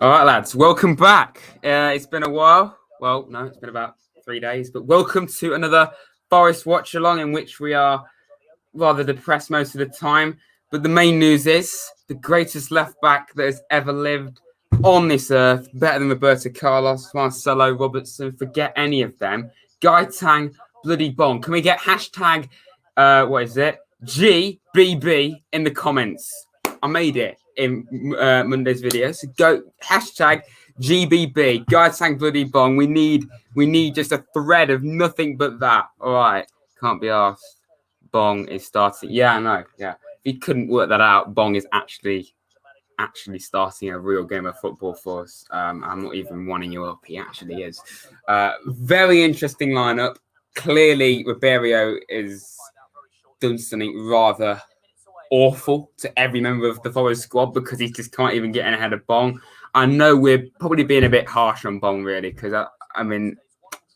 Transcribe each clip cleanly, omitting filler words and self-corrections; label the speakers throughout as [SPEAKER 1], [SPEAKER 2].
[SPEAKER 1] All right, lads, welcome back. It's been a while. Well, no, it's been about 3 days, but welcome to another Forest Watch Along in which we are rather depressed most of the time. But the main news is the greatest left back that has ever lived on this earth, better than Roberto Carlos, Marcelo, Robertson, forget any of them. Guy Tang, bloody Bong. Can we get hashtag, what is it? GBB in the comments. I made it in Monday's video. So go hashtag GBB, Guy Tang, bloody Bong. We need just a thread of nothing but that. All right, can't be asked. Bong is starting. Yeah, I know. Yeah, if you couldn't work that out, Bong is actually starting a real game of football for us. I'm not even wanting you up. He actually is. Very interesting lineup. Clearly, Ribeiro is done something rather awful to every member of the Forest squad because he just can't even get in ahead of Bong. I know we're probably being a bit harsh on Bong, really, because I mean,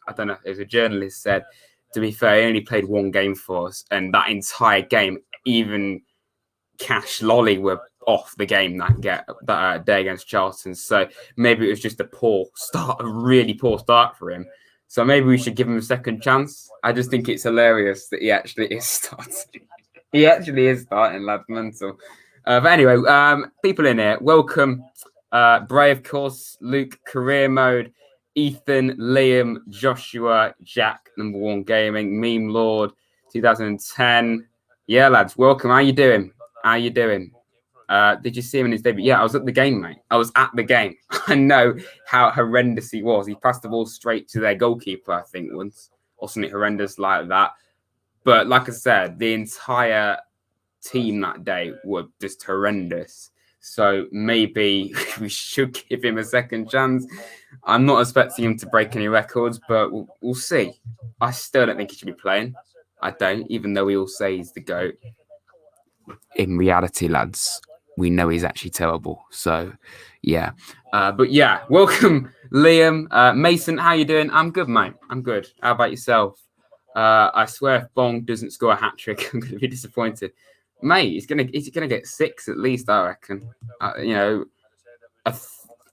[SPEAKER 1] I don't know. As a journalist said, to be fair, he only played one game for us, and that entire game, even Cash Lolly were off the game that day against Charlton. So maybe it was just a really poor start for him. So maybe we should give him a second chance. I just think it's hilarious that he actually is starting. He actually is starting, lads, mental. But anyway, people in here, welcome. Bray, of course, Luke, Career Mode, Ethan, Liam, Joshua, Jack, Number One Gaming, Meme Lord, 2010. Yeah, lads, welcome. How you doing? Did you see him in his debut? Yeah, I was at the game, mate. I was at the game. I know how horrendous he was. He passed the ball straight to their goalkeeper, I think, once. Wasn't it horrendous like that? But like I said, the entire team that day were just horrendous. So maybe we should give him a second chance. I'm not expecting him to break any records, but we'll see. I still don't think he should be playing. I don't, even though we all say he's the GOAT. In reality, lads, we know he's actually terrible. So, yeah. But yeah, welcome, Liam. Mason, how you doing? I'm good, mate. I'm good. How about yourself? I swear if Bong doesn't score a hat-trick, I'm going to be disappointed. Mate, he's gonna get 6 at least, I reckon. A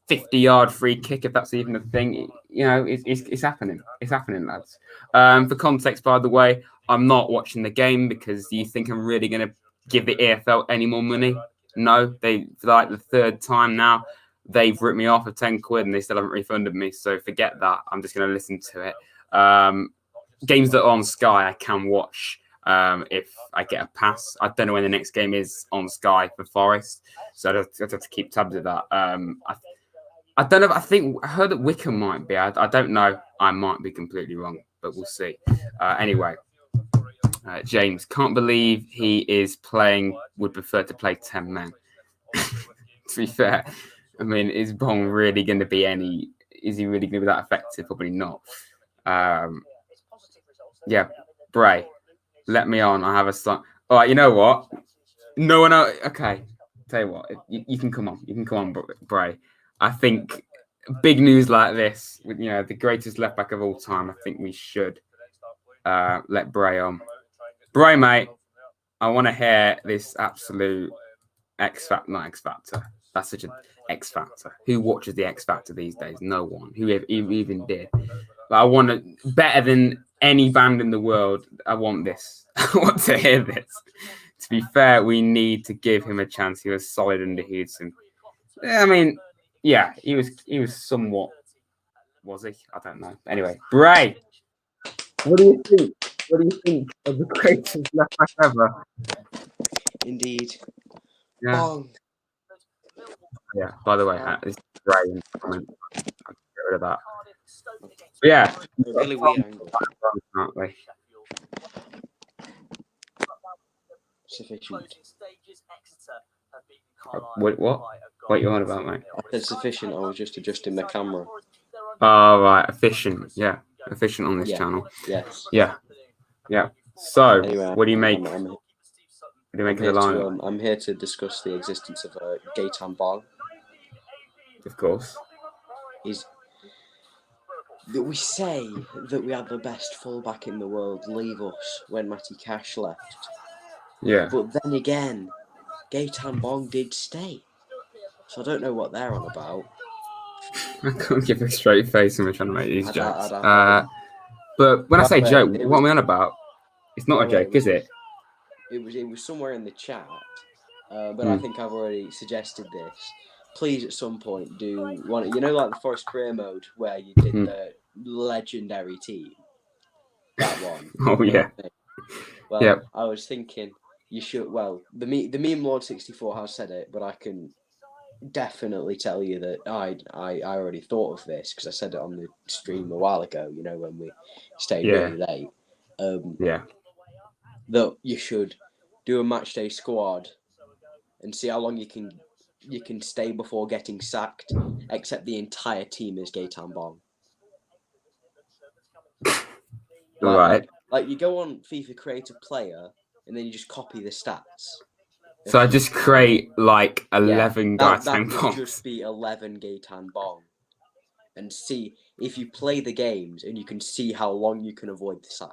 [SPEAKER 1] 50-yard free kick, if that's even a thing. It's happening. It's happening, lads. For context, by the way, I'm not watching the game because you think I'm really going to give the EFL any more money? No, for like the third time now, they've ripped me off for 10 quid and they still haven't refunded me. So forget that. I'm just going to listen to it. Games that are on Sky, I can watch if I get a pass. I don't know when the next game is on Sky for Forest, so I have to keep tabs of that. I don't know. I heard that Wickham might be. I don't know. I might be completely wrong, but we'll see. Anyway. James, can't believe he is playing, would prefer to play 10 men. To be fair, I mean, is Bong really going to be is he really going to be that effective? Probably not. Yeah, Bray, let me on. I have a slot. All right, you know what? No one else. Okay, tell you what, you can come on. You can come on, Bray. I think big news like this, with the greatest left back of all time, I think we should let Bray on. Bray, mate, I want to hear this absolute not X Factor. That's such an X Factor. Who watches the X Factor these days? No one. Who even did? But I want to, better than any band in the world, I want this. I want to hear this. To be fair, we need to give him a chance. He was solid under Hughton. I mean, yeah, he was somewhat, was he? I don't know. Anyway, Bray, what do you think? What do you think of the greatest left back ever?
[SPEAKER 2] Indeed.
[SPEAKER 1] Yeah.
[SPEAKER 2] Bong.
[SPEAKER 1] Yeah. By the way, this is Bray. I'll get rid of that. But yeah.
[SPEAKER 2] A really weird angle.
[SPEAKER 1] Aren't we?
[SPEAKER 2] Sufficient.
[SPEAKER 1] What? What you on about, mate?
[SPEAKER 2] I said sufficient. I was just adjusting the camera.
[SPEAKER 1] Oh, right. Efficient. Yeah. Efficient on this channel.
[SPEAKER 2] Yes.
[SPEAKER 1] Yeah. Yeah. So,
[SPEAKER 2] Anyway,
[SPEAKER 1] what do you make? What do you make of the lineup?
[SPEAKER 2] I'm here to discuss the existence of Gaetan Bong.
[SPEAKER 1] Of course.
[SPEAKER 2] We say that we had the best fullback in the world leave us when Matty Cash left.
[SPEAKER 1] Yeah.
[SPEAKER 2] But then again, Gaetan Bong did stay. So I don't know what they're on about.
[SPEAKER 1] I can't give a straight face when we're trying to make these jokes. But when I say joke, what am I on about? It's not a joke, is it?
[SPEAKER 2] It was somewhere in the chat, but I think I've already suggested this. Please, at some point, do one. You know, like the Forest career mode where you did the legendary team. That one.
[SPEAKER 1] Oh yeah.
[SPEAKER 2] Well,
[SPEAKER 1] yep.
[SPEAKER 2] I was thinking you should. Well, the meme Lord 64 has said it, but I can definitely tell you that I already thought of this because I said it on the stream a while ago. You know, when we stayed really late. That you should do a matchday squad and see how long you can stay before getting sacked, except the entire team is Gaetan Bong. Like you go on FIFA Creative Player and then you just copy the stats.
[SPEAKER 1] So I just create like 11 Gaetan Bongs.
[SPEAKER 2] That would just be 11 Gaetan Bong. And see if you play the games and you can see how long you can avoid the sack.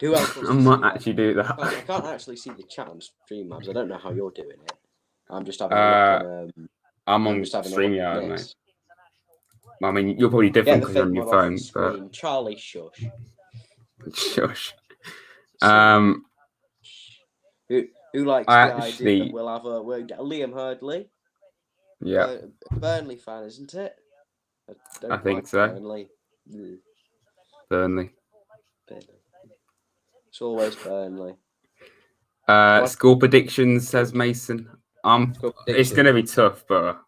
[SPEAKER 2] Who else wants
[SPEAKER 1] I might actually do that.
[SPEAKER 2] I can't actually see the chat on StreamYard. I don't know how you're doing it. I'm just having a look on.
[SPEAKER 1] I'm on StreamYard, mate. I mean, you're probably different because you're on your phone. But...
[SPEAKER 2] Charlie, shush.
[SPEAKER 1] Shush.
[SPEAKER 2] Who likes the idea that we'll get a Liam Hurdley?
[SPEAKER 1] Yeah.
[SPEAKER 2] Burnley fan, isn't it?
[SPEAKER 1] I think so. Burnley.
[SPEAKER 2] It's always Burnley.
[SPEAKER 1] Score predictions, says Mason. It's going to be tough, but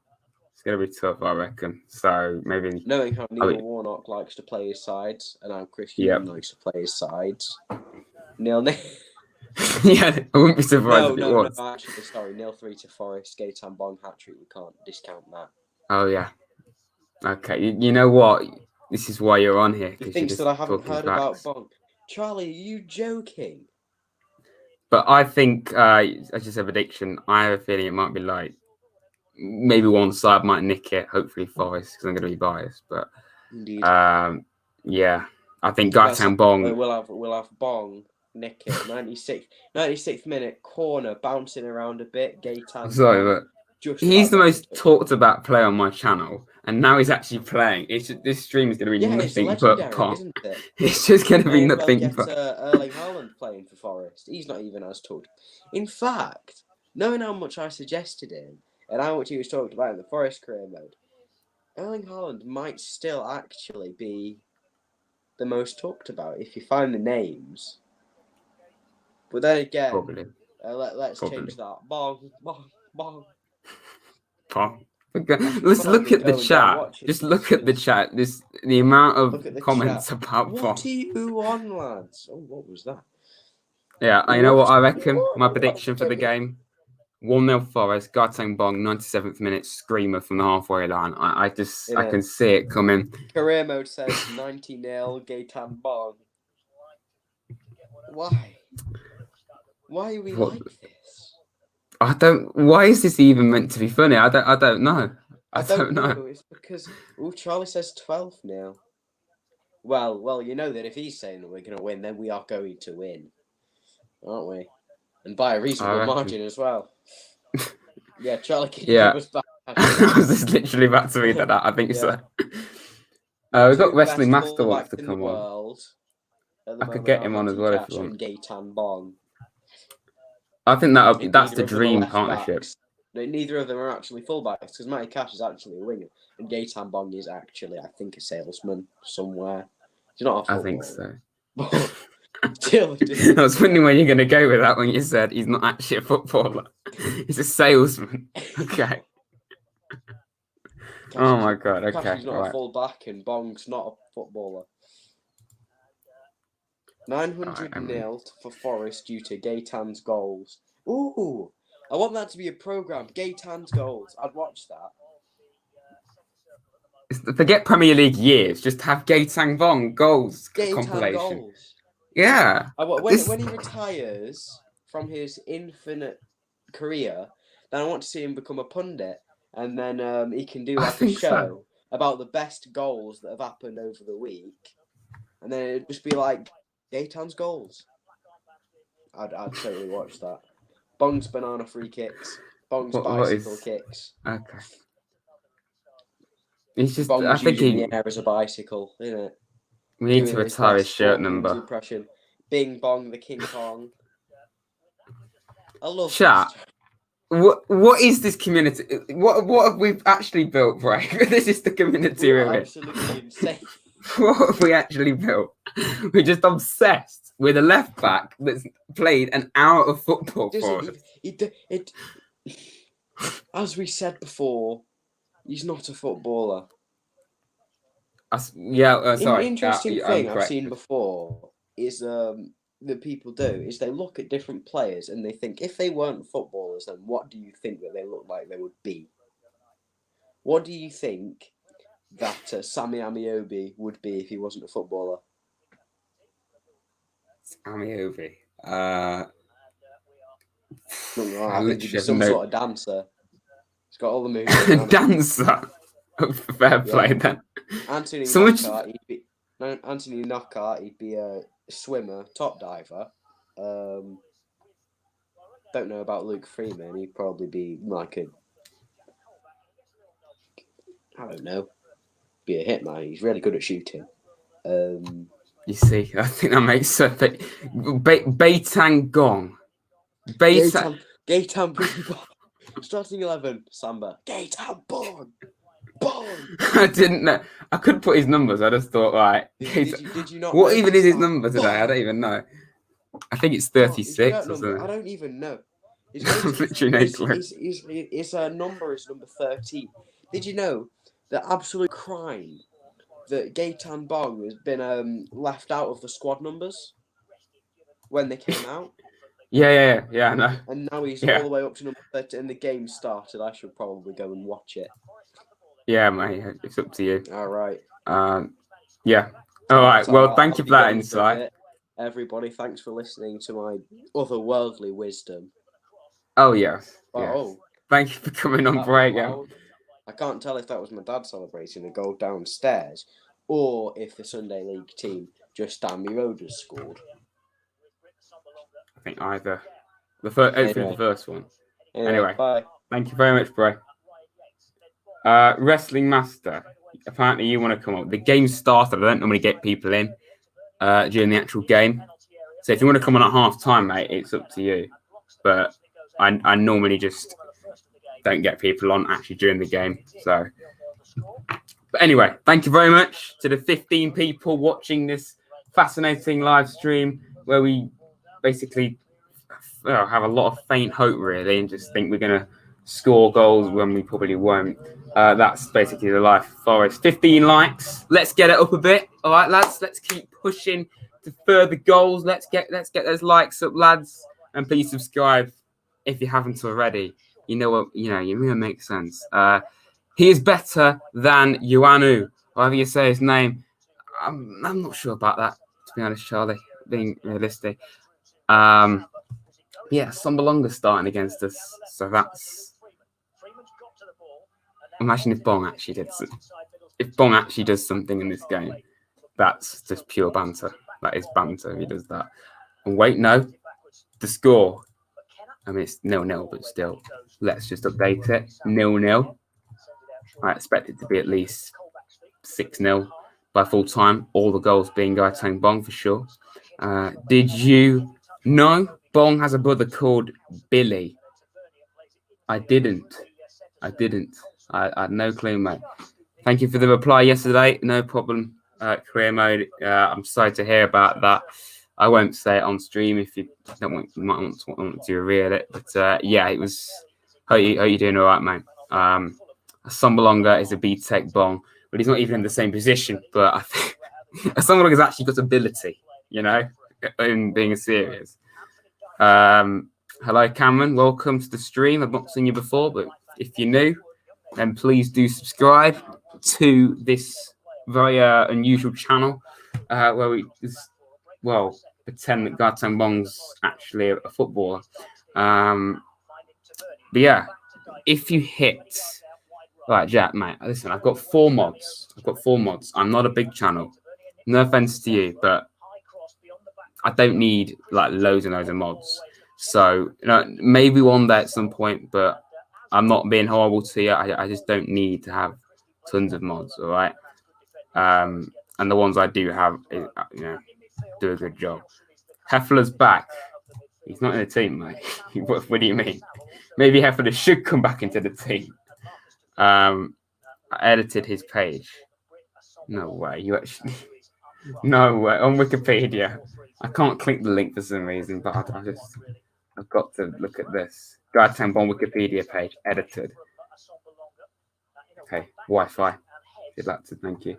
[SPEAKER 1] it's going to be tough, I reckon. So maybe.
[SPEAKER 2] Knowing how Neil Warnock likes to play his sides and how Chris Hughton likes to play his sides. Neil.
[SPEAKER 1] Yeah, I wouldn't be surprised if it was.
[SPEAKER 2] No, actually, sorry. 0-3 to Forest, Gaetan Bong hat-trick. We can't discount that.
[SPEAKER 1] Oh, yeah. Okay, you know what? This is why you're on here.
[SPEAKER 2] He thinks that I haven't heard about Bong. Charlie, are you joking?
[SPEAKER 1] But I think, as you said, prediction, I have a feeling it might be like, maybe one side might nick it, hopefully Forest, because I'm going to be biased. But,
[SPEAKER 2] indeed.
[SPEAKER 1] Yeah, I think Gaetan Bong...
[SPEAKER 2] We'll have Bong nick it. 96th minute, corner, bouncing around a bit, Gaetan.
[SPEAKER 1] Sorry, but he's the most talked about player on my channel, and now he's actually playing. This stream is going to be nothing but Pong.
[SPEAKER 2] Isn't it?
[SPEAKER 1] It's just going to be nothing but
[SPEAKER 2] Erling Haaland playing for Forest. He's not even as talked. In fact, knowing how much I suggested him and how much he was talked about in the Forest career mode, Erling Haaland might still actually be the most talked about if you find the names. But then again, let's change that. Bong.
[SPEAKER 1] Let's look at the chat. Just look at the chat. The amount of comments about Bong.
[SPEAKER 2] What are you on, lads? Oh, what was that?
[SPEAKER 1] Yeah, you know what I reckon? My prediction for the game: 1-0 Forest. Gaetan Bong, 97th minute screamer from the halfway line. I can see it coming.
[SPEAKER 2] Career mode says 90-0 Gaetan Bong. Why? Why are we like this?
[SPEAKER 1] Why is this even meant to be funny? I don't know. I don't know.
[SPEAKER 2] It's because Charlie says 12-0. Well, you know that if he's saying that we're going to win, then we are going to win, aren't we? And by a reasonable margin as well. Yeah, Charlie, can you give us back?
[SPEAKER 1] I was just literally about to read that. I think so. We've got Wrestling Master wants to come on. I could get him on as well if you want.
[SPEAKER 2] Gaetan Bong.
[SPEAKER 1] I think that's the dream partnership.
[SPEAKER 2] Neither of them are actually fullbacks because Matty Cash is actually a winger and Gaetan Bong is actually, I think, a salesman somewhere. He's not a footballer.
[SPEAKER 1] I think so.
[SPEAKER 2] Still,
[SPEAKER 1] I was wondering where you're going to go with that when you said he's not actually a footballer. He's a salesman. Okay. Oh my God. Okay.
[SPEAKER 2] Cash is not a fullback and Bong's not a footballer. 900-0 for Forest due to Gaetan's goals. Ooh, I want that to be a programme. Gaetan's goals. I'd watch that.
[SPEAKER 1] Forget Premier League years. Just have Gaetan Bong goals compilation.
[SPEAKER 2] Goals.
[SPEAKER 1] Yeah.
[SPEAKER 2] When he retires from his infinite career, then I want to see him become a pundit, and then he can do like a show about the best goals that have happened over the week, and then it'd just be like Gaetan's goals. I'd totally watch that. Bong's banana free kicks. Bong's
[SPEAKER 1] What
[SPEAKER 2] bicycle
[SPEAKER 1] is
[SPEAKER 2] kicks.
[SPEAKER 1] okay? It's just I
[SPEAKER 2] Bong's
[SPEAKER 1] think
[SPEAKER 2] using the air as a bicycle, isn't it?
[SPEAKER 1] we need to
[SPEAKER 2] Doing his
[SPEAKER 1] retire his
[SPEAKER 2] best
[SPEAKER 1] shirt
[SPEAKER 2] Sport News
[SPEAKER 1] number.
[SPEAKER 2] impression. Bing Bong the King Kong. I love
[SPEAKER 1] Chat.
[SPEAKER 2] this.
[SPEAKER 1] What is this community? What have we actually built, right? This is the community
[SPEAKER 2] We're
[SPEAKER 1] we're in.
[SPEAKER 2] absolutely insane.
[SPEAKER 1] What have we actually built? We're just obsessed with a left back that's played an hour of football for us.
[SPEAKER 2] As we said before, he's not a footballer.
[SPEAKER 1] Sorry.
[SPEAKER 2] Interesting
[SPEAKER 1] I'm
[SPEAKER 2] thing I've
[SPEAKER 1] correct.
[SPEAKER 2] seen before is that people do is they look at different players and they think if they weren't footballers, then what do you think that they look like they would be? What do you think that Sammy Amiobi would be if he wasn't a footballer?
[SPEAKER 1] Amiobi.
[SPEAKER 2] I think he'd be some sort of dancer. He's got all the moves.
[SPEAKER 1] Dancer. Fair play then.
[SPEAKER 2] Anthony Knockaert, he'd be a swimmer, top diver. Don't know about Luke Freeman. He'd probably be like I don't know, be a hitman. He's really good at shooting.
[SPEAKER 1] You see, I think that makes sense. Beitang Gong.
[SPEAKER 2] Gaitan Bong. Starting 11, Samba. Gaitan Bong.
[SPEAKER 1] I didn't know. I couldn't put his numbers. I just thought, right.
[SPEAKER 2] Did you not?
[SPEAKER 1] What even is his number today? I don't even know. I think it's 36 or something.
[SPEAKER 2] I don't even know. His number is number 13. Did you know the absolute crime that Gaitan Bong has been left out of the squad numbers when they came out?
[SPEAKER 1] Yeah, I know.
[SPEAKER 2] And now he's all the way up to number 13 and the game started. I should probably go and watch it.
[SPEAKER 1] Yeah, mate, it's up to you.
[SPEAKER 2] All right.
[SPEAKER 1] Yeah. All right. Well, thank you for that insight.
[SPEAKER 2] Everybody, thanks for listening to my otherworldly wisdom.
[SPEAKER 1] Oh, yes.
[SPEAKER 2] Oh.
[SPEAKER 1] Thank you for coming on break.
[SPEAKER 2] I can't tell if that was my dad celebrating a goal downstairs or if the Sunday League team just down the road has scored.
[SPEAKER 1] I think either. Hopefully the first one. Anyway,
[SPEAKER 2] bye.
[SPEAKER 1] Thank you very much, bro. Wrestling Master, apparently you want to come up. The game started. I don't normally get people in during the actual game. So if you want to come on at half time, mate, it's up to you. But I normally just don't get people on actually during the game. So, but anyway, thank you very much to the 15 people watching this fascinating live stream where we basically have a lot of faint hope, really, and just think we're going to score goals when we probably won't. That's basically the life of Forest. 15 likes. Let's get it up a bit. All right, lads. Let's keep pushing to further goals. Let's get those likes up, lads. And please subscribe if you haven't already. You know, it makes sense. He is better than Ioanu, however you say his name. I'm not sure about that, to be honest, Charlie, being realistic. Sambalonga's starting against us, so that's. Imagine if Bong actually does something in this game. That's just pure banter. That is banter if he does that. And wait, no, the score. I mean, it's 0-0, but still, let's just update it. 0-0. I expect it to be at least 6-0 by full time. All the goals being Gaitang Bong for sure. Did you know Bong has a brother called Billy? I didn't. I had no clue, mate. Thank you for the reply yesterday. No problem, career mode. I'm sorry to hear about that. I won't say it on stream if you don't want. You might want to reveal it. But it was. Hope you doing all right, mate. Sambalonga is a B-Tech Bong, but he's not even in the same position. But I think Sambalonga has actually got ability, in being serious. Hello, Cameron. Welcome to the stream. I've not seen you before, but if you're new, then please do subscribe to this very unusual channel where we pretend that Gaitang Bong's actually a footballer. But yeah, if you hit... Right, Jack, mate, listen, I've got 4 mods. I'm not a big channel. No offense to you, but I don't need like loads and loads of mods. So, maybe one day at some point, but I'm not being horrible to you. I just don't need to have tons of mods, all right? And the ones I do have, do a good job. Heffler's back. He's not in the team, mate. What do you mean? Maybe Heffler should come back into the team. I edited his page. No way. You actually... No way. On Wikipedia. I can't click the link for some reason, but I've got to look at this. Guide Tank on Wikipedia page. Edited. Okay. Wi-Fi. Thank you.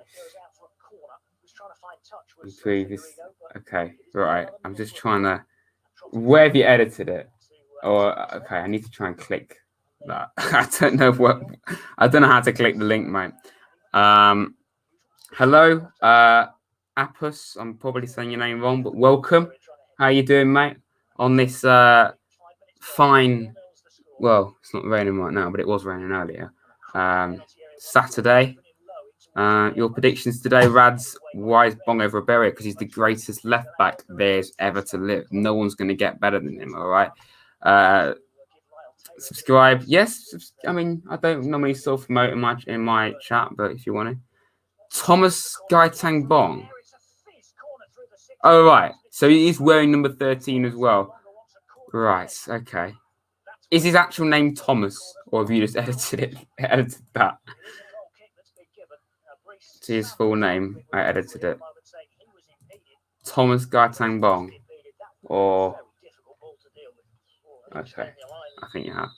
[SPEAKER 1] Previous. Okay. Right. I'm just trying to... Where have you edited it? Or okay, I need to try and click that. I don't know how to click the link, mate. Hello, Apus. I'm probably saying your name wrong, but welcome. How you doing, mate? On this fine, well, it's not raining right now, but it was raining earlier. Saturday. Your predictions today, Rads. Why is Bong over Boro? Because he's the greatest left back there's ever to live. No one's going to get better than him. All right. Subscribe. Yes. I mean, I don't normally self-promote in my chat, but if you want to. Thomas Gaitang Bong. Oh, right. So he's wearing number 13 as well. Right. Okay. Is his actual name Thomas, or have you just edited that? To his full name, I edited it. Thomas Gaitang Bong. Or okay, I think you have.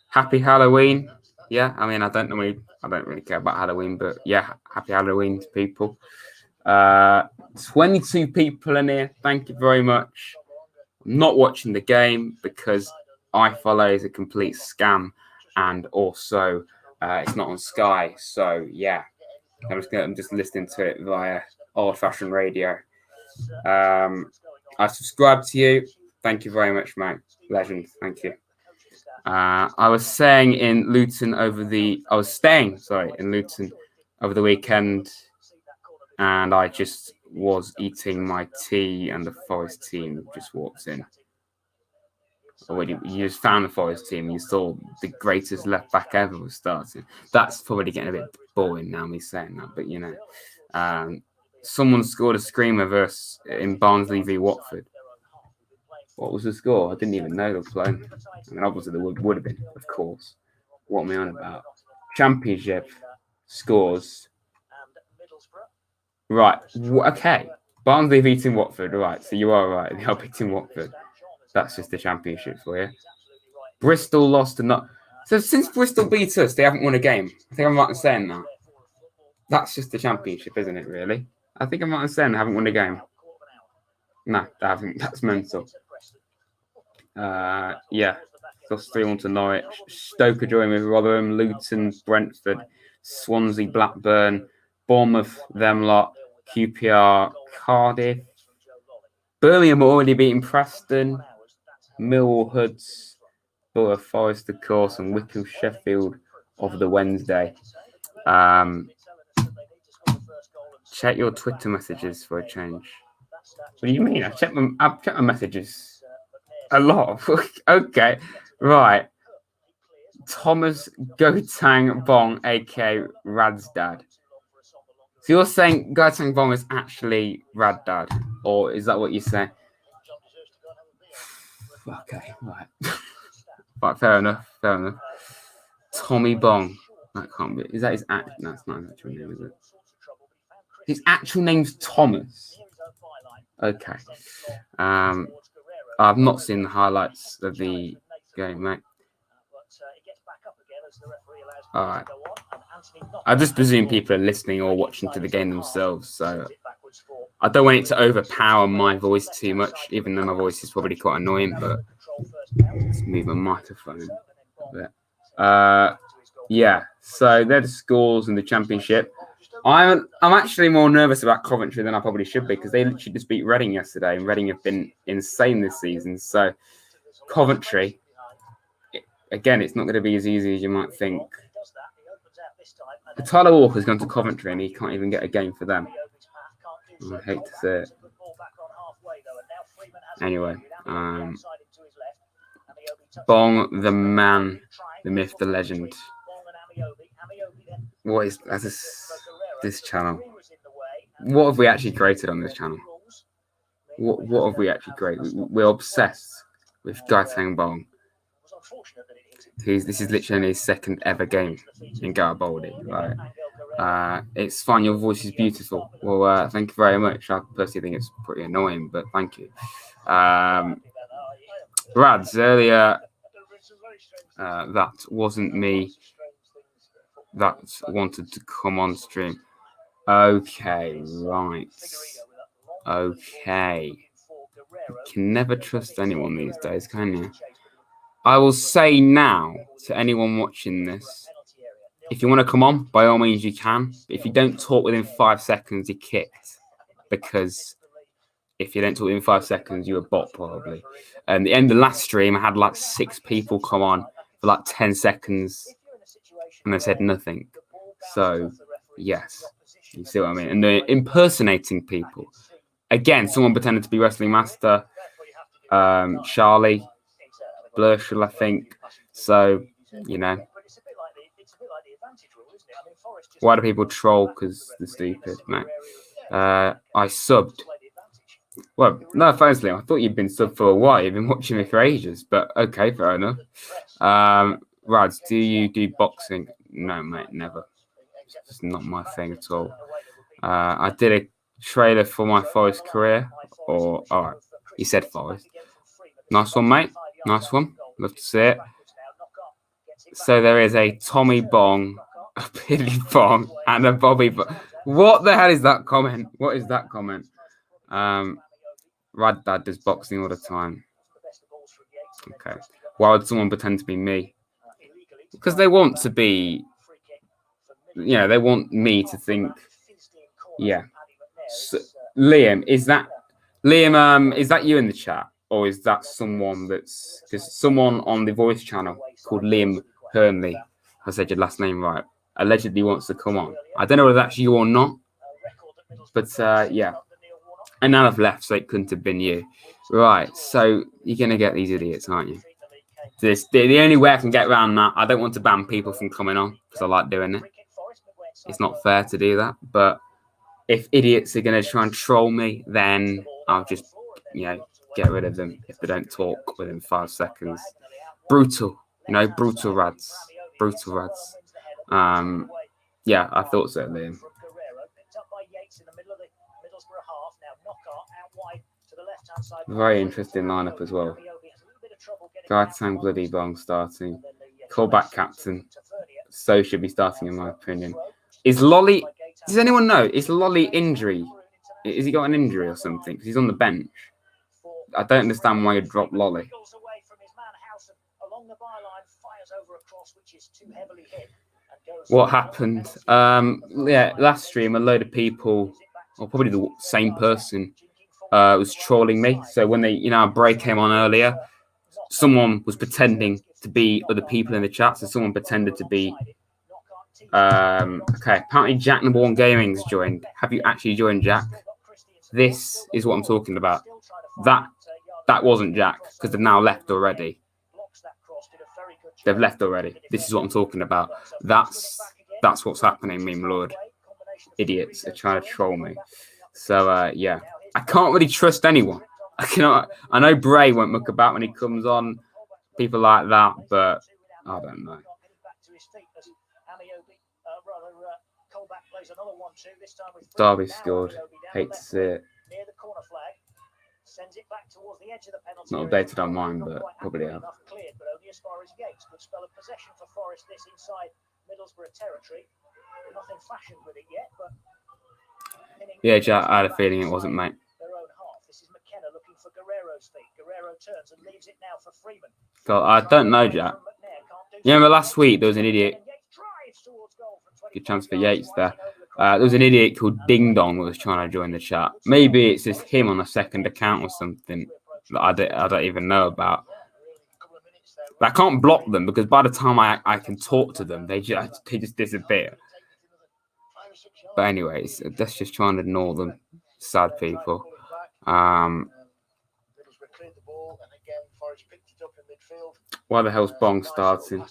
[SPEAKER 1] Happy Halloween. Yeah, I mean I don't really care about Halloween, but yeah, happy Halloween to people. 22 people in here. Thank you very much. I'm not watching the game because iFollow is a complete scam, and also it's not on Sky. So yeah, I'm just listening to it via old-fashioned radio. I subscribe to you. Thank you very much, mate. Legend. Thank you. I was staying in Luton over the weekend, and I just was eating my tea, and the Forest team just walked in. Or you just found the Forest team, you saw the greatest left back ever was starting. That's probably getting a bit boring now, me saying that, but you know, someone scored a screamer in Barnsley v Watford. What was the score? I didn't even know they were playing. I mean, obviously there would have been, of course. What am I on about? Championship scores. Right. Okay. Barnsley beating Watford. Right. So you are right. They are beating Watford. That's just the championship for you. Bristol lost to not. So since Bristol beat us, they haven't won a game. I think I'm right in saying that. That's just the championship, isn't it? Really? I think I'm right in saying they haven't won a game. No, they haven't. That's mental. Yeah. Lost 3-1 to Norwich. Stoke are drawing with Rotherham, Luton, Brentford, Swansea, Blackburn, Bournemouth, them lot, QPR, Cardiff. Birmingham already beating Preston, Millwall, Hoods, Borough, Forest, of course, and Wycombe, Sheffield over the Wednesday. Check your Twitter messages for a change. What do you mean? I've checked my messages a lot. Okay, right. Thomas Gaitang Bong, aka Rad's dad. So you're saying Gaitang Bong is actually Rad dad, or is that what you're saying? Okay, right. Right, fair enough. Tommy Bong. That can't be. Is that his actual? No, it's not his actual name, is it? His actual name's Thomas. Okay. I've not seen the highlights of the game, mate. All right. I just presume people are listening or watching to the game themselves, so I don't want it to overpower my voice too much, even though my voice is probably quite annoying, but let's move my microphone a bit. Yeah, so they're the scores in the championship. I'm actually more nervous about Coventry than I probably should be, because they literally just beat Reading yesterday, and Reading have been insane this season. So Coventry, again, it's not going to be as easy as you might think. Tyler Walker's gone to Coventry and he can't even get a game for them. I hate to say it. Anyway, Bong, the man, the myth, the legend. What is this channel? What have we actually created on this channel? What have we actually created? We're obsessed with Gaetang Bong. This is literally his second ever game in Garibaldi. Right? It's fine. Your voice is beautiful. Well, thank you very much. I personally think it's pretty annoying, but thank you. Rads, earlier, that wasn't me that wanted to come on stream. Okay, right. Okay. You can never trust anyone these days, can you? I will say now to anyone watching this, if you want to come on, by all means you can. If you don't talk within 5 seconds, you're kicked. Because if you don't talk within 5 seconds, you're a bot probably. And the end of the last stream, I had like 6 people come on for like 10 seconds and they said nothing. So, yes, you see what I mean? And they're impersonating people. Again, someone pretended to be Wrestling Master, Charlie, Blurshall, I think. So, you know. Why do people troll? Because they're stupid, mate. I subbed. Well, no offense, Liam. I thought you'd been subbed for a while. You've been watching me for ages. But okay, fair enough. Rads, do you do boxing? No, mate, never. It's not my thing at all. I did a trailer for my Forest career. All right, you said Forest. Nice one, mate. Nice one. Love to see it. So there is a Tommy Bong, a Billy Bong, and a Bobby Bong. What the hell is that comment? What is that comment? Rad Dad does boxing all the time. Okay. Why would someone pretend to be me? Because they want to be, you know, they want me to think, yeah. So, Liam, is that you in the chat? Or is that someone that's just someone on the voice channel called Liam Hernley? I said your last name right. Allegedly wants to come on. I don't know whether that's you or not. But yeah. And now I've left, so it couldn't have been you. Right, so you're going to get these idiots, aren't you? The only way I can get around that, I don't want to ban people from coming on, because I like doing it. It's not fair to do that. But if idiots are going to try and troll me, then I'll just, you know, get rid of them if they don't talk within 5 seconds. Brutal, you know, brutal Rads. Brutal Rads. Yeah, I thought so, Liam. Very interesting lineup as well. Gaetang Bloody Bong starting. Callback captain. So should be starting in my opinion. Is Lolly... Does anyone know? Is Lolly injury? Has he got an injury or something? Because he's on the bench. I don't understand why you dropped Lolly. What happened? Yeah, last stream, a load of people, or probably the same person, was trolling me. So when our break came on earlier, someone was pretending to be other people in the chat. So someone pretended to be. Okay, apparently Jack Number One Gaming's joined. Have you actually joined, Jack? This is what I'm talking about. That wasn't Jack, because they've now left already. They've left already. This is what I'm talking about. That's what's happening, me lord. Idiots are trying to troll me. So yeah, I can't really trust anyone. I know Bray won't muck about when he comes on, people like that, but I don't know. Derby scored. Hate to see it. Not updated on mine, but probably have. Yeah, Jack, I had a feeling it wasn't, mate. God, I don't know, Jack. You remember last week there was an idiot. Good chance for Yates there. There was an idiot called Ding Dong that was trying to join the chat. Maybe it's just him on a second account or something that I don't even know about. But I can't block them because by the time I can talk to them, they just disappear. But anyways, let's just try and ignore them. Sad people. Why the hell's Bong starting?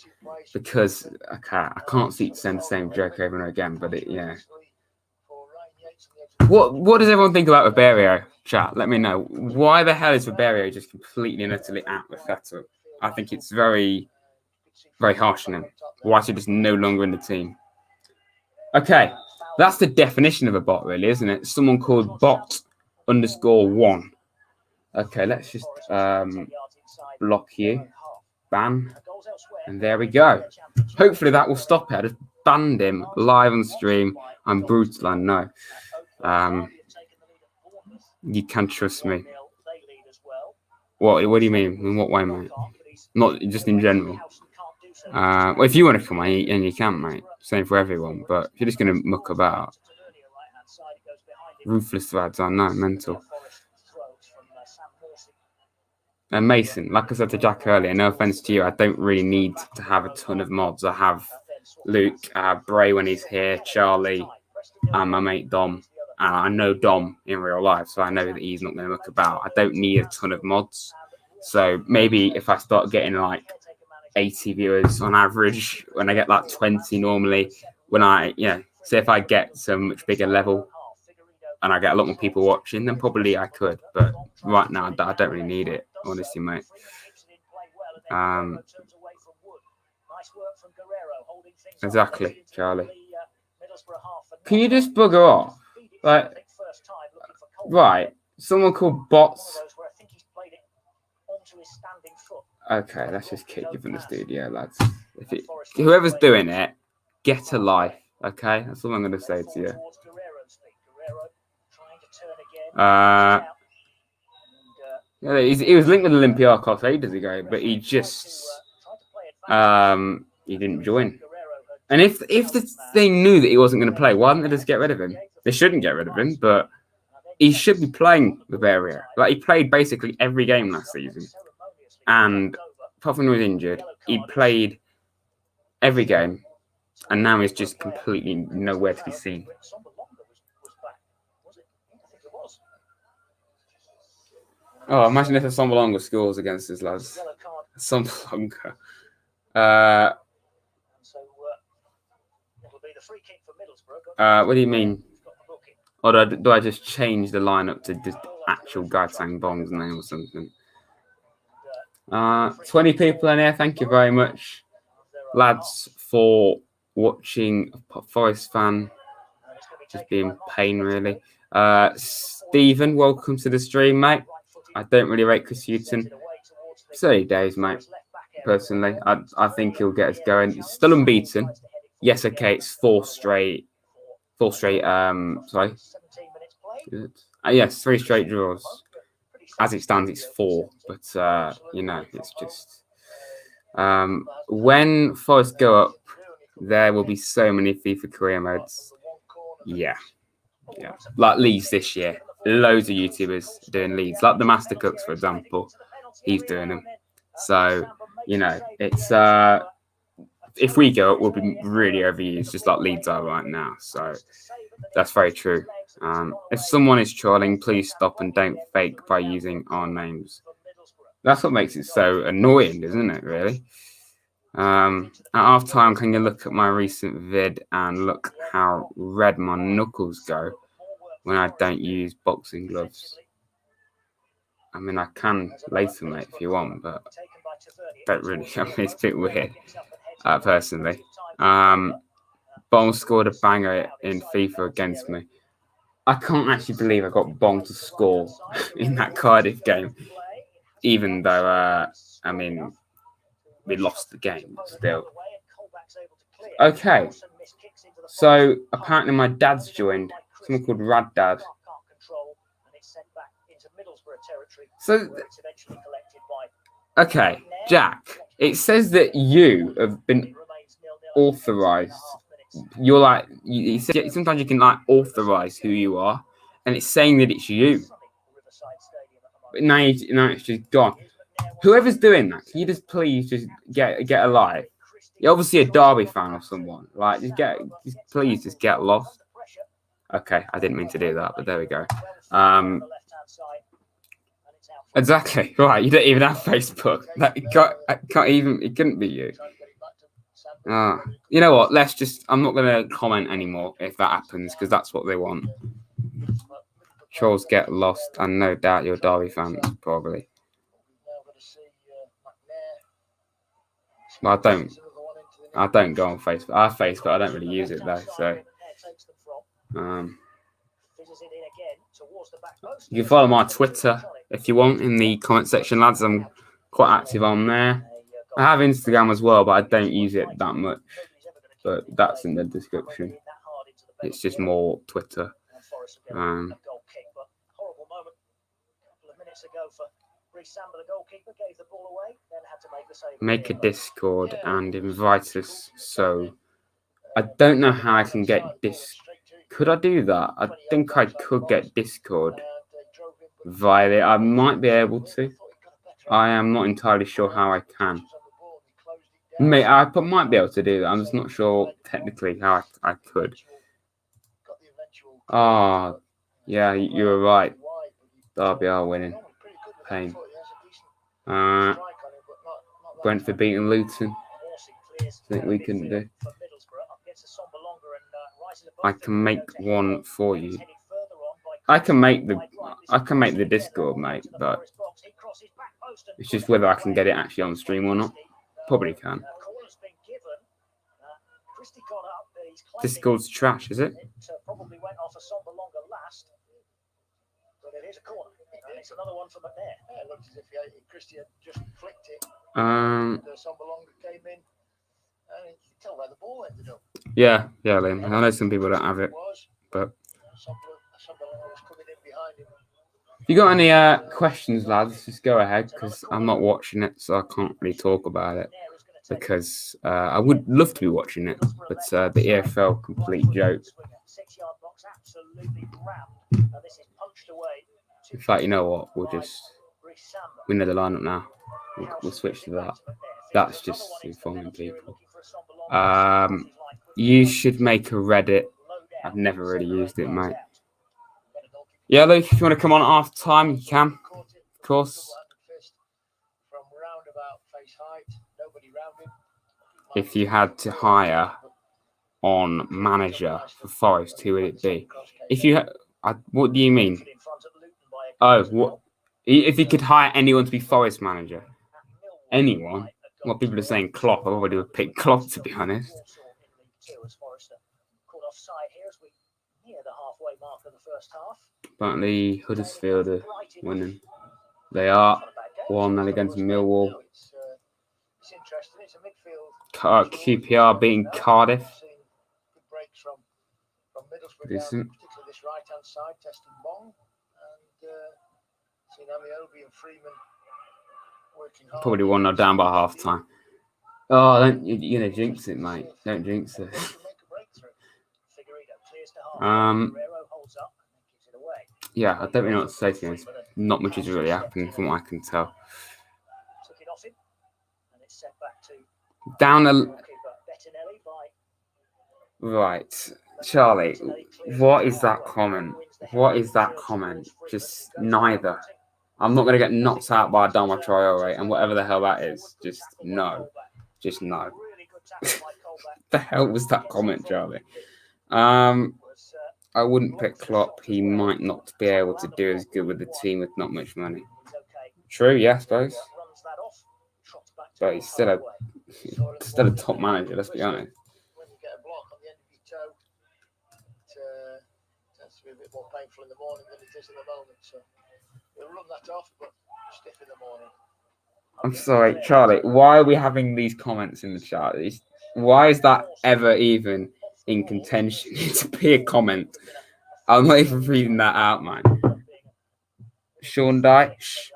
[SPEAKER 1] Because I can't see saying the same joke over and again, but yeah. What does everyone think about Ribeiro? Chat, let me know. Why the hell is Ribeiro just completely and utterly out the setup? I think it's very, very harsh on him. Why is he just no longer in the team? Okay, that's the definition of a bot, really, isn't it? Someone called bot_1. Okay, let's just block you, ban, and there we go. Hopefully that will stop it. I just banned him live on stream. I'm brutal, I know. You can trust me. What do you mean? In what way, mate? Not just in general. Well, if you want to come on, and you can, mate. Same for everyone. But if you're just going to muck about, ruthless lads, I know, mental. And Mason, like I said to Jack earlier, no offense to you, I don't really need to have a ton of mods. I have Luke, I have Bray when he's here, Charlie, and my mate Dom. I know Dom in real life, so I know that he's not going to muck about. I don't need a ton of mods. So maybe if I start getting like 80 viewers on average, when I get like 20 normally, when say if I get to a much bigger level and I get a lot more people watching, then probably I could. But right now, I don't really need it, honestly, mate. Exactly, Charlie. Can you just bugger off? Like, right, someone called Bots. Okay, let's just kick you from the studio, lads. Whoever's doing it, get a life, okay? That's all I'm going to say to you. He was linked with Olympiacos ages ago, but he just he didn't join. And if they knew that he wasn't going to play, why didn't they just get rid of him? They shouldn't get rid of him, but he should be playing with Bavaria. Like, he played basically every game last season, and apart from when he was injured, he played every game, and now he's just completely nowhere to be seen. Oh, imagine if a Sombalonga scores against his lads. Sombalonga. What do you mean? Or do I just change the lineup to just actual Gaitang Bong's name or something? 20 people in here. Thank you very much, lads, for watching. Forest fan. Just being pain, really. Stephen, welcome to the stream, mate. I don't really rate Chris Hughton. 30 days, mate. Personally, I think he'll get us going. He's still unbeaten. Yes, okay, it's four straight. Sorry. Yes, 3 straight draws. As it stands, it's 4. But it's just when Forest go up, there will be so many FIFA career modes. Yeah. Like Leeds this year. Loads of YouTubers doing Leeds. Like the Master Cooks, for example. He's doing them. So, it's if we go up, we'll be really overused, just like Leeds are right now. So that's very true. If someone is trolling, please stop and don't fake by using our names. That's what makes it so annoying, isn't it, really? At half time, can you look at my recent vid and look how red my knuckles go when I don't use boxing gloves? I mean, I can later, mate, if you want, but don't really. I mean, it's a bit weird, personally. Bong scored a banger in FIFA against me. I can't actually believe I got Bong to score in that Cardiff game, even though, we lost the game still. Okay, so apparently my dad's joined. Someone called Rad Dad. So, okay, Jack, it says that you have been authorized. You're like, sometimes you can like authorize who you are, and it's saying that it's you. But now it's just gone. Whoever's doing that, can you just please just get alive? You're obviously a Derby fan or someone. Like, please get lost. Okay, I didn't mean to do that, but there we go. Exactly. Right. You don't even have Facebook. It couldn't be you. You know what? I'm not going to comment anymore if that happens because that's what they want. Trolls get lost, and no doubt you're Derby fans, probably. Well, I don't go on Facebook. I have Facebook. I don't really use it though. So, you can follow my Twitter if you want in the comment section, lads. I'm quite active on there. I have Instagram as well, but I don't use it that much. But that's in the description. It's just more Twitter. Make a Discord and invite us. So I don't know how I can get this. Could I do that? I think I could get Discord via it. I might be able to. I am not entirely sure how I can. I might be able to do that. I'm just not sure technically how I could. Oh, yeah, you were right. Derby are winning. Pain. Brentford beating Luton. Something we couldn't do. I can make one for you. I can make the Discord, mate, but it's just whether I can get it actually on stream or not. Probably can. Discord's trash, is it? It's another one for McNair. Yeah, it looked as if Christian just flicked it. Came in, and you can tell where the ball ended up. Yeah, Liam. I know some people don't have it, but if you got any questions, lads, just go ahead because I'm not watching it, so I can't really talk about it because I would love to be watching it, but the EFL complete joke. In fact, you know what? We know the lineup now. We'll switch to that. That's just informing people. You should make a Reddit. I've never really used it, mate. Yeah, Luke, if you want to come on at half time, you can. Of course. If you had to hire on manager for Forest, who would it be? What do you mean? Oh, what? If you could hire anyone to be Forest manager? Anyone? Well, people are saying Klopp. I already would pick Klopp, to be honest. Apparently, Huddersfield are winning. They are 1-0 against Millwall. QPR beating Cardiff. Decent. Probably 1-0 down by half time. Oh, you're gonna jinx it, mate. Don't jinx it. Yeah, I don't really know what to say to you. Not much is really happening from what I can tell. Right, Charlie. What is that comment? Just neither. I'm not gonna get knocked out by Adama Traore and whatever the hell that is. Just no. The hell was that comment, Charlie? I wouldn't pick Klopp. He might not be able to do as good with the team with not much money. True, yeah, I suppose. But he's still a top manager, let's be honest. When you get a block on the end of your toe, it tends to be a bit more painful in the morning than it is in the moment. So you'll run that off, but stiff in the morning. I'm sorry, Charlie. Why are we having these comments in the chat? Why is that ever even in contention to be a comment? I'm not even reading that out, man. Sean Dyche.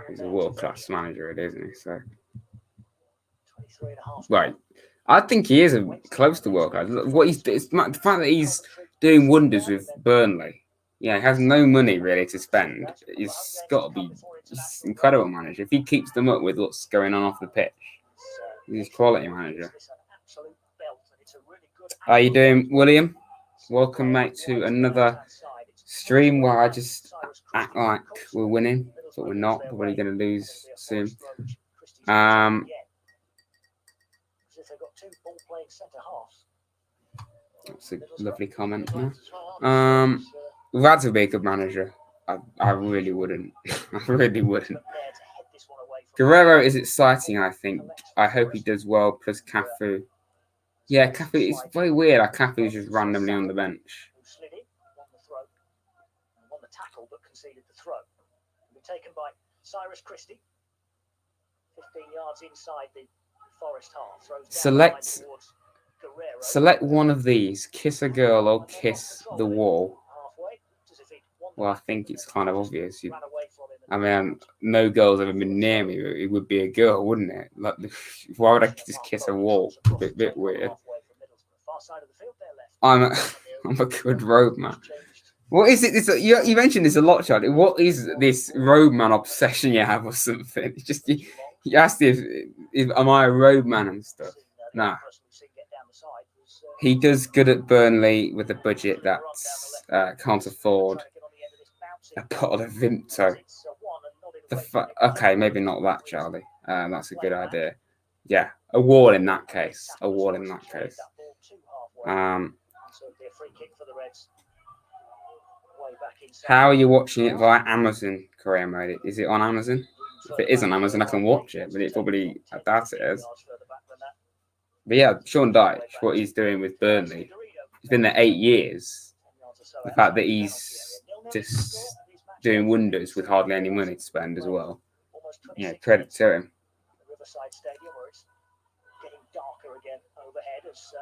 [SPEAKER 1] He's a world-class manager, isn't he? So, right. I think he is close to world-class. The fact that he's doing wonders with Burnley. Yeah, he has no money really to spend. He's got to be incredible manager. If he keeps them up with what's going on off the pitch, he's a quality manager. How you doing, William? Welcome, mate, to another stream where I just act like we're winning, but we're not. Probably going to lose soon. That's a lovely comment. Rads would be a good manager. I really wouldn't. I really wouldn't. Guerrero is exciting, I think. I hope he does well, plus Cafu. Yeah, Cafu, it's very weird how Cafu's just randomly on the bench.
[SPEAKER 3] Won the tackle but conceded the throw. Taken by Cyrus Christie. 15 yards inside the Forest half.
[SPEAKER 1] Select one of these. Kiss a girl or kiss the wall. Well, I think it's kind of obvious. I mean, no girl's ever been near me. It would be a girl, wouldn't it? Like, why would I just kiss a wall? Bit weird. I'm a good roadman. What is it? You mentioned this a lot, Charlie. What is this roadman obsession you have or something? It's just you asked if am I a roadman and stuff. Nah. He does good at Burnley with a budget that can't afford a bottle of Vimto. Okay, maybe not that, Charlie. That's a good idea. Yeah, a wall in that case. A wall in that case. How are you watching it via Amazon, Korea Mode? Is it on Amazon? If it is on Amazon, I can watch it, but it probably, I doubt it is. But yeah, Sean Dyche, what he's doing with Burnley, he's been there 8 years. The fact that he's just doing wonders with hardly any money to spend as well. Yeah, credit to him.
[SPEAKER 3] Riverside Stadium, where it's getting darker again overhead as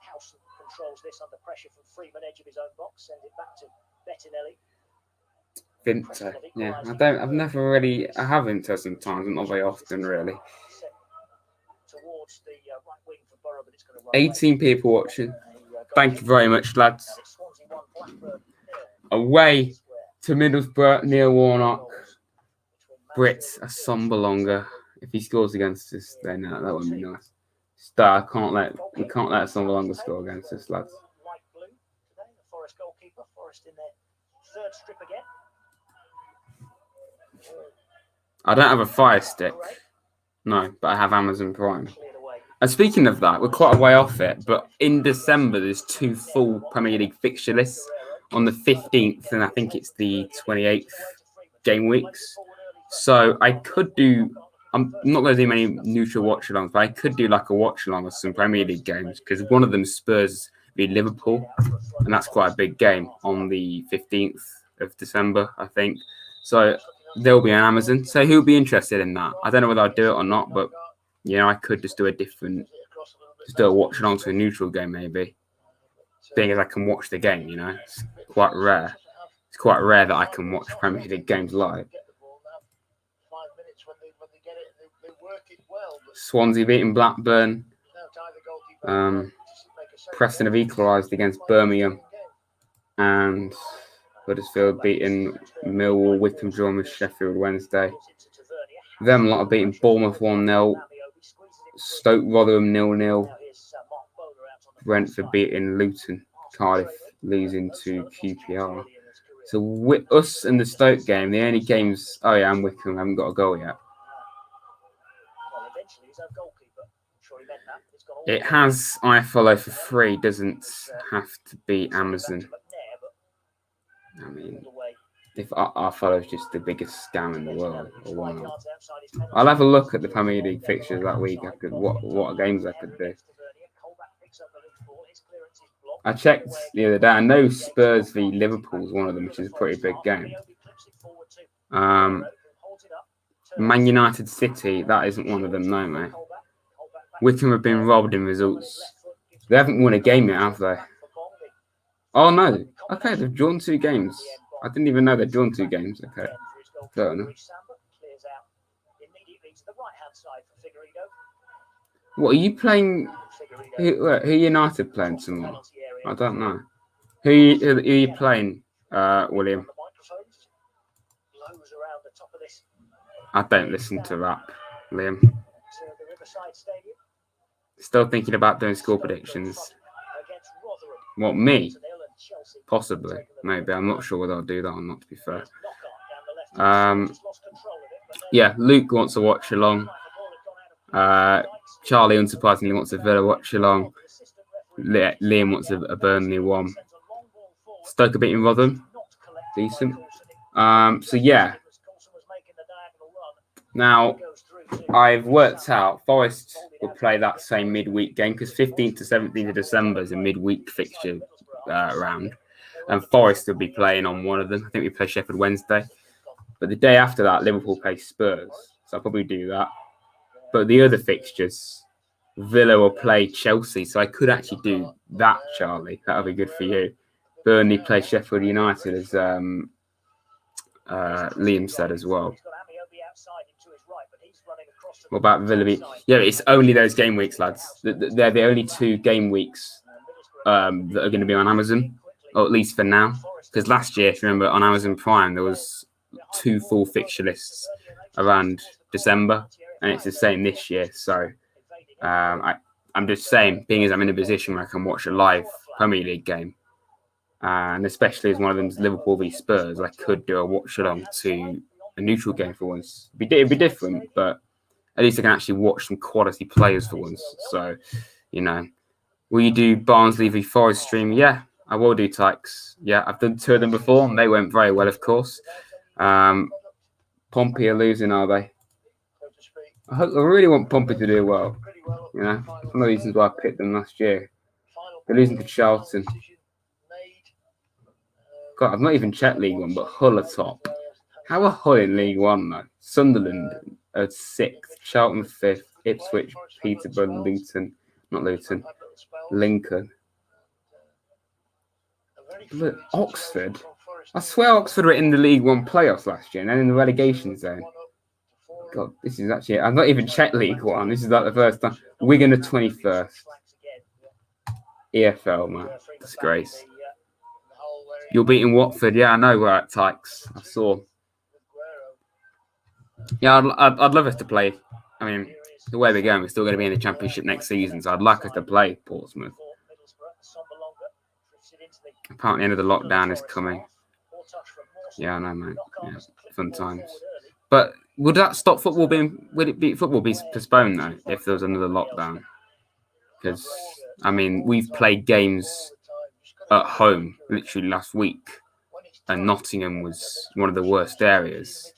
[SPEAKER 3] Hughton controls this under pressure from Freeman, edge of his own box, sends it back to Bettinelli.
[SPEAKER 1] Vinto, yeah, I have Vinto sometimes, but not very often, really. 18 people watching. Thank you very much, lads. Away to Middlesbrough, Neil Warnock. Brit, a somber longer. If he scores against us, then that wouldn't be nice. We can't let a somber longer score against us, lads. I don't have a Fire Stick. No, but I have Amazon Prime. And speaking of that, we're quite a way off it, but in December, there's 2 full Premier League fixture lists on the 15th, and I think it's the 28th game weeks. So I could do, I'm not going to do many neutral watch-alongs, but I could do like a watch-along of some Premier League games, because one of them Spurs v Liverpool, and that's quite a big game on the 15th of December, I think. So there'll be on Amazon. So who'll be interested in that? I don't know whether I'll do it or not, but I could just do a watch along to a neutral game maybe. Being as I can watch the game, it's quite rare. It's quite rare that I can watch Premier League games live. Swansea beating Blackburn. Preston have equalised against Birmingham, and Huddersfield beating Millwall. Wycombe drawn with Sheffield Wednesday. Them lot are beating Bournemouth 1-0. Stoke Rotherham 0-0. Brentford beating Luton. Cardiff losing to QPR. So with us and the Stoke game, the only games. Oh yeah, and Wycombe haven't got a goal yet. It has iFollow for free. Doesn't have to be Amazon. I mean, if iFollow is just the biggest scam in the world, or one, I'll have a look at the Premier League fixtures that week. What games I could do. I checked the other day. I know Spurs v Liverpool is one of them, which is a pretty big game. Man United City, that isn't one of them, no, mate. Wycombe have been robbed in results. They haven't won a game yet, have they? Oh, no. Okay, they've drawn 2 games. I didn't even know they'd drawn 2 games. Okay. Fair enough. What, are you playing? Who United playing tomorrow? I don't know. Who are you playing, William? I don't listen to rap, Liam. Still thinking about doing score predictions. What, me? Possibly, maybe. I'm not sure whether I'll do that or not, to be fair. Yeah, Luke wants to watch along. Charlie, unsurprisingly, wants a Villa watch along. Liam wants a Burnley one. Stoke beating Rotherham. Decent. So, yeah. Now, I've worked out Forest will play that same midweek game because 15th to 17th of December is a midweek fixture round. And Forest will be playing on one of them. I think we play Sheffield Wednesday. But the day after that, Liverpool play Spurs. So I'll probably do that. But the other fixtures, Villa will play Chelsea. So I could actually do that, Charlie. That'll be good for you. Burnley play Sheffield United, as Liam said as well. What about Villa? Yeah, it's only those game weeks, lads. They're the only 2 game weeks that are going to be on Amazon, or at least for now. Because last year, if you remember, on Amazon Prime, there was 2 full fixture lists around December, and it's the same this year. So I'm just saying, being as I'm in a position where I can watch a live Premier League game, and especially as one of them is Liverpool v Spurs, I could do a watch along to a neutral game for once. It'd be different, but at least I can actually watch some quality players for once. So, will you do Barnsley v Forest stream? Yeah, I will do Tykes. Yeah, I've done 2 of them before, and they went very well, of course. Pompey are losing, are they? I really want Pompey to do well. One of the reasons why I picked them last year. They're losing to Charlton. God, I've not even checked League One, but Hull are top. How are Hull in League One, though? Sunderland are 6th, Charlton 5th, Ipswich, Peterborough, Lincoln. Look, Oxford. I swear Oxford were in the League One playoffs last year and then in the relegation zone. God, this is actually... I've not even checked League One. This is like the first time. Wigan are 21st. EFL, man. Disgrace. You're beating Watford. Yeah, I know where at Tykes. I saw. Yeah, I'd love us to play. I mean, the way we're going, we're still going to be in the Championship next season, so I'd like us to play Portsmouth. Apparently, the end of the lockdown is coming. Yeah, I know, mate. Yeah, fun times. But would that stop football being? Would football be postponed though if there was another lockdown? Because I mean, we've played games at home literally last week, and Nottingham was one of the worst areas.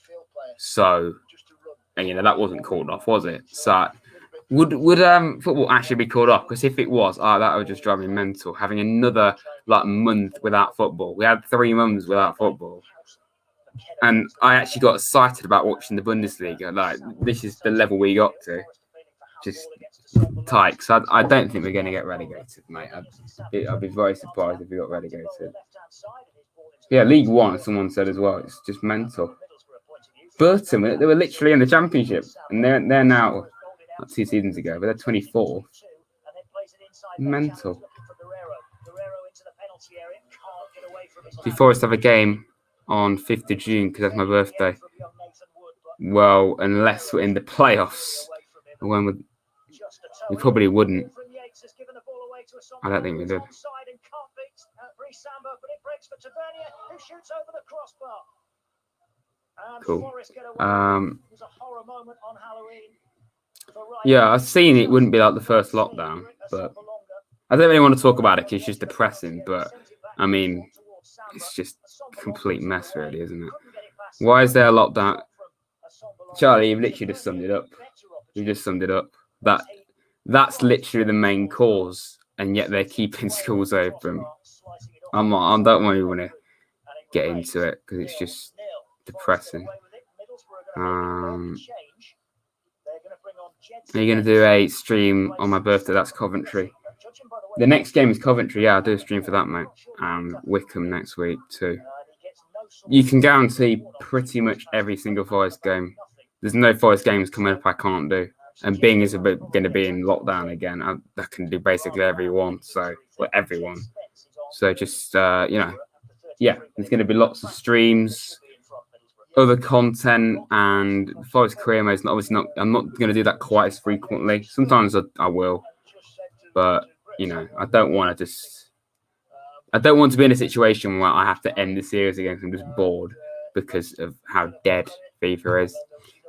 [SPEAKER 1] So, and, that wasn't called off, was it? So, would football actually be called off? Because if it was, that would just drive me mental. Having another month without football. We had 3 months without football, and I actually got excited about watching the Bundesliga. This is the level we got to. Just tight. So I don't think we're going to get relegated, mate. I'd be very surprised if we got relegated. Yeah, League One, someone said as well. It's just mental. Burton, they were literally in the Championship, and they're now, not 2 seasons ago, but they're 24th. Mental. Do Forest have a game on 5th of June because that's my birthday? Well, unless we're in the playoffs. When we probably wouldn't. I don't think we did. Cool. Yeah, I've seen it wouldn't be like the first lockdown, but I don't really want to talk about it because it's just depressing. But I mean, it's just a complete mess, really, isn't it? Why is there a lockdown? Charlie, you've literally just summed it up. You just summed it up. That's literally the main cause, and yet they're keeping schools open. I don't really want to get into it because it's just depressing. Are you going to do a stream on my birthday? That's Coventry. The next game is Coventry. Yeah, I'll do a stream for that, mate. And Wickham next week too. You can guarantee pretty much every single Forest game. There's no Forest games coming up I can't do. And Bing is going to be in lockdown again. I can do basically everyone. So just, yeah, there's going to be lots of streams, other content, and Forest career mode is obviously not. I'm not going to do that quite as frequently. Sometimes I will, but I don't want to just I don't want to be in a situation where I have to end the series again because I'm just bored because of how dead FIFA is.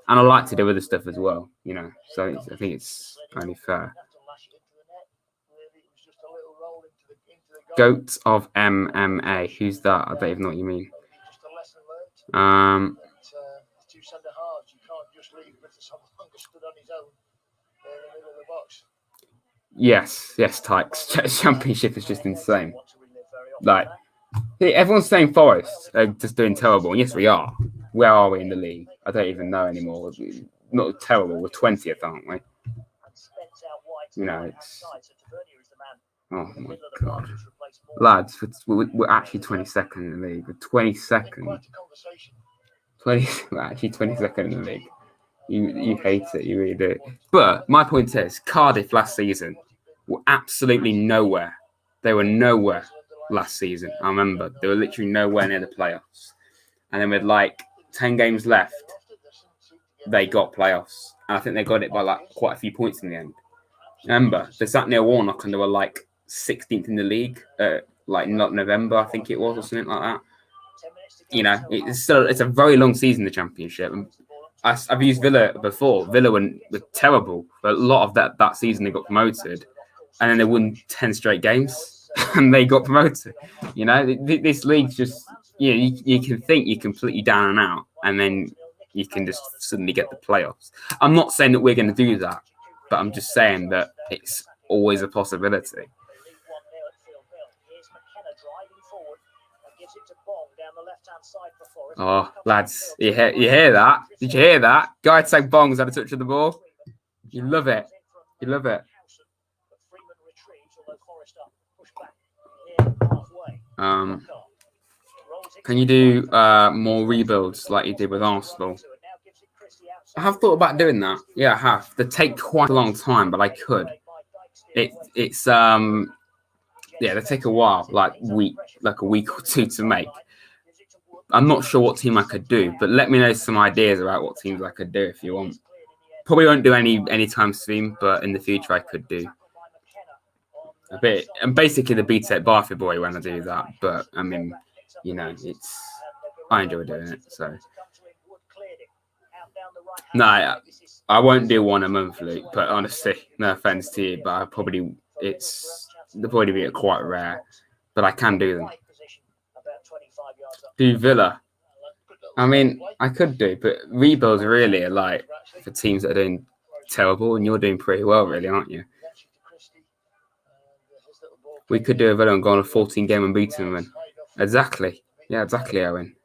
[SPEAKER 1] And I like to do other stuff as well, you know. So I think it's only fair. Goat of MMA. Who's that? I don't even know what you mean. Yes, Tykes. Championship is just insane. Like, everyone's saying Forest are just doing terrible. And yes, we are. Where are we in the league? I don't even know anymore. Not terrible. We're 20th, aren't we? You know, it's... Oh, my God. Lads, we're actually 22nd in the league. We're 22nd. We're actually 22nd in the league. You hate it. You really do. But my point is, Cardiff last season were absolutely nowhere. They were nowhere last season. I remember. They were literally nowhere near the playoffs. And then with like 10 games left, they got playoffs. And I think they got it by like quite a few points in the end. Remember, they sat near Warnock and they were like 16th in the league, like not November, I think it was, or something like that. You know, it's a very long season, the Championship. I've used Villa before. Villa were terrible for a lot of that season. They got promoted, and then they won 10 straight games, and they got promoted. You know, this league's just, you know, you can think you're completely down and out, and then you can just suddenly get the playoffs. I'm not saying that we're going to do that, but I'm just saying that it's always a possibility. Oh, lads, you hear that? Did you hear that? Guy saying Bong's had a touch of the ball. You love it. You love it. Can you do more rebuilds like you did with Arsenal? I have thought about doing that. Yeah, I have. They take quite a long time, but I could. It's they take a while, like a week or two to make. I'm not sure what team I could do, but let me know some ideas about what teams I could do if you want. Probably won't do any time soon, but in the future I could do a bit. And basically the BTEC Barfy boy when I do that, but I mean, you know, I enjoy doing it. So no, I won't do one a month, Luke. But honestly, no offense to you, but they'll probably be quite rare, but I can do them. Do Villa? I mean, I could do, but rebuilds really are like for teams that are doing terrible, and you're doing pretty well, really, aren't you? We could do a Villa and go on a 14-game unbeaten win. Exactly. Yeah, exactly, Owen.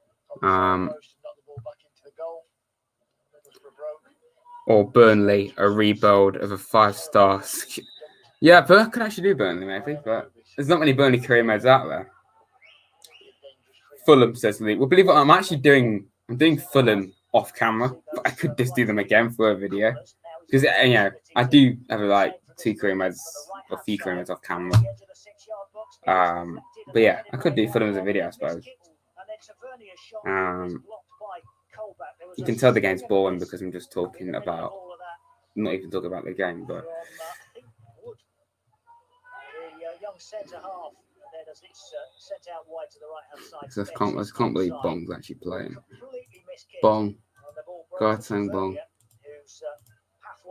[SPEAKER 1] Or Burnley, a rebuild of a 5-star. Yeah, but I could actually do Burnley, maybe, but there's not many Burnley career modes out there. Fulham, says Lee. Well, believe it or not, I'm doing Fulham off camera, but I could just do them again for a video. Because, you know, I do have like 2 career modes or 3 career modes off camera. But yeah, I could do Fulham as a video, I suppose. You can tell the game's boring because I'm just not even talking about the game, but. I can't believe Bong's actually playing. Bong. God saying Bong.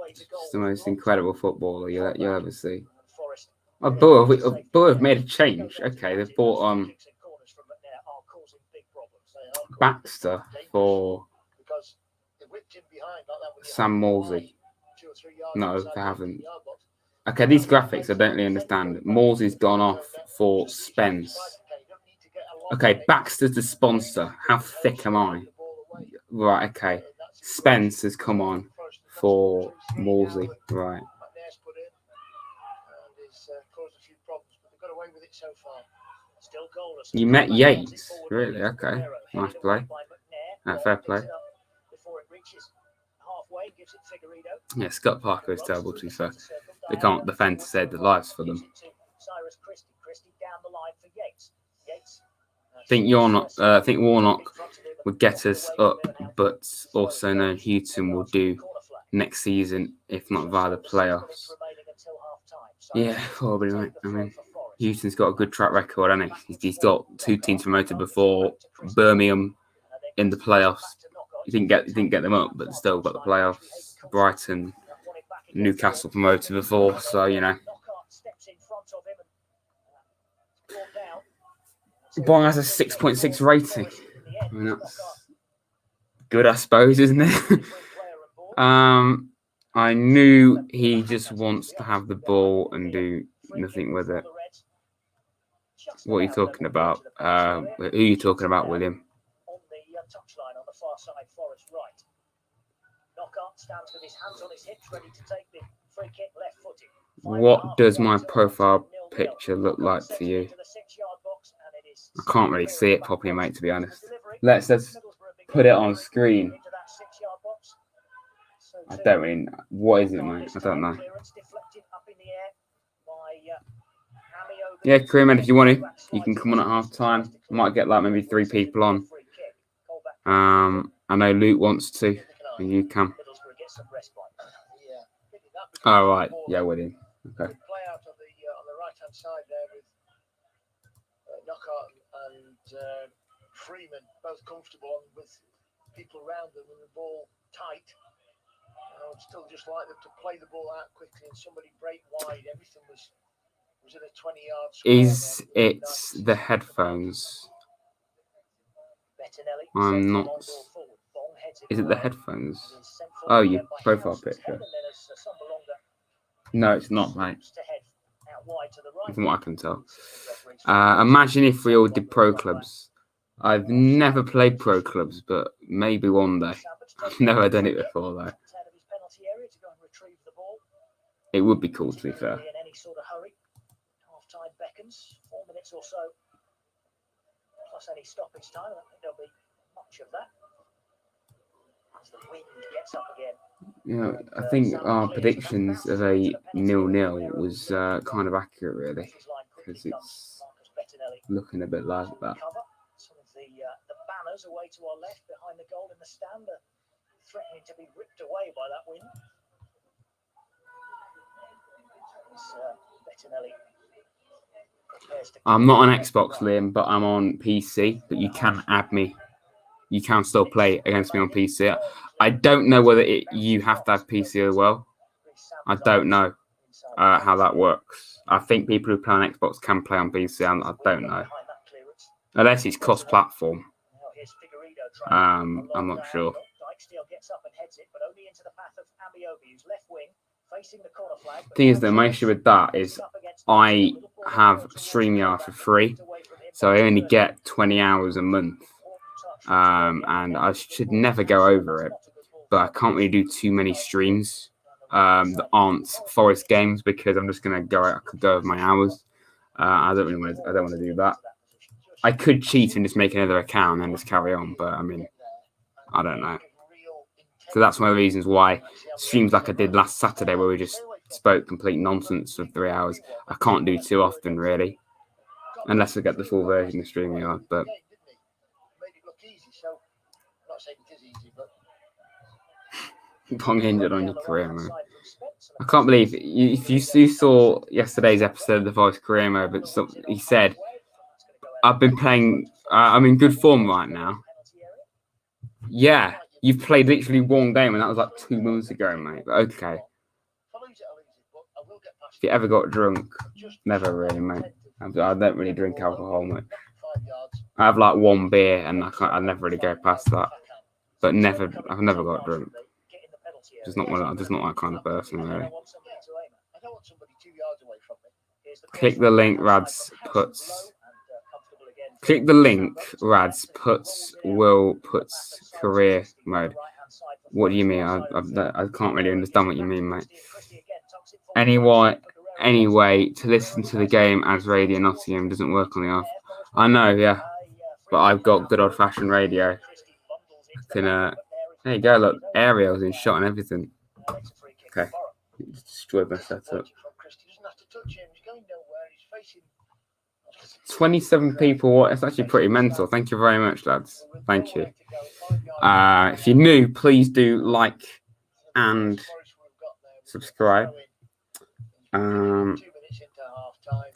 [SPEAKER 1] It's the most incredible footballer you'll ever see. Oh, Boro have made a change. Okay, they've bought Baxter for Sam Morsey. No, they haven't. Okay, these graphics I don't really understand. Morsey's gone off for Spence. Okay, Baxter's the sponsor. How thick am I? Right, okay. Spence has come on for Morsey. Right. You met Yates? Really? Okay. Nice play. Fair play. Yeah, Scott Parker is terrible, to be fair. They can't defend to save their lives for them. I think Warnock would get us up, but also no, Hughton will do next season, if not via the playoffs. Yeah, probably, mate. I mean, Hughton's got a good track record, hasn't he? He's got 2 teams promoted before. Birmingham in the playoffs. He didn't get them up, but still got the playoffs. Brighton, Newcastle promoted before, so you know. Bong has a 6.6 rating. I mean, that's good, I suppose, isn't it? I knew he just wants to have the ball and do nothing with it. What are you talking about? Who are you talking about, William?
[SPEAKER 3] On the touchline on the far side, Forest right. Knockout stands with his hands on his hips, ready to take the free kick, left-footed.
[SPEAKER 1] What does my profile picture look like to you? I can't really see it properly, mate, to be honest. Let's put it on screen. I don't really know. What is it, mate? I don't know. Yeah, Kareem, if you want to, you can come on at half time. Might get like maybe 3 people on. I know Luke wants to, and you can. Oh, right. Yeah, William. Okay.
[SPEAKER 3] Play out on the right-hand side there with Knockout and Freeman both comfortable with people around them and the ball tight. I would still just like them to play the ball out quickly and somebody break wide. Everything was in a 20-yard square.
[SPEAKER 1] Is it the headphones? I'm not. Is it the headphones? Oh, your profile picture. No, it's not, mate. From what I can tell. Imagine if we all did pro clubs. I've never played pro clubs, but maybe one day. I've never done it before, though. It would be cool, to be fair.
[SPEAKER 3] Half-time beckons, 4 minutes or so, plus any stoppage time. I don't think there'll be much of that. As the wind gets up again.
[SPEAKER 1] You know, I think our predictions of a 0-0 was kind of accurate, really, because it's looking a bit like that.
[SPEAKER 3] Some of the banners away to our left behind the goal in the stand are threatening to be ripped away by that wind.
[SPEAKER 1] I'm not on Xbox, Liam, but I'm on PC. But you can add me. You can still play against me on PC. I don't know whether you have to have PC as well. I don't know how that works. I think people who play on Xbox can play on PC. I don't know. Unless it's cross-platform. I'm not sure. Thing is, though, my issue with that is I have StreamYard for free, so I only get 20 hours a month, and I should never go over it. But I can't really do too many streams that aren't Forest games because I'm just gonna go. I could go over my hours. I don't want to do that. I could cheat and just make another account and just carry on, but I mean, I don't know. So that's one of the reasons why streams like I did last Saturday, where we just spoke complete nonsense for 3 hours, I can't do too often, really, unless I get the full version of StreamYard. But Bong injured on your career mode. I can't believe if you saw yesterday's episode of the Voice Career Mode, but he said, "I've been playing. I'm in good form right now." Yeah. You've played literally one game, and that was like 2 months ago, mate. But okay. If you ever got drunk, never really, mate. I don't really drink alcohol, mate. I have like 1 beer, and I never really go past that. But I've never got drunk. Just not that kind of person, really. Click the link, Rads puts. Click the link, Rads puts career mode. What do you mean? I can't really understand what you mean, mate. Anyway, to listen to the game as Radio Nottingham doesn't work on the off. I know, yeah, but I've got good old-fashioned radio. I can, there you go. Look, aerials in shot and everything. Okay, destroyed my setup. 27 people. It's actually pretty mental. Thank you very much, lads. Thank you. If you're new, please do like and subscribe.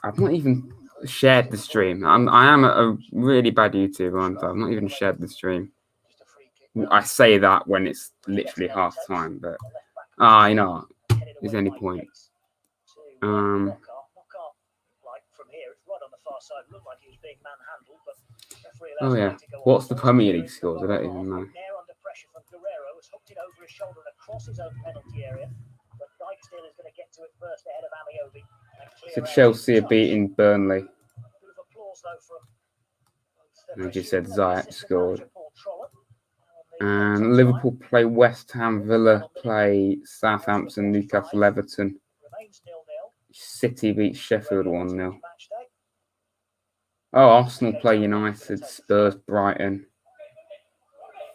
[SPEAKER 1] I've not even shared the stream. I am a really bad YouTuber, aren't I? I've not even shared the stream. I say that when it's literally half time, but you know, is there any point? Oh yeah, what's the Premier League scores? I don't even know. So Chelsea are beating Burnley. And I just said Ziyech scored. And Liverpool play West Ham, Villa play Southampton, Newcastle, Everton. City beat Sheffield 1-0. Oh, Arsenal play United, Spurs, Brighton,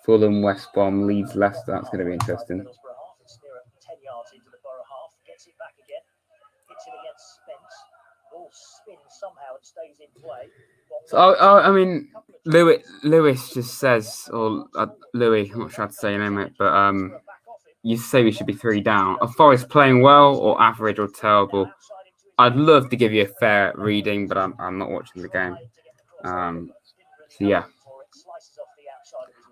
[SPEAKER 1] Fulham, West Brom, Leeds, Leicester. That's going to be interesting. So, I mean, Lewis just says, or Louis, I'm not sure how to say your name, mate, but you say we should be 3 down. Are Forest playing well or average or terrible? I'd love to give you a fair reading, but I'm not watching the game. So yeah.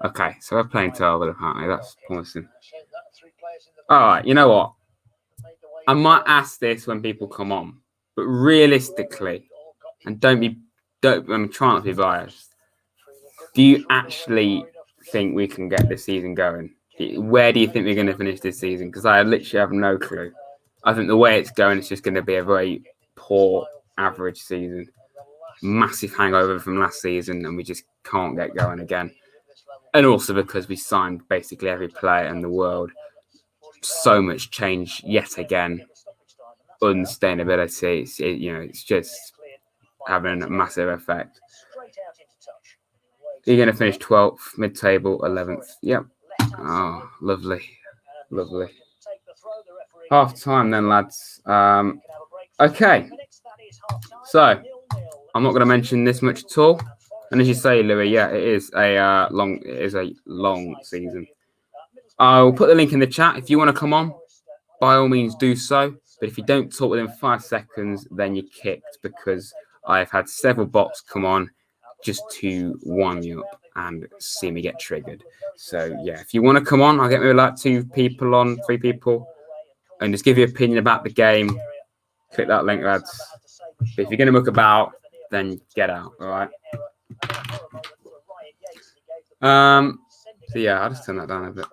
[SPEAKER 1] Okay, so we're playing terrible apparently. That's promising. All right, you know what? I might ask this when people come on, but realistically, and I'm trying not to be biased. Do you actually think we can get this season going? Where do you think we're going to finish this season? Because I literally have no clue. I think the way it's going, it's just going to be a very poor, average season. Massive hangover from last season, and we just can't get going again. And also because we signed basically every player in the world. So much change yet again. Unsustainability. It's just having a massive effect. You're going to finish 12th, mid-table, 11th. Yep. Oh, lovely. Lovely. Half time then, lads. Okay. So, I'm not going to mention this much at all. And as you say, Louis, yeah, it is a long season. I'll put the link in the chat. If you want to come on, by all means do so. But if you don't talk within 5 seconds, then you're kicked, because I've had several bots come on just to wind me up and see me get triggered. So yeah, if you want to come on, I'll get maybe like 2 people on, 3 people, and just give your opinion about the game. Click that link, lads. But if you're going to muck about, then get out, all right? So yeah, I'll just turn that down a bit.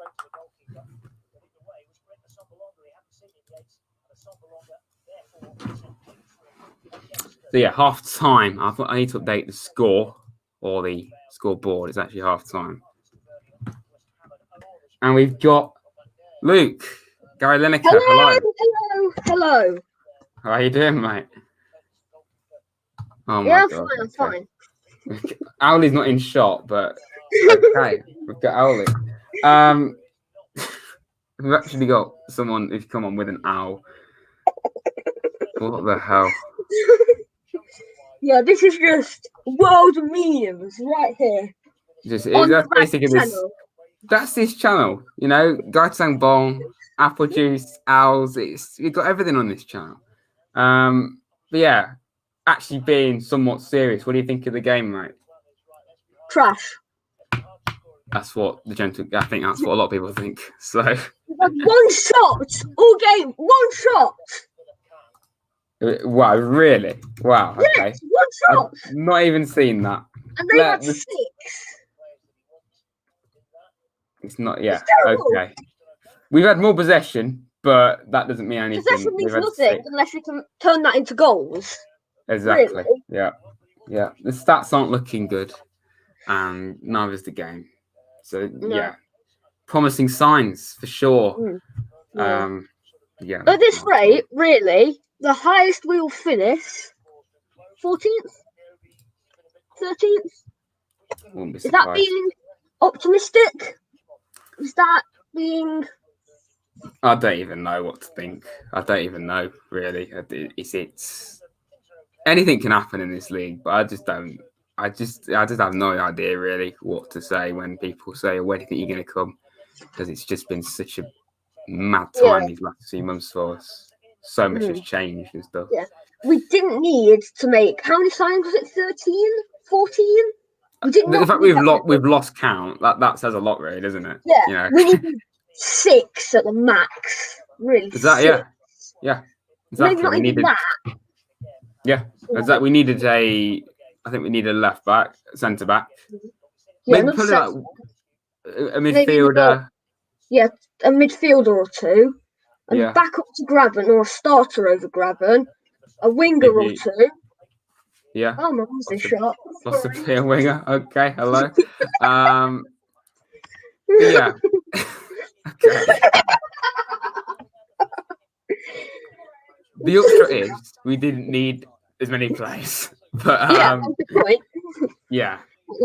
[SPEAKER 1] So yeah, half time. I need to update the score, or the scoreboard. It's actually half time. And we've got Luke, Gary Lineker.
[SPEAKER 4] Hello.
[SPEAKER 1] How are you doing, mate? Oh my
[SPEAKER 4] Yeah,
[SPEAKER 1] God.
[SPEAKER 4] I'm fine.
[SPEAKER 1] Owlie's not in shot, but okay, we've got Owlie. We've actually got someone who's come on with an owl. What the hell?
[SPEAKER 4] Yeah, this is just world memes right here.
[SPEAKER 1] That's basically this. That's this channel, Gaitang Bong, Apple Juice, Owls. You've got everything on this channel. But yeah, actually being somewhat serious, what do you think of the game, mate?
[SPEAKER 4] Trash.
[SPEAKER 1] That's what I think that's what a lot of people think. So
[SPEAKER 4] one shot all game, one shot.
[SPEAKER 1] Wow, really? Wow. Okay.
[SPEAKER 4] Yes, one shot.
[SPEAKER 1] I've not even seen that.
[SPEAKER 4] And they had 6.
[SPEAKER 1] It's not. Yeah. Okay. We've had more possession, but that doesn't mean anything.
[SPEAKER 4] Possession means nothing unless you can turn that into goals.
[SPEAKER 1] Exactly.
[SPEAKER 4] Really?
[SPEAKER 1] Yeah. Yeah. The stats aren't looking good, and neither is the game. So yeah, promising signs for sure. Yeah.
[SPEAKER 4] At this rate, really, the highest we will finish, 14th, 13th. Is that being optimistic? Is that being?
[SPEAKER 1] I don't even know what to think. I don't even know really. It's anything can happen in this league, but I just don't. I just have no idea really what to say when people say, "When do you think you're going to come?" Because it's just been such a mad time these last few months for us. so much has changed and stuff.
[SPEAKER 4] Yeah. We didn't need to make, how many signings was it? 13? 14? We did
[SPEAKER 1] The
[SPEAKER 4] not
[SPEAKER 1] fact
[SPEAKER 4] need that
[SPEAKER 1] we've lost count, that says a lot, really, doesn't it?
[SPEAKER 4] Yeah,
[SPEAKER 1] You know?
[SPEAKER 4] we need 6 at the max. Really,
[SPEAKER 1] Is that
[SPEAKER 4] 6.
[SPEAKER 1] yeah,
[SPEAKER 4] Maybe
[SPEAKER 1] exactly.
[SPEAKER 4] not
[SPEAKER 1] We
[SPEAKER 4] even
[SPEAKER 1] needed
[SPEAKER 4] that.
[SPEAKER 1] yeah, we needed I think we needed a left back, centre back,
[SPEAKER 4] Yeah,
[SPEAKER 1] maybe
[SPEAKER 4] not
[SPEAKER 1] probably like a
[SPEAKER 4] maybe
[SPEAKER 1] midfielder.
[SPEAKER 4] a midfielder or two, and
[SPEAKER 1] Yeah,
[SPEAKER 4] back up to Graben or a starter over Graben, a winger or
[SPEAKER 1] maybe
[SPEAKER 4] two.
[SPEAKER 1] yeah.
[SPEAKER 4] Oh, my eyes are shut.
[SPEAKER 1] Possibly a winger. Okay, hello. But yeah. Okay. The upshot is we didn't need as many players, but
[SPEAKER 4] Yeah, that's the point.
[SPEAKER 1] yeah,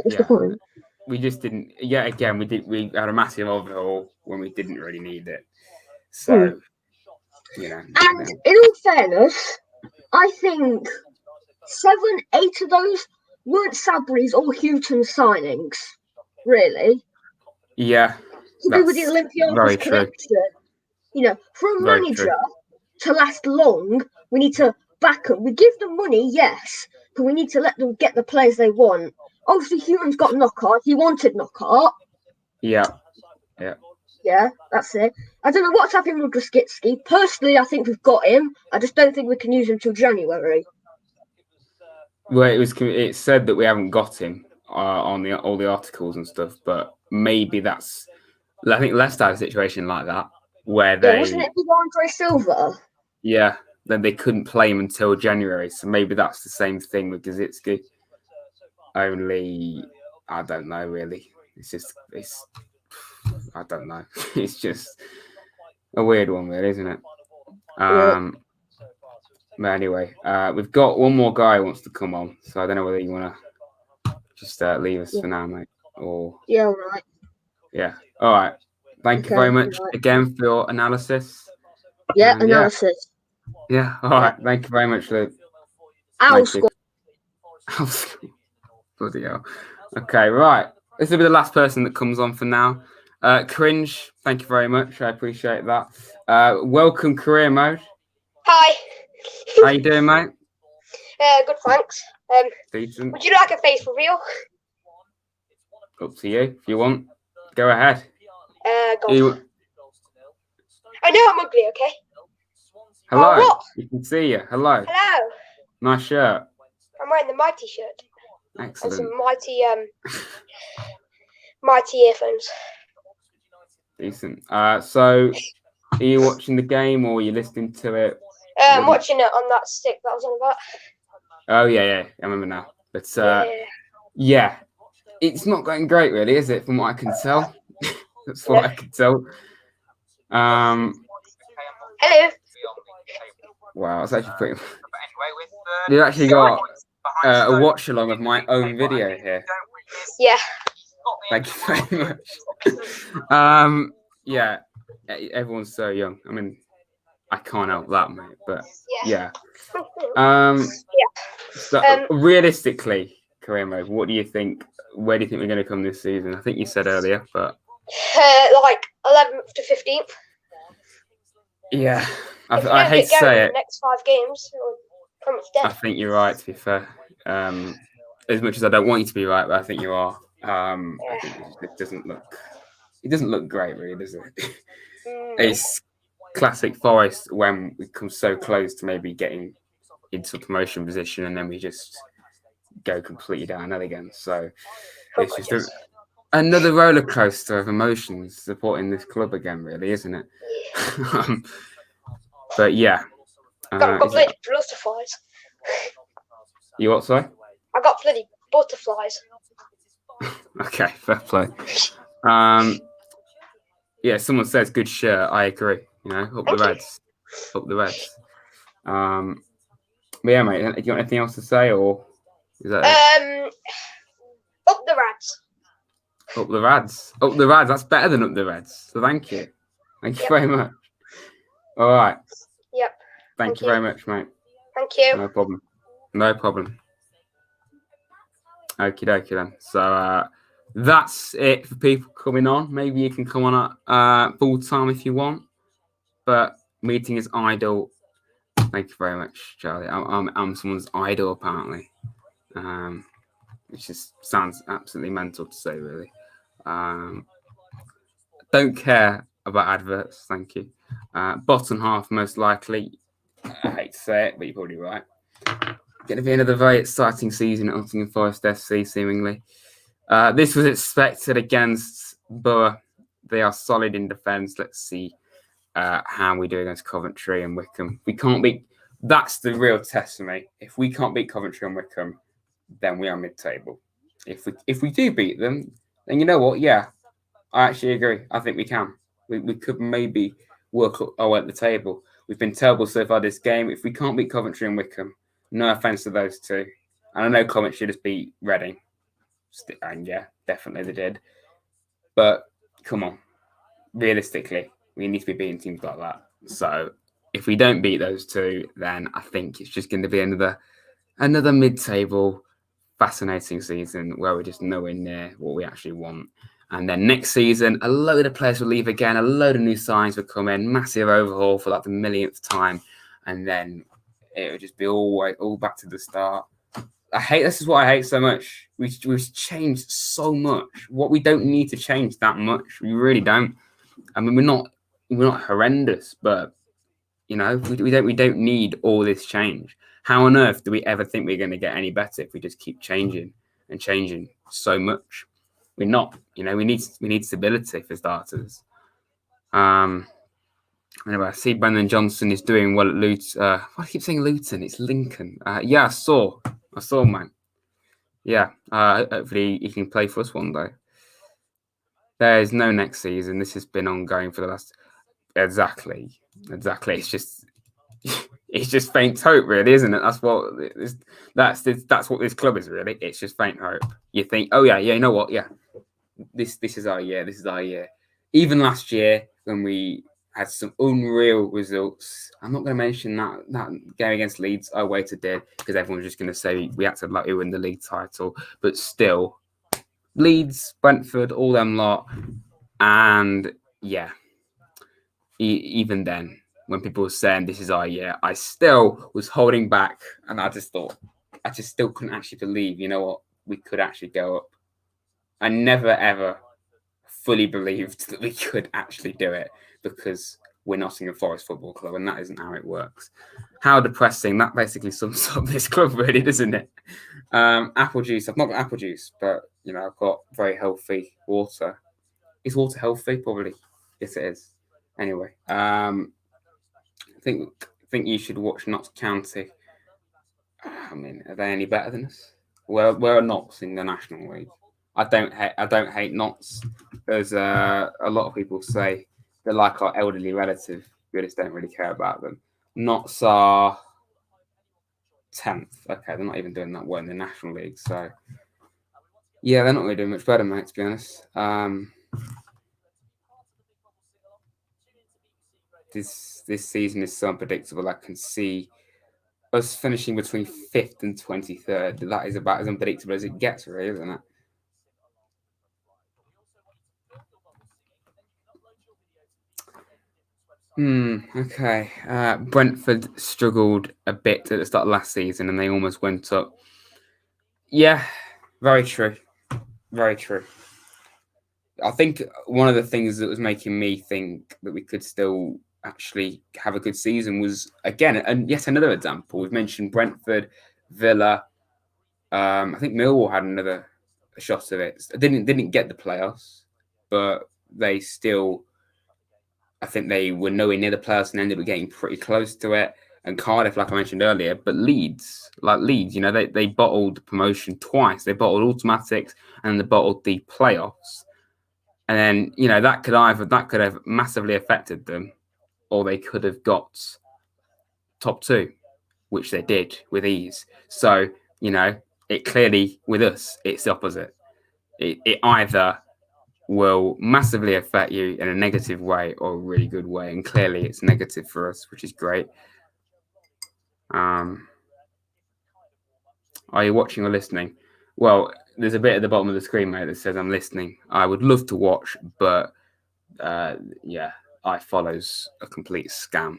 [SPEAKER 4] That's the point.
[SPEAKER 1] we just didn't. Yeah, again, we had a massive overhaul when we didn't really need it. So, you know.
[SPEAKER 4] And in all fairness, I think 7, 8 of those weren't Sabry's or Hughton's signings, really.
[SPEAKER 1] Yeah,
[SPEAKER 4] To do with the
[SPEAKER 1] that's
[SPEAKER 4] Olympiacos
[SPEAKER 1] very true.
[SPEAKER 4] connection. You know, for a
[SPEAKER 1] Very
[SPEAKER 4] manager
[SPEAKER 1] true.
[SPEAKER 4] to last long, we need to back them. We give them money, yes, but we need to let them get the players they want. Obviously, Hughton's got Knockout. He wanted Knockout.
[SPEAKER 1] Yeah.
[SPEAKER 4] Yeah, that's it. I don't know what's happening with Droskitsky. Personally, I think we've got him. I just don't think we can use him till January.
[SPEAKER 1] Well, it said that we haven't got him on all the articles and stuff, but maybe that's. I think Leicester had a situation like that where they.
[SPEAKER 4] Yeah, wasn't it with Andre Silva?
[SPEAKER 1] Yeah, then they couldn't play him until January, so maybe that's the same thing with Gazitsky. Only, I don't know really. I don't know. It's just a weird one, really, isn't it? But anyway, we've got one more guy who wants to come on, so I don't know whether you want to just leave us for now, mate, or
[SPEAKER 4] yeah, all right.
[SPEAKER 1] Yeah, all right. Thank you very much again for your analysis.
[SPEAKER 4] Yeah, analysis.
[SPEAKER 1] Yeah, all right. Thank you very much, Luke.
[SPEAKER 4] Owl score.
[SPEAKER 1] Bloody hell. Okay, right. This will be the last person that comes on for now. Cringe, thank you very much. I appreciate that. Welcome, Career Mode.
[SPEAKER 5] Hi.
[SPEAKER 1] How you doing, mate?
[SPEAKER 5] Good, thanks.
[SPEAKER 1] Decent.
[SPEAKER 5] Would you like a face reveal?
[SPEAKER 1] Up to you. If you want, go ahead.
[SPEAKER 5] Go. I know I'm ugly, okay?
[SPEAKER 1] Hello.
[SPEAKER 5] Oh, what?
[SPEAKER 1] You can see you. Hello.
[SPEAKER 5] Hello.
[SPEAKER 1] Nice shirt.
[SPEAKER 5] I'm wearing the Mighty shirt.
[SPEAKER 1] Excellent.
[SPEAKER 5] And some mighty earphones.
[SPEAKER 1] Decent. So, are you watching the game or are you listening to it?
[SPEAKER 5] I'm watching it on that stick that I was on about.
[SPEAKER 1] Oh, yeah. I remember now. But, yeah. It's not going great, really, is it? From what I can tell. That's what I can tell.
[SPEAKER 5] Hello.
[SPEAKER 1] Wow, it's actually pretty. You actually got a watch along of my own video here.
[SPEAKER 5] Yeah.
[SPEAKER 1] Thank you very much. Yeah, everyone's so young. I mean, I can't help that, mate. But yeah. So realistically, Career Mode, what do you think? Where do you think we're going to come this season? I think you said earlier, but
[SPEAKER 5] like 11th to 15th.
[SPEAKER 1] Yeah, I hate to say it.
[SPEAKER 5] The next 5 games, we're pretty much dead.
[SPEAKER 1] I think you're right. To be fair, as much as I don't want you to be right, but I think you are. I think it doesn't look great, really, does it? It's classic Forest when we come so close to maybe getting into a promotion position, and then we just go completely downhill again. So it's just another roller coaster of emotions supporting this club again, really, isn't it? But yeah,
[SPEAKER 5] got bloody butterflies.
[SPEAKER 1] You what? Sorry?
[SPEAKER 5] I got bloody butterflies.
[SPEAKER 1] Okay, fair play. Yeah, someone says good shirt. I agree. You know, up the Reds. Up the Reds. But yeah, mate. Do you want anything else to say, or is that it?
[SPEAKER 5] Up the Reds.
[SPEAKER 1] Up the Reds. Up the Reds. That's better than up the Reds. So thank you. Thank you very much. All right.
[SPEAKER 5] Yep.
[SPEAKER 1] Thank you very much, mate.
[SPEAKER 5] Thank you.
[SPEAKER 1] No problem. No problem. Okie dokie then. So that's it for people coming on. Maybe you can come on at full time if you want. But meeting is idle Thank you very much, Charlie. I'm someone's idol apparently, which just sounds absolutely mental to say, really. Don't care about adverts. Thank you. Bottom half, most likely. I hate to say it, but you're probably right. Going to be another very exciting season at Nottingham Forest FC, seemingly. This was expected against Boro. They are solid in defence. Let's see how we do against Coventry and Wickham. We can't beat. That's the real test for me. If we can't beat Coventry and Wickham, then we are mid-table. If we do beat them, then you know what? Yeah, I actually agree. I think we can. We could maybe work our way at the table. We've been terrible so far this game. If we can't beat Coventry and Wickham, no offence to those two. And I know Coventry just beat Reading. And yeah, definitely they did. But come on. Realistically, we need to be beating teams like that. So if we don't beat those two, then I think it's just going to be another mid-table fascinating season where we're just nowhere near what we actually want. And then next season, a load of players will leave again, a load of new signs will come in, massive overhaul for like the millionth time, and then it will just be all back to the start. This is what I hate so much. We've changed so much. What we don't need to change that much. We really don't. I mean, we're not horrendous, but you know, we don't need all this change. How on earth do we ever think we're going to get any better if we just keep changing and changing so much? We're not. You know, we need stability for starters. Anyway, I see Brendan Johnson is doing well at Luton. Why do I keep saying Luton? It's Lincoln. Yeah, I saw, man. Yeah, hopefully he can play for us one day. There is no next season. This has been ongoing for the last. Exactly. It's just faint hope, really, isn't it? That's what this club is, really. It's just faint hope. You think, oh yeah, you know what? Yeah, this is our year. This is our year. Even last year when we had some unreal results, I'm not going to mention that game against Leeds. I waited there because everyone's just going to say we acted like we won the league title, but still, Leeds, Brentford, all them lot, and yeah. Even then, when people were saying this is our year, I still was holding back, and I just still couldn't actually believe, you know what, we could actually go up. I never ever fully believed that we could actually do it because we're Nottingham Forest Football Club, and that isn't how it works. How depressing! That basically sums up this club, really, doesn't it? Apple juice. I've not got apple juice, but you know, I've got very healthy water. Is water healthy? Probably. Yes, it is. Anyway, I think you should watch Notts County. I mean, are they any better than us? Where are Notts in the National League? I don't hate Notts. There's a lot of people say they're like our elderly relative. We just don't really care about them. Notts are 10th. Okay, they're not even doing that well in the National League. So yeah, they're not really doing much better, mate. To be honest. This season is so unpredictable. I can see us finishing between 5th and 23rd. That is about as unpredictable as it gets, really, isn't it? Okay. Brentford struggled a bit at the start of last season, and they almost went up. Yeah, very true. Very true. I think one of the things that was making me think that we could still actually have a good season was, again, and yet another example. We've mentioned Brentford, Villa. I think Millwall had another shot of it. Didn't get the playoffs, but they still, I think they were nowhere near the playoffs and ended up getting pretty close to it. And Cardiff, like I mentioned earlier, but Leeds, you know, they bottled promotion twice. They bottled automatics and they bottled the playoffs. And then, you know, that could have massively affected them, or they could have got top 2, which they did with ease. So, you know, it clearly, with us, it's the opposite. It either will massively affect you in a negative way or a really good way. And clearly it's negative for us, which is great. Are you watching or listening? Well, there's a bit at the bottom of the screen, mate, that says I'm listening. I would love to watch, but yeah, iFollow's a complete scam.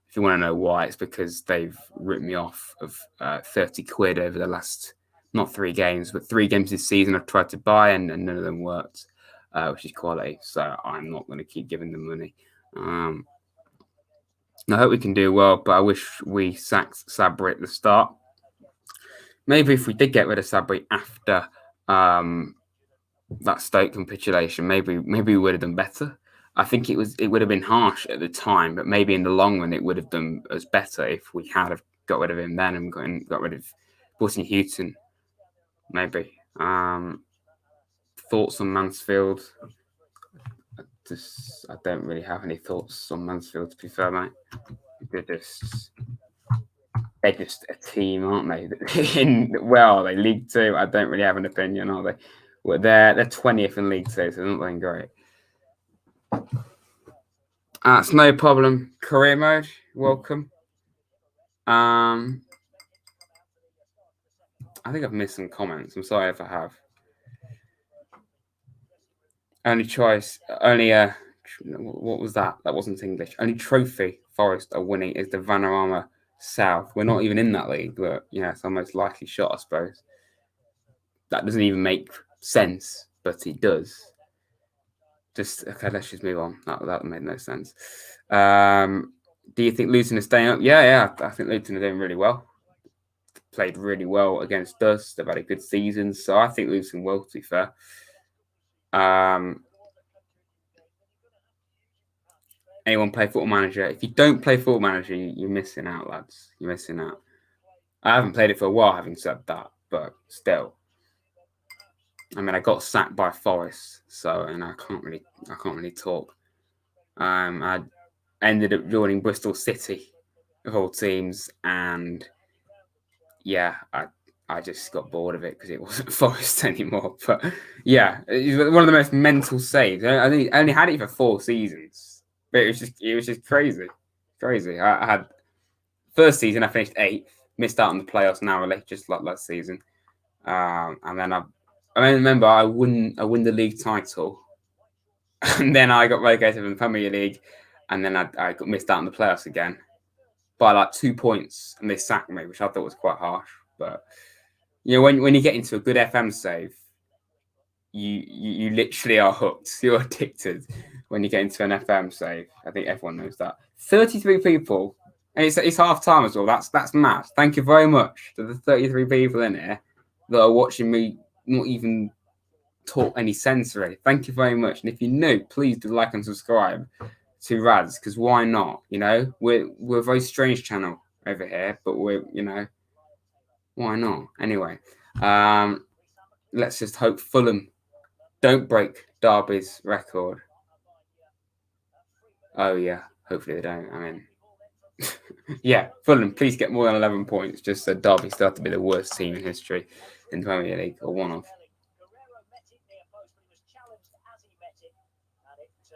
[SPEAKER 1] If you want to know why, it's because they've ripped me off of 30 quid over the last, not 3 games, but 3 games this season I've tried to buy and none of them worked, which is quality. So I'm not going to keep giving them money. I hope we can do well, but I wish we sacked Sabri at the start. Maybe if we did get rid of Sabri after that Stoke capitulation, maybe we would have done better. I think it would have been harsh at the time, but maybe in the long run it would have done us better if we had have got rid of him then and got rid of Hughton. Maybe. Thoughts on Mansfield? I don't really have any thoughts on Mansfield, to be fair, mate. They're just a team, aren't they? Where are they? League 2? I don't really have an opinion, are they? Well, they're 20th in League 2, so they're not doing great. That's no problem. Career mode, welcome. I think I've missed some comments. I'm sorry if I have. Only choice, what was that? That wasn't English. Only trophy Forest are winning is the Vanarama South. We're not even in that league, but it's our most likely shot, I suppose. That doesn't even make sense, but it does. Okay, let's just move on. That made no sense. Do you think Luton is staying up? Yeah. I think Luton are doing really well. Played really well against us. They've had a good season, so I think Luton will, to be fair. Anyone play Football Manager? If you don't play Football Manager, you're missing out, lads. You're missing out. I haven't played it for a while, having said that, but still. I mean, I got sacked by Forest, and I can't really talk. I ended up joining Bristol City, of all teams, and I just got bored of it because it wasn't Forest anymore. But it was one of the most mental saves. I only had it for 4 seasons, but it was just crazy. I had first season I finished 8th, missed out on the playoffs narrowly, just like last season, and then I remember I won the league title, and then I got relegated from the Premier League, and then I got missed out on the playoffs again by like 2 points, and they sacked me, which I thought was quite harsh. But when you get into a good FM save, you literally are hooked. You're addicted when you get into an FM save. I think everyone knows that. 33 people, and it's half time as well. That's mad. Thank you very much to the 33 people in here that are watching me not even talk any sense really. Thank you very much. And if you're new, please do like and subscribe to Rads, because why not? We're a very strange channel over here, but we're why not? Anyway, let's just hope Fulham don't break Derby's record. Oh yeah, hopefully they don't. I mean, Fulham, please get more than 11 points, just so Derby still have to be the worst team in history in the Premier League, or one of.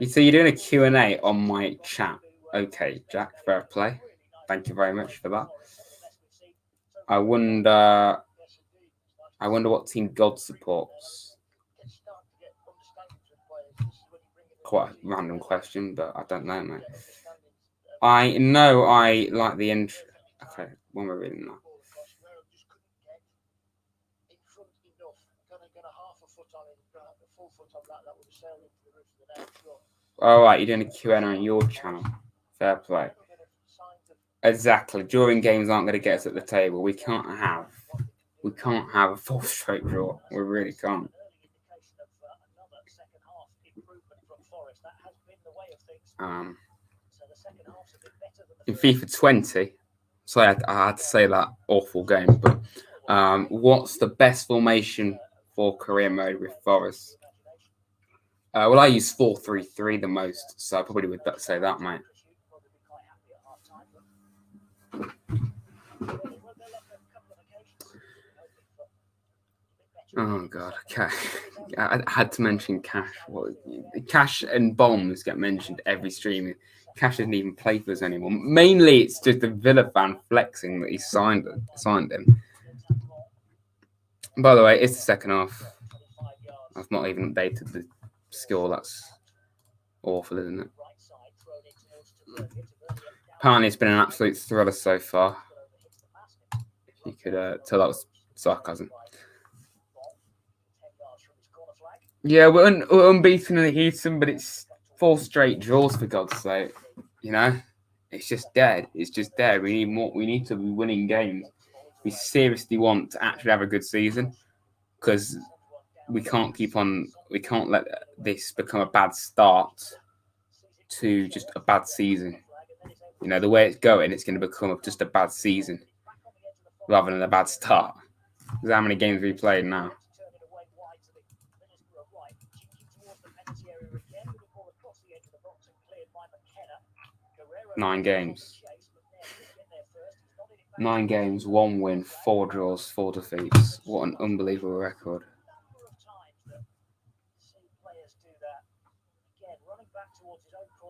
[SPEAKER 1] So you're doing a Q&A on my chat. Okay, Jack, fair play. Thank you very much for that. I wonder what team God supports. Quite a random question, but I don't know, mate. I know I like the intro. Okay, when we're reading that. All right, you're doing a Q&A on your channel. Fair play. Exactly. Drawing games aren't going to get us at the table. We can't have a 4 straight draw. We really can't. In FIFA 20, sorry, I had to say that awful game, but what's the best formation for career mode with Forest? Well, I use 4-3-3 the most, so I probably would say that, mate. Oh God, okay. I had to mention Cash. Cash and Bombs get mentioned every stream. Cash doesn't even play for us anymore. Mainly, it's just the Villa fan flexing that he signed him. By the way, it's the second half. I've not even updated the score. That's awful, isn't it? Apparently, it's been an absolute thriller so far. If you could tell that was sarcasm. Yeah, we're unbeaten in the Hughton, but it's 4 straight draws, for God's sake. You know, it's just dead. It's just dead. We need more. We need to be winning games. We seriously want to actually have a good season, because we can't keep on. We can't let this become a bad start to just a bad season. You know, the way it's going, it's going to become just a bad season rather than a bad start. Because how many games have we played now? 9 games. 9 games, 1 win, 4 draws, 4 defeats. What an unbelievable record.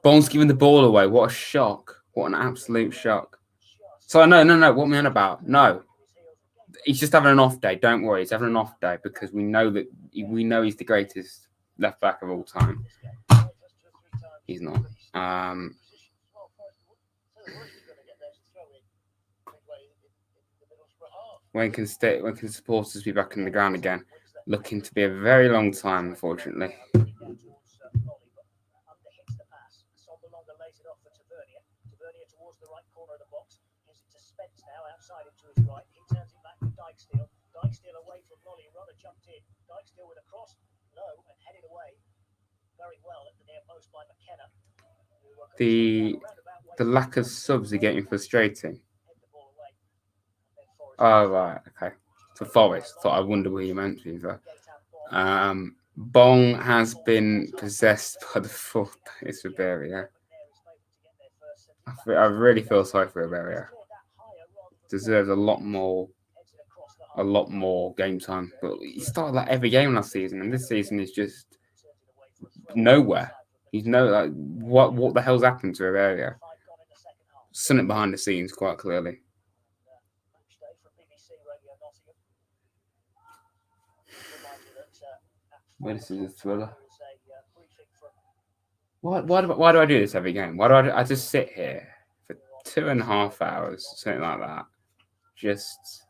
[SPEAKER 1] Bone's giving the ball away. What a shock. What an absolute shock. So, no. What am I on about? No. He's just having an off day. Don't worry. He's having an off day because we know he's the greatest left back of all time. He's not. When can supporters be back in the ground again? Looking to be a very long time, unfortunately. The lack of subs are getting frustrating. Oh, right, okay. For Forest, I wonder what you meant to be. Bong has been possessed by the full base of Iberia. I really feel sorry for Iberia. Deserves a lot more game time. But he started like every game last season, and this season is just nowhere. He's what the hell's happened to Iberia? Something behind the scenes, quite clearly. Well, this is a thriller. Why do I do this every game? Why do I just sit here for 2.5 hours, something like that, just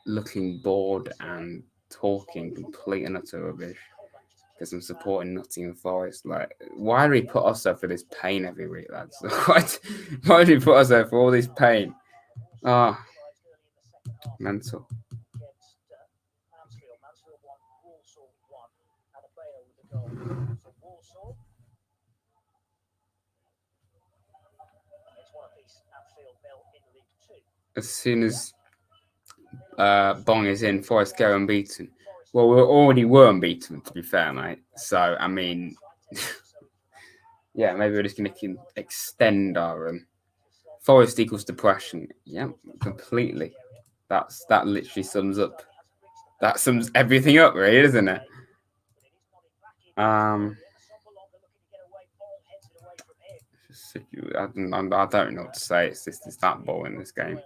[SPEAKER 1] looking bored and talking complete and utter rubbish because I'm supporting Nottingham Forest? Like, why do we put ourselves through this pain every week, lads? Why do we put ourselves through all this pain? Mental. As soon as Bong is in, Forest go unbeaten. Well, we already were unbeaten, to be fair, mate. So, I mean, yeah, maybe we're just going to extend our Forest equals depression. Yeah, completely. That literally sums everything up, really, doesn't it? I don't know what to say. It's that ball in this game.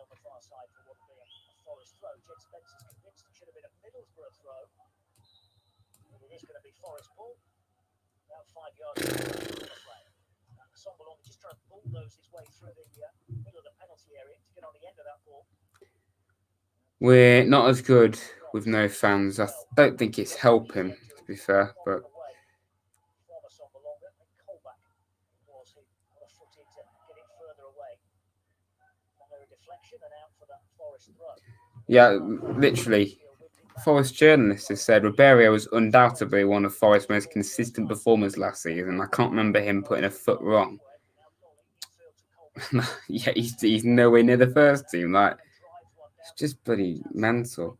[SPEAKER 1] We're not as good with no fans. I don't think it's helping, to be fair, but yeah, literally. Forest journalists have said Ribeiro was undoubtedly one of Forest's most consistent performers last season. I can't remember him putting a foot wrong. Yeah, he's nowhere near the first team. Like, it's just bloody mental.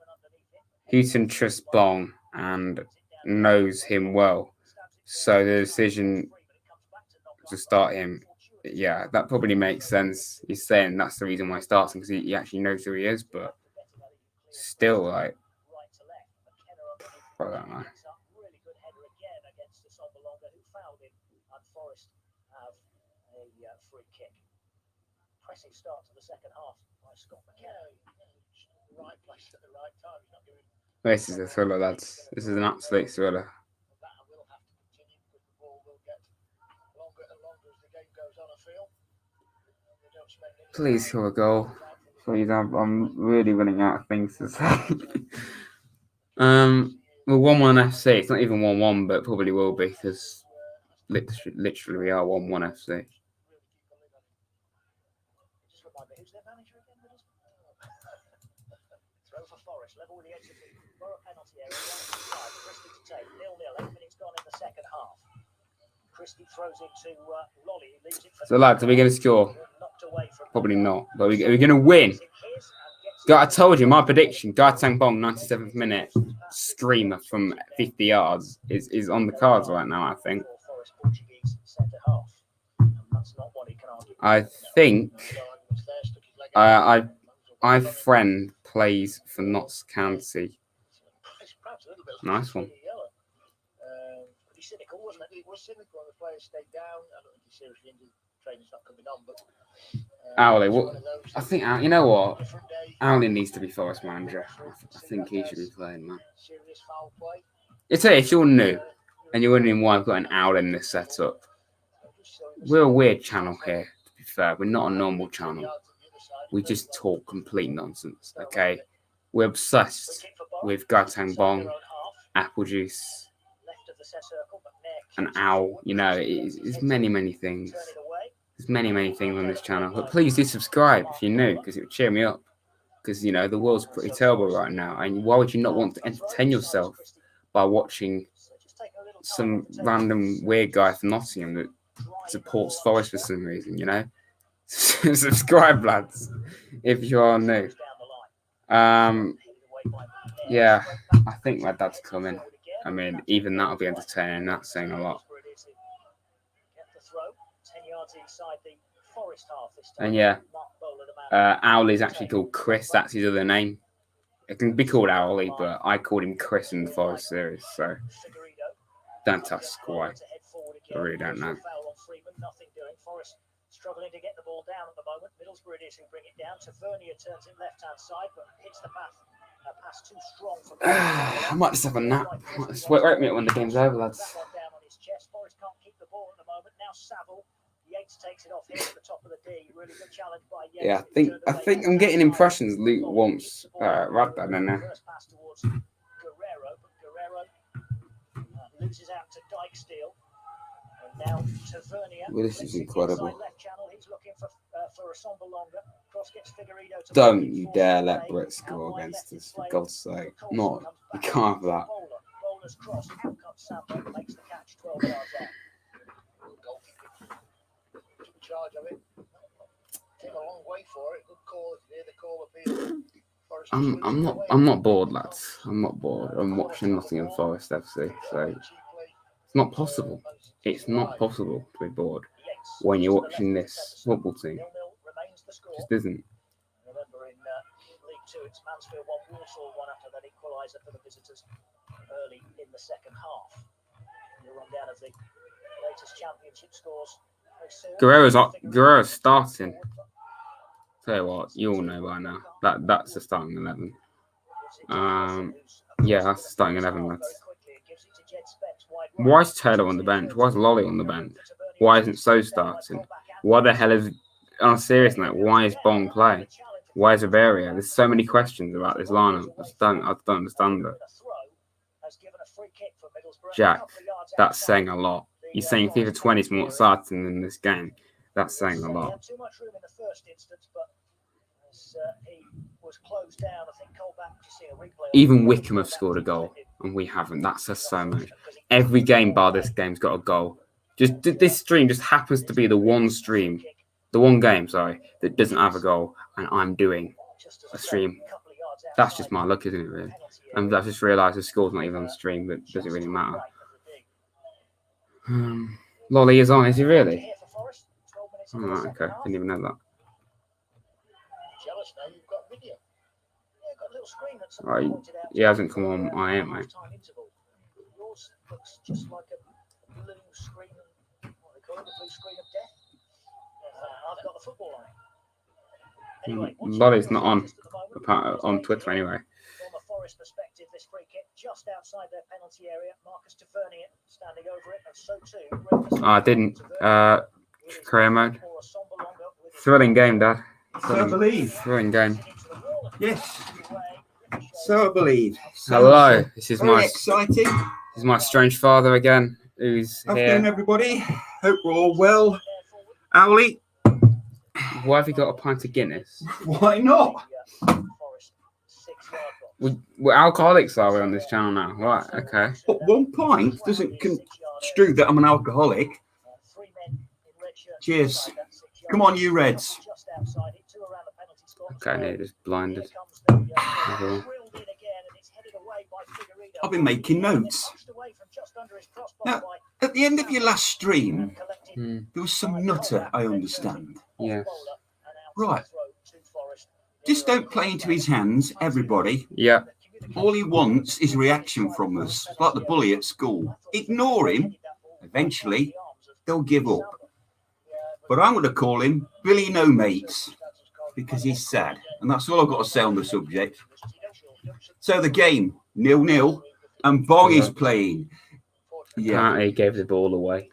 [SPEAKER 1] Hughton trusts Bong and knows him well, so the decision to start him, yeah, that probably makes sense. He's saying that's the reason why he starts him, because he actually knows who he is, but still, like, I don't know. This is a thriller, lads. This is an absolute thriller. Please score a goal. Please, I'm really running out of things to say. Well, 1-1 FC. It's not even 1-1, but probably will be because literally we are 1-1 FC.
[SPEAKER 3] Just remind me, who's their manager again? Throw for Forest, level with the edge of the Boro penalty area. Christie to take 0-0. 8 minutes gone in the second half. Christie throws it to Lolly. Leaves it for
[SPEAKER 1] So, lads, are we going to score? Probably not. But are we going to win? I told you, my prediction, Gaetang Bong, 97th minute, screamer from 50 yards, is on the cards right now, I think. I think my friend plays for Notts County. Nice one.
[SPEAKER 3] Cynical, wasn't it? It was cynical. The players stayed down. I don't think he's seriously injured. Training's not coming on, but
[SPEAKER 1] Owley, I think you know what? Owley needs to be Forest manager. I think he should be playing, man.
[SPEAKER 3] Serious foul play.
[SPEAKER 1] If you're new and you're wondering why I've got an owl in this setup, we're a weird channel here. To be fair, we're not a normal channel. We just talk complete nonsense. Okay, we're obsessed with Gaetang Bong, apple juice. An owl, it's many things. There's many things on this channel. But please do subscribe if you're new, because it would cheer me up. Because, the world's pretty terrible right now. And why would you not want to entertain yourself by watching some random weird guy from Nottingham that supports Forest for some reason, Subscribe, lads, if you are new. Yeah, I think my dad's coming. I mean, even that'll be entertaining. That's saying a lot. And yeah, Owley's actually called Chris. That's his other name. It can be called Owley, but I called him Chris in the Forest series. So don't ask why. I really don't know.
[SPEAKER 3] Struggling to get the ball down at the moment. Middlesbrough it is who bring it down. Tavernier turns it left-hand side, but hits the path. Pass too strong for
[SPEAKER 1] I might just have a nap. Just wake me up when the game's over, lads.
[SPEAKER 3] Forest can't keep the ball at the moment. Now Saville. Yates takes it off here at the top of the D. Really good challenge by Yates.
[SPEAKER 1] Yeah, I think I'm getting impressions Luke wants Radda, don't know.
[SPEAKER 3] First pass towards Guerrero, but Guerrero loses out to Dykesteel. And now Tavernier.
[SPEAKER 1] Well, this is incredible.
[SPEAKER 3] Left channel. He's looking for a somber longer. Cross gets Figueiredo to
[SPEAKER 1] Don't you dare let Brett score against us, for God's sake. No, you can't have that.
[SPEAKER 3] Bowler's cross. Out comes Sambo. Makes the catch 12 yards out. Took charge of it. Came a long way for it. Good call. If you hear the call appeal.
[SPEAKER 1] I'm not bored, lads. I'm not bored. I'm watching Nottingham Forest FC, so it's not possible. It's not possible to be bored when you're watching this football team. It just isn't.
[SPEAKER 3] Remember in League 2, it's Mansfield 1, Walsall 1 after that equaliser for the visitors early in the second half. The rundown of the latest championship scores.
[SPEAKER 1] Guerrero's starting. Tell you what, you all know by now. That's the starting 11. Yeah, that's the starting 11, lads. Why is Taylor on the bench? Why is Lolly on the bench? Why isn't So starting? Why the hell is, on a serious note, why is Bong playing? Why is Averia? There's so many questions about this lineup. I don't understand it. Jack, that's saying a lot. You're saying FIFA 20 is more exciting than this game. That's saying a lot.
[SPEAKER 3] Too much room in the first instance, but as he was closed down, I think Colback just seen a replay.
[SPEAKER 1] Even Wickham have scored a goal, and we haven't. That says so much. Every game bar this game's got a goal. Just this stream just happens to be the one game, that doesn't have a goal, and I'm doing a stream. That's just my luck, isn't it, really? And I've just realised the score's not even on the stream, but it doesn't really matter. Lolly is on, is he really? Oh, okay, didn't even know that. Right, he hasn't come on my end, mate.
[SPEAKER 3] Yours looks just like a blue screen, what they call it, the blue screen of death. I've got the football on it. Anyway,
[SPEAKER 1] Lolly's not on Twitter anyway.
[SPEAKER 3] From a Forest perspective, this free kick just outside their penalty area. Marcus Tavernier standing over it, and so too.
[SPEAKER 1] I didn't. Career mode. Thrilling game, Dad.
[SPEAKER 6] So I believe.
[SPEAKER 1] Thrilling game.
[SPEAKER 6] Yes. So I believe.
[SPEAKER 1] Hello. This is
[SPEAKER 6] very
[SPEAKER 1] my
[SPEAKER 6] exciting.
[SPEAKER 1] This is my strange father again, who's
[SPEAKER 6] Afternoon,
[SPEAKER 1] here.
[SPEAKER 6] everybody. Hope we're all well. Owly,
[SPEAKER 1] Why have you got a pint of Guinness?
[SPEAKER 6] why not?
[SPEAKER 1] We're alcoholics, are we, on this channel now? Right, okay.
[SPEAKER 6] But 1 pint doesn't construe that I'm an alcoholic. Cheers. Come on, you Reds.
[SPEAKER 1] Okay, no, just blinded.
[SPEAKER 6] I've been making notes. Now, at the end of your last stream, there was some nutter, I understand.
[SPEAKER 1] Yes.
[SPEAKER 6] Right. Just don't play into his hands, everybody.
[SPEAKER 1] Yeah.
[SPEAKER 6] All he wants is reaction from us, like the bully at school. Ignore him. Eventually, they'll give up. But I'm going to call him Billy No Mates, because he's sad. And that's all I've got to say on the subject. So the game, 0-0, and Bong is playing. Yeah.
[SPEAKER 1] Apparently he gave the ball away.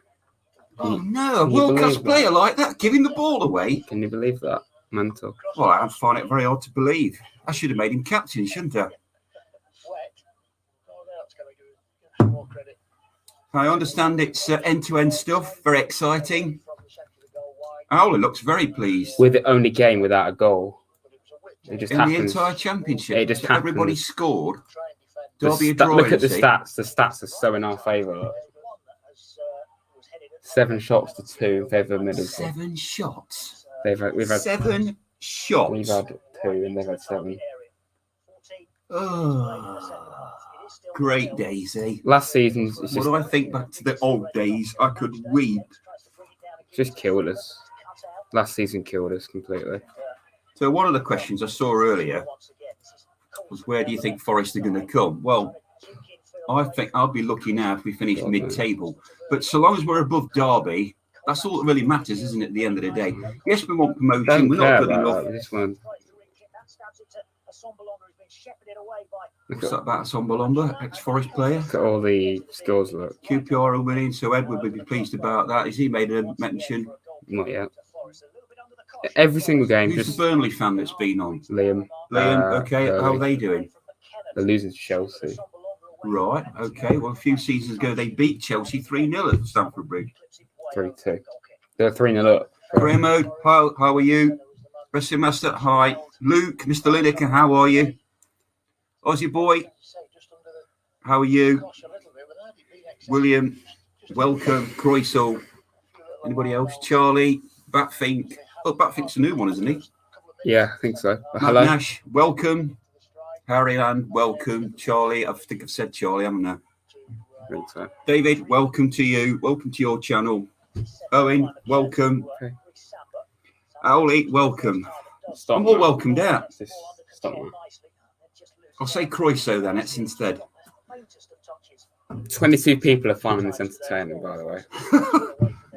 [SPEAKER 6] Oh no, a
[SPEAKER 1] Can you
[SPEAKER 6] world-class
[SPEAKER 1] believe
[SPEAKER 6] player like that, giving the ball away.
[SPEAKER 1] Can you believe that? Mental.
[SPEAKER 6] Well, I find it very hard to believe. I should have made him captain, shouldn't I? I understand it's end-to-end stuff, very exciting. Owler looks very pleased.
[SPEAKER 1] We're the only game without a goal. It just
[SPEAKER 6] In
[SPEAKER 1] happens.
[SPEAKER 6] the entire championship,
[SPEAKER 1] It just
[SPEAKER 6] everybody
[SPEAKER 1] happens.
[SPEAKER 6] scored.
[SPEAKER 1] The
[SPEAKER 6] Derby a
[SPEAKER 1] sta-
[SPEAKER 6] draw,
[SPEAKER 1] look at the
[SPEAKER 6] you see.
[SPEAKER 1] stats. The stats are so in our favour. Look. 7 shots to 2 in favour of Middlesbrough.
[SPEAKER 6] 7 shots.
[SPEAKER 1] We've had
[SPEAKER 6] 7 shots.
[SPEAKER 1] We've had 2 and they've had 7.
[SPEAKER 6] Oh, great days, eh?
[SPEAKER 1] Last season, it's
[SPEAKER 6] What
[SPEAKER 1] just,
[SPEAKER 6] do I think back to the old days? I could weep.
[SPEAKER 1] just killed us. Last season killed us completely.
[SPEAKER 6] So one of the questions I saw earlier was, where do you think Forest are going to come? Well, I think I'll be lucky now if we finish mid-table. But so long as we're above Derby, that's all that really matters, isn't it, at the end of the day? Yes, we want promotion.
[SPEAKER 1] Don't
[SPEAKER 6] We're
[SPEAKER 1] care
[SPEAKER 6] not good
[SPEAKER 1] about
[SPEAKER 6] enough.
[SPEAKER 1] that. This one.
[SPEAKER 6] What's that about Sombalomba, ex-Forest player?
[SPEAKER 1] Look at all the scores. Look,
[SPEAKER 6] QPR are winning, so Edward would be pleased about that. Has he made a mention?
[SPEAKER 1] not yet. Every single game,
[SPEAKER 6] Who's
[SPEAKER 1] just
[SPEAKER 6] the Burnley fan that's been on?
[SPEAKER 1] Liam.
[SPEAKER 6] Liam, okay. How are
[SPEAKER 1] Burnley.
[SPEAKER 6] they doing?
[SPEAKER 1] They're losing to Chelsea.
[SPEAKER 6] Right, okay. Well, a few seasons ago, they beat Chelsea 3-0 at Stamford Bridge.
[SPEAKER 1] 3-2. They're 3-0 up.
[SPEAKER 6] Graham, how are you? Wrestling Master, hi. Luke, Mr. Lineker, how are you? Aussie boy, how are you? William, welcome. Croiso, anybody else? Charlie, Batfink. Oh, Batfink's a new one, isn't he?
[SPEAKER 1] Yeah, I think so.
[SPEAKER 6] Matt
[SPEAKER 1] Hello.
[SPEAKER 6] Nash, welcome. Harry Ann, welcome. Charlie, I think I've said Charlie, haven't I?
[SPEAKER 1] I think so.
[SPEAKER 6] David, welcome to you. Welcome to your channel. Owen, welcome.
[SPEAKER 1] Okay.
[SPEAKER 6] Owly, welcome.
[SPEAKER 1] Stop.
[SPEAKER 6] I'm all welcomed out.
[SPEAKER 1] Just stop. Man.
[SPEAKER 6] I'll say Croiso then, it's instead.
[SPEAKER 1] 22 people are finding this entertaining, by the way.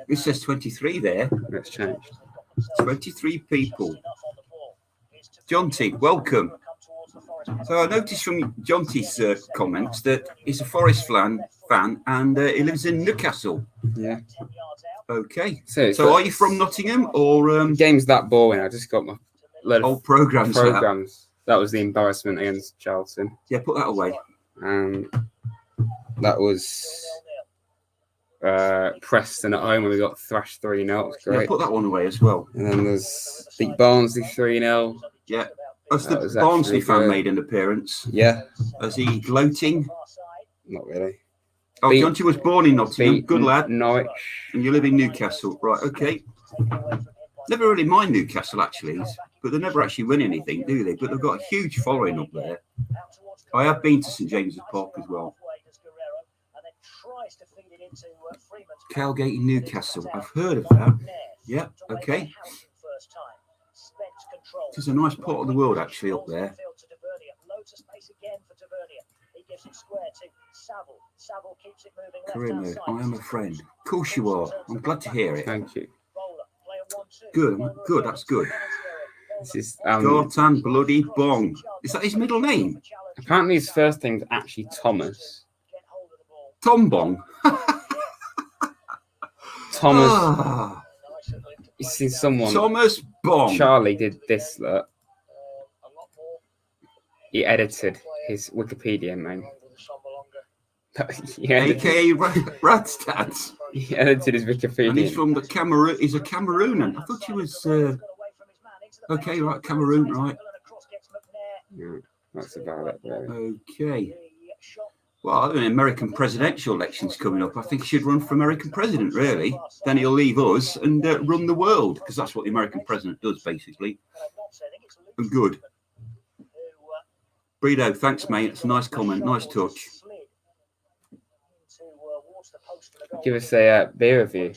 [SPEAKER 6] It says 23 there.
[SPEAKER 1] It's changed.
[SPEAKER 6] 23 people. John T, welcome. So I noticed from John T's comments that he's a Forest fan and he lives in Newcastle.
[SPEAKER 1] Yeah.
[SPEAKER 6] Okay.
[SPEAKER 1] So
[SPEAKER 6] are you from Nottingham or
[SPEAKER 1] game's that boring? I just got my load of
[SPEAKER 6] old programs?
[SPEAKER 1] programs. That was the embarrassment against Charlton.
[SPEAKER 6] Yeah, put that away.
[SPEAKER 1] That was Preston at home when we got thrashed 3-0. It was
[SPEAKER 6] Yeah,
[SPEAKER 1] great.
[SPEAKER 6] put that one away as well.
[SPEAKER 1] And then there's beat Barnsley 3-0.
[SPEAKER 6] Yeah. As the
[SPEAKER 1] That was
[SPEAKER 6] Barnsley
[SPEAKER 1] actually
[SPEAKER 6] fan
[SPEAKER 1] good.
[SPEAKER 6] made an appearance.
[SPEAKER 1] Yeah,
[SPEAKER 6] As he gloating.
[SPEAKER 1] not really.
[SPEAKER 6] Oh,
[SPEAKER 1] Beat-
[SPEAKER 6] John T was born in Nottingham.
[SPEAKER 1] Beat
[SPEAKER 6] Good lad.
[SPEAKER 1] Norwich.
[SPEAKER 6] And you live in Newcastle. Right, okay. Never really mind Newcastle, actually. But they never actually win anything, do they? But they've got a huge following up there. I have been to St James's Park as well. Calgate in Newcastle. I've heard of that. Yeah, okay. It's a nice part of the world, actually, up there. Karimo, I am a friend. Of course you are. I'm glad to hear it.
[SPEAKER 1] Thank you.
[SPEAKER 6] Good, good, that's good.
[SPEAKER 1] This is
[SPEAKER 6] Gartan Bloody Bong. Is that his middle name?
[SPEAKER 1] apparently his first name's actually Thomas.
[SPEAKER 6] Tom Bong.
[SPEAKER 1] Thomas.
[SPEAKER 6] Ah,
[SPEAKER 1] You've seen someone.
[SPEAKER 6] Thomas Bong.
[SPEAKER 1] Charlie did this. Look, he edited his Wikipedia name.
[SPEAKER 6] AKA Radstats.
[SPEAKER 1] He edited his Wikipedia.
[SPEAKER 6] And he's from the Cameroon. He's a Cameroonian. I thought he was. Okay, right, Cameroon, right.
[SPEAKER 1] Yeah, that's about it. Really.
[SPEAKER 6] Okay. Well, an American presidential election's coming up. I think he should run for American president, really. Then he'll leave us and run the world, because that's what the American president does, basically. And good. Bredo, thanks, mate. It's a nice comment. Nice touch.
[SPEAKER 1] Give us a beer review.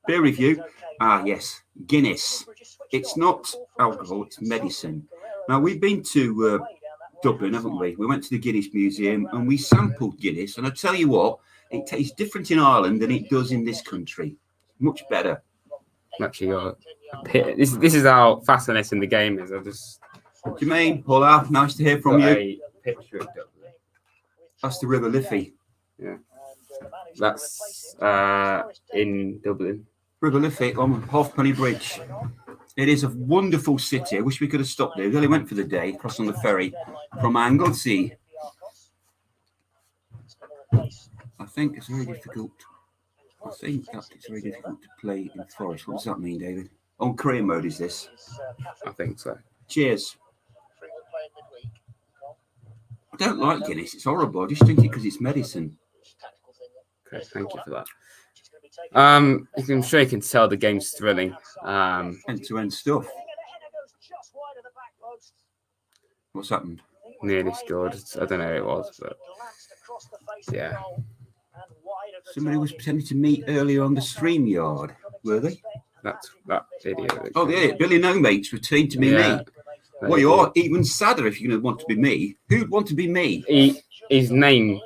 [SPEAKER 6] Beer review. Ah, yes. Guinness. It's not alcohol, it's medicine. Now, we've been to Dublin, haven't we? We went to the Guinness Museum and we sampled Guinness. And I tell you what, it tastes different in Ireland than it does in this country. Much better.
[SPEAKER 1] Actually, got this is how fascinating the game is. I just.
[SPEAKER 6] Jermaine, hola, nice to hear from you.
[SPEAKER 1] A picture of Dublin.
[SPEAKER 6] That's the River Liffey.
[SPEAKER 1] Yeah. That's in Dublin.
[SPEAKER 6] River Liffey on Halfpenny Bridge. It is a wonderful city. I wish we could have stopped there. We only went for the day, across on the ferry from Anglesey. I think it's very difficult. I think that it's very difficult to play in Forest. What does that mean, David? On career mode, is this?
[SPEAKER 1] I think so.
[SPEAKER 6] Cheers. I don't like Guinness. It's horrible. I just drink it because it's medicine.
[SPEAKER 1] Okay, thank you for that. I'm sure you can tell the game's thrilling.
[SPEAKER 6] End-to-end stuff. What's happened?
[SPEAKER 1] Nearly scored. I don't know who it was, but yeah.
[SPEAKER 6] Somebody was pretending to meet earlier on the StreamYard, were they?
[SPEAKER 1] That's that video.
[SPEAKER 6] Oh, yeah. Billy No Mates pretending to be me. Well, you're even sadder if you're going to want to be me. Who'd want to be me?
[SPEAKER 1] His name,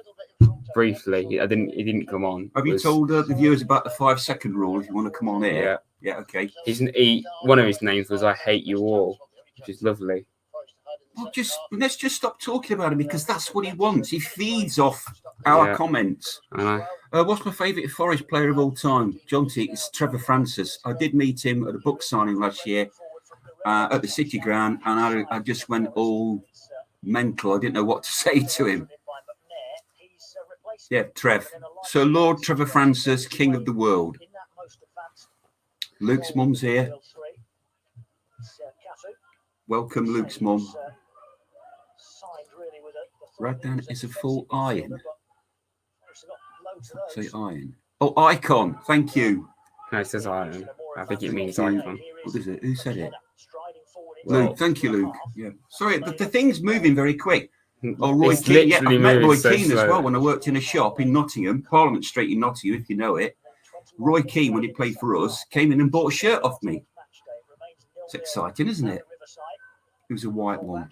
[SPEAKER 1] briefly, he didn't come on.
[SPEAKER 6] Have you told the viewers about the 5-second rule if you want to come on here? Yeah, okay.
[SPEAKER 1] One of his names was I Hate You All, which is lovely.
[SPEAKER 6] Well, let's just stop talking about him because that's what he wants. He feeds off our comments. What's my favourite Forest player of all time? John T. It's Trevor Francis. I did meet him at a book signing last year at the City Ground, and I just went all mental. I didn't know what to say to him. Yeah, Trev. So Lord Trevor Francis, King of the World. Luke's mum's here. Welcome, Luke's mum. Raddan is a full iron. Say iron. Oh, icon. Thank you.
[SPEAKER 1] No, it says iron. I think it means icon.
[SPEAKER 6] What is it? Who said it? Luke. Thank you, Luke. Yeah. Sorry, the thing's moving very quick. Oh, Roy Keane. Yeah, I met Roy Keane as well when I worked in a shop in Nottingham, Parliament Street in Nottingham, if you know it. Roy Keane, when he played for us, came in and bought a shirt off me. It's exciting, isn't it? It was a white one.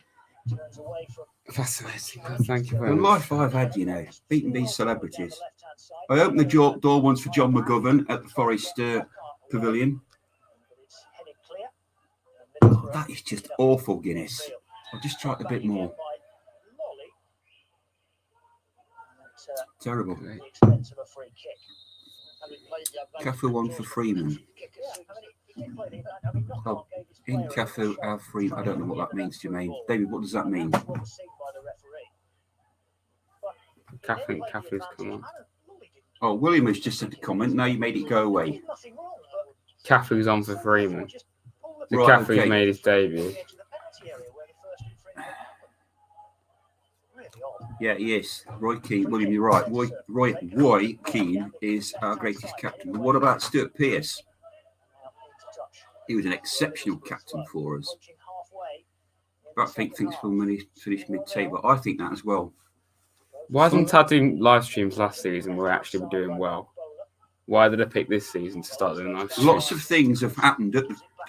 [SPEAKER 1] Fascinating. Thank you very
[SPEAKER 6] The
[SPEAKER 1] much.
[SPEAKER 6] life I've had, beating these celebrities. I opened the door once for John McGovern at the Forest Pavilion. Oh, that is just awful, Guinness. I'll just try it a bit more. Terrible. Cafu one for Freeman. Oh, in Cafu our Freeman. I don't know what that means, Jermaine. David, what does that mean?
[SPEAKER 1] Cafu's come on.
[SPEAKER 6] Oh, William has just sent a comment. Now you made it go away.
[SPEAKER 1] Cafu's on for Freeman. The
[SPEAKER 6] Right,
[SPEAKER 1] Cafu's
[SPEAKER 6] okay.
[SPEAKER 1] made his debut.
[SPEAKER 6] Yeah, he is. Roy Keane. William, you're right. Roy Keane is our greatest captain. But what about Stuart Pearce? He was an exceptional captain for us. But I think things will finish mid-table. I think that as well.
[SPEAKER 1] Why hasn't Tad doing live streams last season where actually we're doing well? Why did I pick this season to start doing live streams?
[SPEAKER 6] Lots of things have happened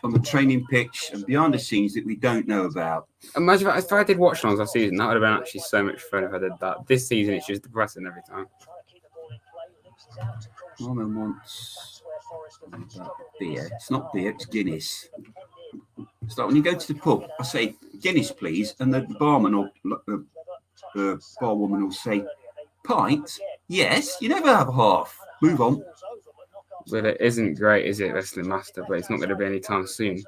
[SPEAKER 6] on the training pitch and behind the scenes that we don't know about.
[SPEAKER 1] Imagine if I did watch-alongs last season, that would have been actually so much fun if I did that. This season, it's just depressing every time.
[SPEAKER 6] Norman wants beer. It's not beer, it's Guinness. It's like when you go to the pub, I say, Guinness, please, and the barman or barwoman will say, pint? Yes, you never have half. Move on.
[SPEAKER 1] But it isn't great, is it, Wrestling Master? But it's not going to be any time soon.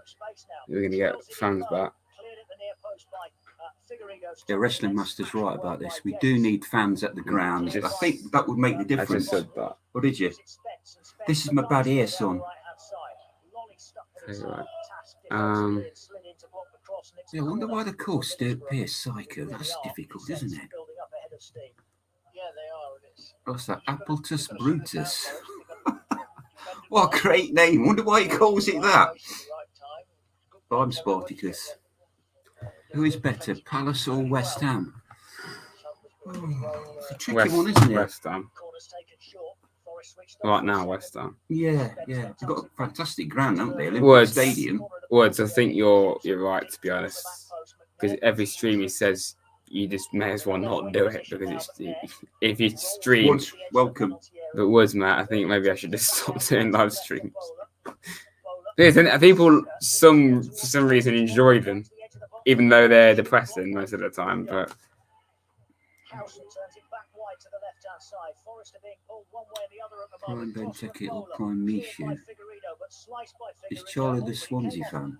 [SPEAKER 1] We're going to get fans back.
[SPEAKER 6] Yeah, Wrestling Master's right about this. We do need fans at the ground. I think that would make the
[SPEAKER 1] I just
[SPEAKER 6] difference.
[SPEAKER 1] said that.
[SPEAKER 6] Or did you? This is my bad ear, son.
[SPEAKER 1] Right.
[SPEAKER 6] Yeah, I wonder why they call Stuart Pearce Psycho. That's difficult, isn't it? What's that? Appletus Brutus. What a great name. Wonder why he calls it that. I'm Spartacus. Who is better, Palace or West Ham? Oh, it's a tricky one, isn't it?
[SPEAKER 1] West Ham. Right now, West Ham.
[SPEAKER 6] Yeah. They've got a fantastic ground, haven't they? Olympic
[SPEAKER 1] Woods.
[SPEAKER 6] Stadium.
[SPEAKER 1] Woods, I think you're right, to be honest. Because every stream he says you just may as well not do it because it's if you stream.
[SPEAKER 6] Woods, welcome.
[SPEAKER 1] But Woods, Matt, I think maybe I should just stop doing live streams. Because people, for some reason, enjoy them, even though they're depressing most of the time. But
[SPEAKER 6] Prime Ben Ticket or Prime Mishu. Is Charlie the Swansea fan?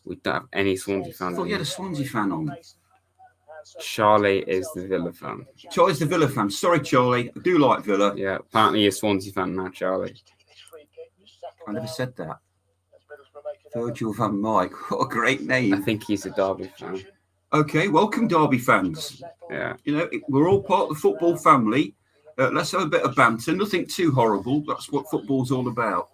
[SPEAKER 1] we don't have any Swansea
[SPEAKER 6] I
[SPEAKER 1] fans.
[SPEAKER 6] thought you had a Swansea fan on.
[SPEAKER 1] Charlie is the Villa fan.
[SPEAKER 6] Charlie's the Villa fan. Sorry, Charlie. I do like Villa.
[SPEAKER 1] Yeah, apparently you're a Swansea fan now, Charlie.
[SPEAKER 6] I never said that. Virgil van Mike. What a great
[SPEAKER 1] I
[SPEAKER 6] name.
[SPEAKER 1] think he's a Derby fan.
[SPEAKER 6] Okay, welcome, Derby fans.
[SPEAKER 1] Yeah.
[SPEAKER 6] You know, we're all part of the football family. Let's have a bit of banter. Nothing too horrible. That's what football's all about.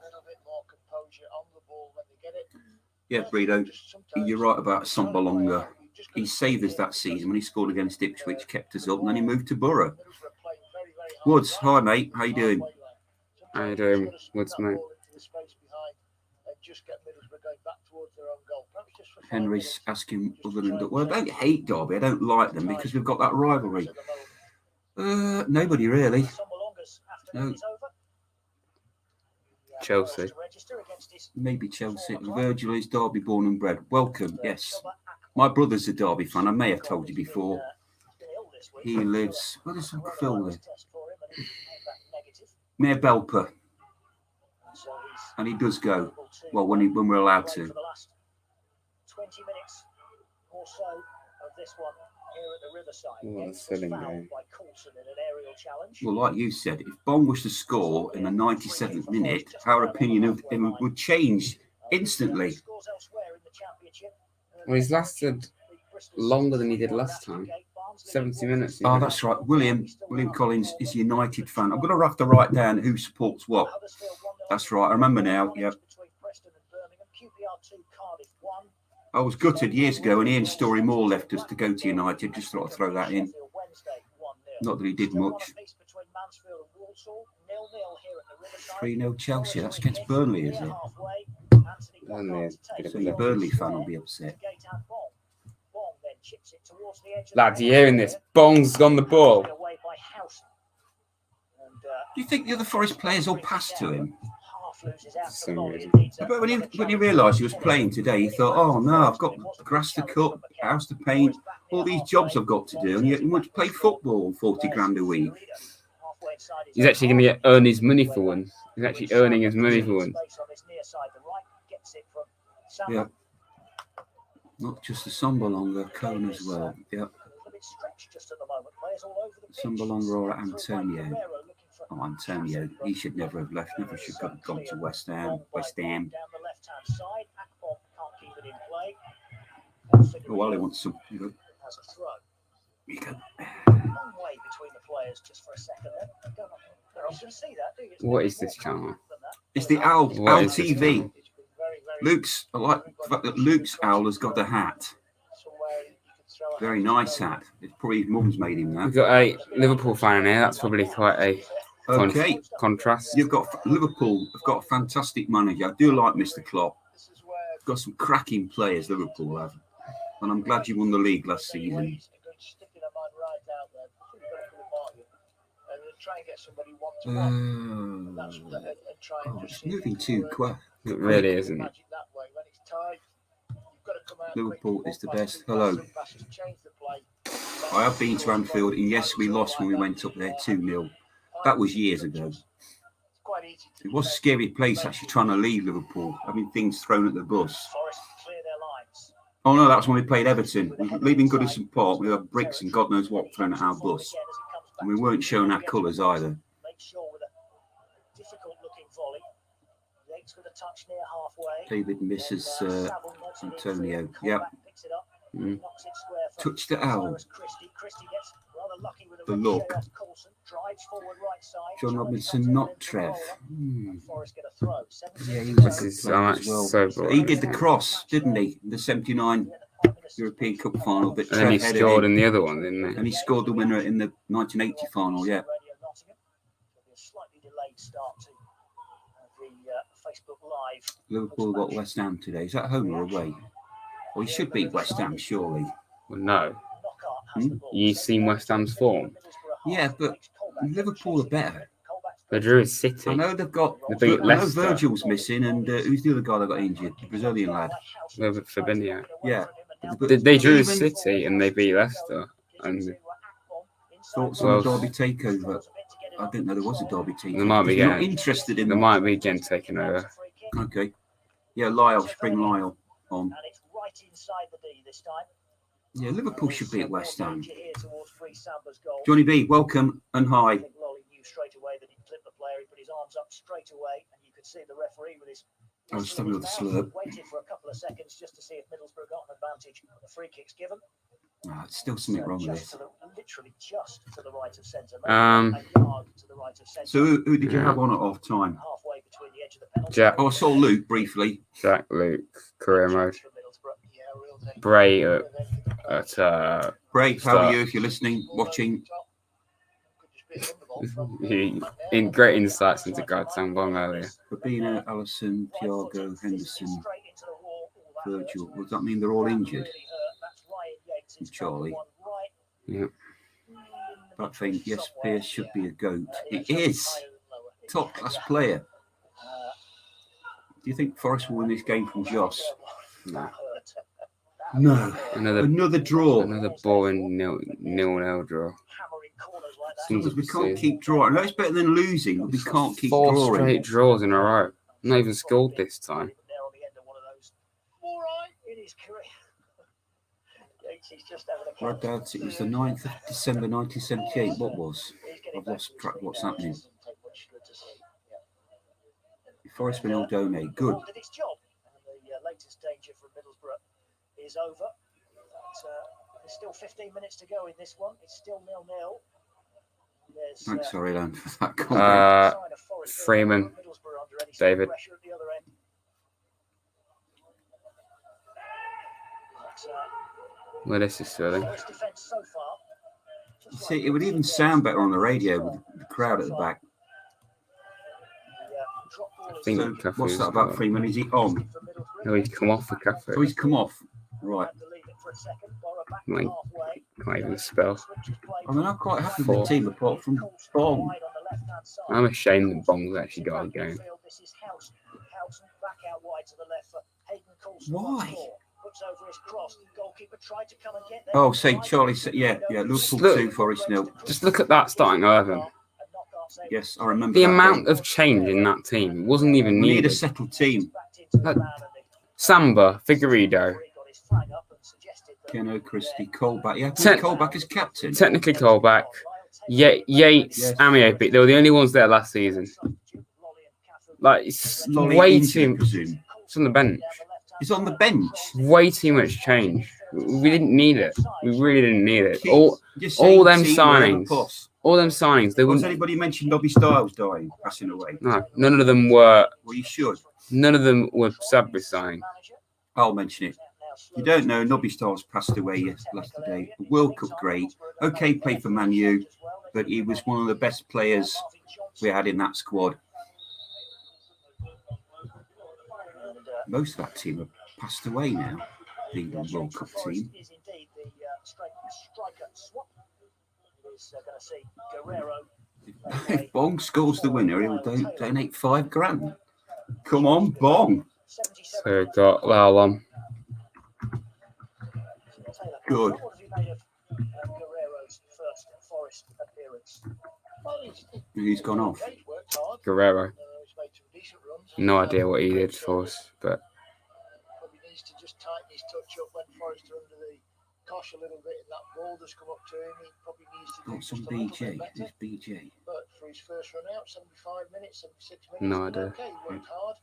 [SPEAKER 6] Yeah, Bredo, you're right about Sombalonga. He saved us that season when he scored against Ipswich, kept us up, and then he moved to Boro. Woods, hi, mate. How you doing?
[SPEAKER 1] How you doing, Woods, mate?
[SPEAKER 6] Henry's asking other than... Well, I don't hate Derby. I don't like them because we've got that rivalry. Nobody really. No.
[SPEAKER 1] Chelsea.
[SPEAKER 6] Maybe Chelsea. Virgil is Derby born and bred. Welcome, yes. My brother's a Derby fan. I may have told you before. He lives... Where does Uncle Phil live? Near Belper. And he does go. Well, when we're allowed to.
[SPEAKER 3] 20 minutes or so of this one here at the Riverside.
[SPEAKER 1] What a thrilling game.
[SPEAKER 3] By Coulson in an aerial challenge.
[SPEAKER 6] Well, like you said, if Bond was to score in the 97th minute, our opinion of him would change instantly.
[SPEAKER 1] Well, he's lasted longer than he did last time. 70 minutes.
[SPEAKER 6] Oh, that's right. William Collins is a United fan. I'm going to have to write down who supports what. That's right. I remember now. Yep. I was gutted years ago when Ian Story Moore left us to go to United. Just thought I'd throw that in. Not that he did much. 3-0 Chelsea. That's against Burnley, is it? So the Burnley fan will be upset.
[SPEAKER 1] Lads, are you hearing this? Bong's on the ball.
[SPEAKER 6] Do you think the other Forest players all passed to him?
[SPEAKER 1] For some reason.
[SPEAKER 6] But when he realised he was playing today, he thought, oh no, I've got grass to cut, house to paint, all these jobs I've got to do, and yet he wants to play football 40 grand a week.
[SPEAKER 1] He's actually going to earn his money for once. He's actually earning his money for once.
[SPEAKER 6] Yeah. Not just the Sombalonga, Cohen as well. Yeah. Sombalonga or Antonio. Oh, Antonio, he should never have left. Never should have gone to West Ham. Oh, well, he wants some. Here you go.
[SPEAKER 1] What is this channel?
[SPEAKER 6] It's the Owl
[SPEAKER 1] What is this
[SPEAKER 6] TV.
[SPEAKER 1] channel?
[SPEAKER 6] I like the fact that Luke's owl has got a hat. Very nice hat. It's probably his mum's made him that.
[SPEAKER 1] We've got a Liverpool fan here. That's probably quite a contrast.
[SPEAKER 6] You've got Liverpool. Have got a fantastic manager. I do like Mr. Klopp. Got some cracking players. Liverpool have, and I'm glad you won the league last season. It's moving too quick.
[SPEAKER 1] It really isn't.
[SPEAKER 6] Liverpool is the best. Hello. I have been to Anfield, and yes, we lost when we went up there 2-0. That was years ago. It was a scary place actually trying to leave Liverpool, having things thrown at the bus. Oh no, that was when we played Everton. We were leaving Goodison Park, we had bricks and God knows what thrown at our bus. And we weren't showing our colours either. David misses Antonio. Yep. Touched it out. The look. John Robinson, not Trev. Yeah, he was a good player as well. So he did the cross, didn't he? The 79 European Cup final. But
[SPEAKER 1] And then he scored in the other one, didn't he?
[SPEAKER 6] And he scored the winner in the 1980 final, yeah. Liverpool got West Ham today. Is that home or away? Well, he should beat West Ham, surely.
[SPEAKER 1] Well, no. You've seen West Ham's form?
[SPEAKER 6] Yeah, but Liverpool are better.
[SPEAKER 1] They drew City.
[SPEAKER 6] I know they've got.
[SPEAKER 1] They beat
[SPEAKER 6] I know
[SPEAKER 1] Leicester.
[SPEAKER 6] Virgil's missing, and who's the other guy that got injured? The Brazilian lad.
[SPEAKER 1] Fabinho.
[SPEAKER 6] Yeah.
[SPEAKER 1] They drew City and they beat Leicester. And
[SPEAKER 6] Thoughts on the Derby takeover? I didn't know there was a Derby takeover.
[SPEAKER 1] They might be
[SPEAKER 6] You're not
[SPEAKER 1] getting-
[SPEAKER 6] interested in.
[SPEAKER 1] they might be again taken over.
[SPEAKER 6] Okay. Yeah, Lyle. Bring Lyle on. Yeah, Liverpool should be at West Ham. Johnny B, welcome and hi. I was having with a slurp. Ah, it's still something wrong with this. So who did you have on at half time?
[SPEAKER 1] Jack,
[SPEAKER 6] Oh, I saw Luke briefly.
[SPEAKER 1] Jack, Luke, career mode. Bray at
[SPEAKER 6] Bray, how are you if you're listening, watching?
[SPEAKER 1] in great insights into Godtown Bong earlier.
[SPEAKER 6] Fabinho, Allison, Thiago, Henderson, Virgil. Does that mean they're all injured? And Charlie.
[SPEAKER 1] Yeah.
[SPEAKER 6] But I think, yes, Pierce should be a GOAT. It is. Top class player. Do you think Forest will win this game from Joss?
[SPEAKER 1] No.
[SPEAKER 6] No.
[SPEAKER 1] Another
[SPEAKER 6] draw.
[SPEAKER 1] Another boring nil draw.
[SPEAKER 6] We can't keep drawing. I know it's better than losing, but we can't keep
[SPEAKER 1] Four
[SPEAKER 6] drawing.
[SPEAKER 1] straight draws in a row. Not even scored this time.
[SPEAKER 6] I doubt it was the 9th of December 1978. What was? I've lost track of what's happening. Forest win Aldone. Good.
[SPEAKER 3] There's still 15 minutes to go in this one. It's still 0-0.
[SPEAKER 6] Thanks, sorry, Land, for that comment.
[SPEAKER 1] Freeman, David. Well, this is silly.
[SPEAKER 6] See, it would even sound better on the radio with the crowd at the back.
[SPEAKER 1] I think
[SPEAKER 6] So,
[SPEAKER 1] Cafu
[SPEAKER 6] what's
[SPEAKER 1] is
[SPEAKER 6] that about
[SPEAKER 1] not-
[SPEAKER 6] Freeman? Is he on?
[SPEAKER 1] No, he's come off the Cafu.
[SPEAKER 6] So he's come off. Right.
[SPEAKER 1] Like, can't even spell.
[SPEAKER 6] I mean, I'm quite happy with the team apart from Bong.
[SPEAKER 1] I'm ashamed that Bong's actually got a game.
[SPEAKER 6] Why? Oh, say Charlie said, yeah, Liverpool
[SPEAKER 1] Look.
[SPEAKER 6] 2, Forest 0.
[SPEAKER 1] Just look at that starting 11.
[SPEAKER 6] Yes, I remember
[SPEAKER 1] The
[SPEAKER 6] that
[SPEAKER 1] amount
[SPEAKER 6] game.
[SPEAKER 1] of change in that team wasn't even
[SPEAKER 6] We need a
[SPEAKER 1] needed.
[SPEAKER 6] settled team.
[SPEAKER 1] Samba, Figueiredo,
[SPEAKER 6] Keno, Christie, Colback. Yeah,
[SPEAKER 1] Ten-
[SPEAKER 6] Colback as captain.
[SPEAKER 1] technically Colback, Yates,
[SPEAKER 6] Yes.
[SPEAKER 1] Amiobi. They were the only ones there last season. Like, it's
[SPEAKER 6] Lolly
[SPEAKER 1] way
[SPEAKER 6] injured, I
[SPEAKER 1] too.
[SPEAKER 6] presume.
[SPEAKER 1] It's on the bench.
[SPEAKER 6] He's on the bench.
[SPEAKER 1] Way too much change. We didn't need it. We really didn't need it. All
[SPEAKER 6] Just
[SPEAKER 1] all
[SPEAKER 6] saying
[SPEAKER 1] them
[SPEAKER 6] team wherever
[SPEAKER 1] signings.
[SPEAKER 6] possible.
[SPEAKER 1] They
[SPEAKER 6] Has
[SPEAKER 1] wouldn't.
[SPEAKER 6] anybody mentioned Nobby Styles dying, passing away?
[SPEAKER 1] No, none of them were.
[SPEAKER 6] Well, you should.
[SPEAKER 1] None of them were Sabri signings.
[SPEAKER 6] I'll mention it. You don't know, Nobby Styles passed away yesterday. World Cup great. Okay, played for Man U, but he was one of the best players we had in that squad. Most of that team have passed away now, the England World Cup team. If Bong scores the winner, he'll donate $5,000. Come on, Bong.
[SPEAKER 1] So we've got Lalom.
[SPEAKER 6] Good.
[SPEAKER 3] Forest appearance.
[SPEAKER 6] He's gone off.
[SPEAKER 1] Guerrero. No idea what he did for us, but
[SPEAKER 3] Probably needs to just tighten his touch up when Forrest are under the cosh a little bit, and that ball does come up to him. He probably needs to do
[SPEAKER 6] Got some
[SPEAKER 3] just a little
[SPEAKER 6] BJ.
[SPEAKER 3] bit better.
[SPEAKER 6] There's BJ.
[SPEAKER 3] But for his first run out, 75 minutes, 76 minutes,
[SPEAKER 1] No
[SPEAKER 3] he's
[SPEAKER 1] idea.
[SPEAKER 3] okay. He worked hard.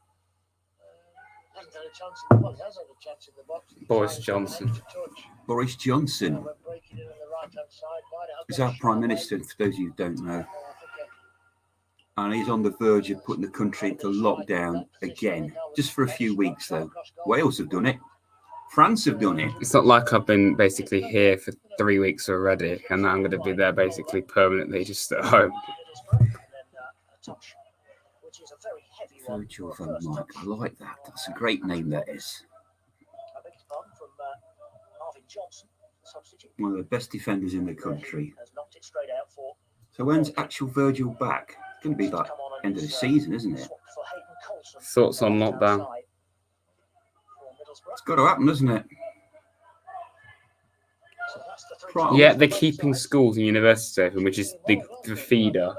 [SPEAKER 3] Hasn't had a chance. Well, he has had a chance in the box.
[SPEAKER 1] Boris Johnson.
[SPEAKER 6] Boris Johnson
[SPEAKER 3] When breaking in on the right-hand side, wide out.
[SPEAKER 6] is our Prime Minister, for those of you who don't know. And he's on the verge of putting the country into lockdown again, just for a few weeks, though. Wales have done it. France have done it.
[SPEAKER 1] it's not like I've been basically here for 3 weeks already, and I'm going to be there basically permanently, just at home.
[SPEAKER 6] Virgil van Dijk. I like that. That's a great name, that is. One of the best defenders in the country. So when's actual Virgil back? It's going to be like end of the season, isn't it?
[SPEAKER 1] Thoughts on lockdown?
[SPEAKER 6] It's got to happen, isn't it? Right.
[SPEAKER 1] Yeah, they're keeping schools and universities open, which is the feeder.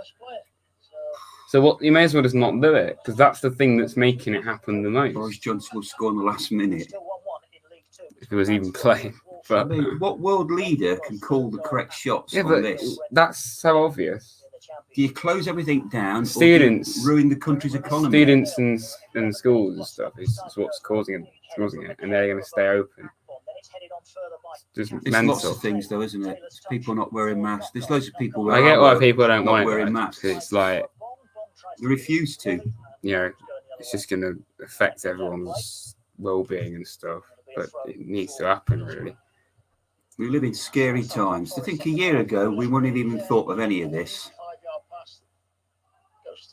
[SPEAKER 1] So what? You may as well just not do it, because that's the thing that's making it happen the most.
[SPEAKER 6] Boris Johnson will score in the last minute.
[SPEAKER 1] If he was even playing.
[SPEAKER 6] I
[SPEAKER 1] But
[SPEAKER 6] mean, what world leader can call the correct shots
[SPEAKER 1] yeah,
[SPEAKER 6] on
[SPEAKER 1] but
[SPEAKER 6] this?
[SPEAKER 1] that's so obvious.
[SPEAKER 6] Do you close everything down?
[SPEAKER 1] Students-
[SPEAKER 6] Or do you ruin the country's economy?
[SPEAKER 1] Students and schools and stuff is what's causing it, and they're going to stay open. Just
[SPEAKER 6] It's
[SPEAKER 1] mental.
[SPEAKER 6] lots of things, though, isn't it? It's people not wearing masks. There's loads of people.
[SPEAKER 1] I
[SPEAKER 6] where
[SPEAKER 1] get why
[SPEAKER 6] work
[SPEAKER 1] people don't
[SPEAKER 6] not
[SPEAKER 1] want it,
[SPEAKER 6] wearing
[SPEAKER 1] though,
[SPEAKER 6] masks.
[SPEAKER 1] 'cause it's like,
[SPEAKER 6] They refuse to.
[SPEAKER 1] you know, it's just going to affect everyone's well-being and stuff. But it needs to happen, really.
[SPEAKER 6] We live in scary times. To think a year ago we wouldn't have even thought of any of this.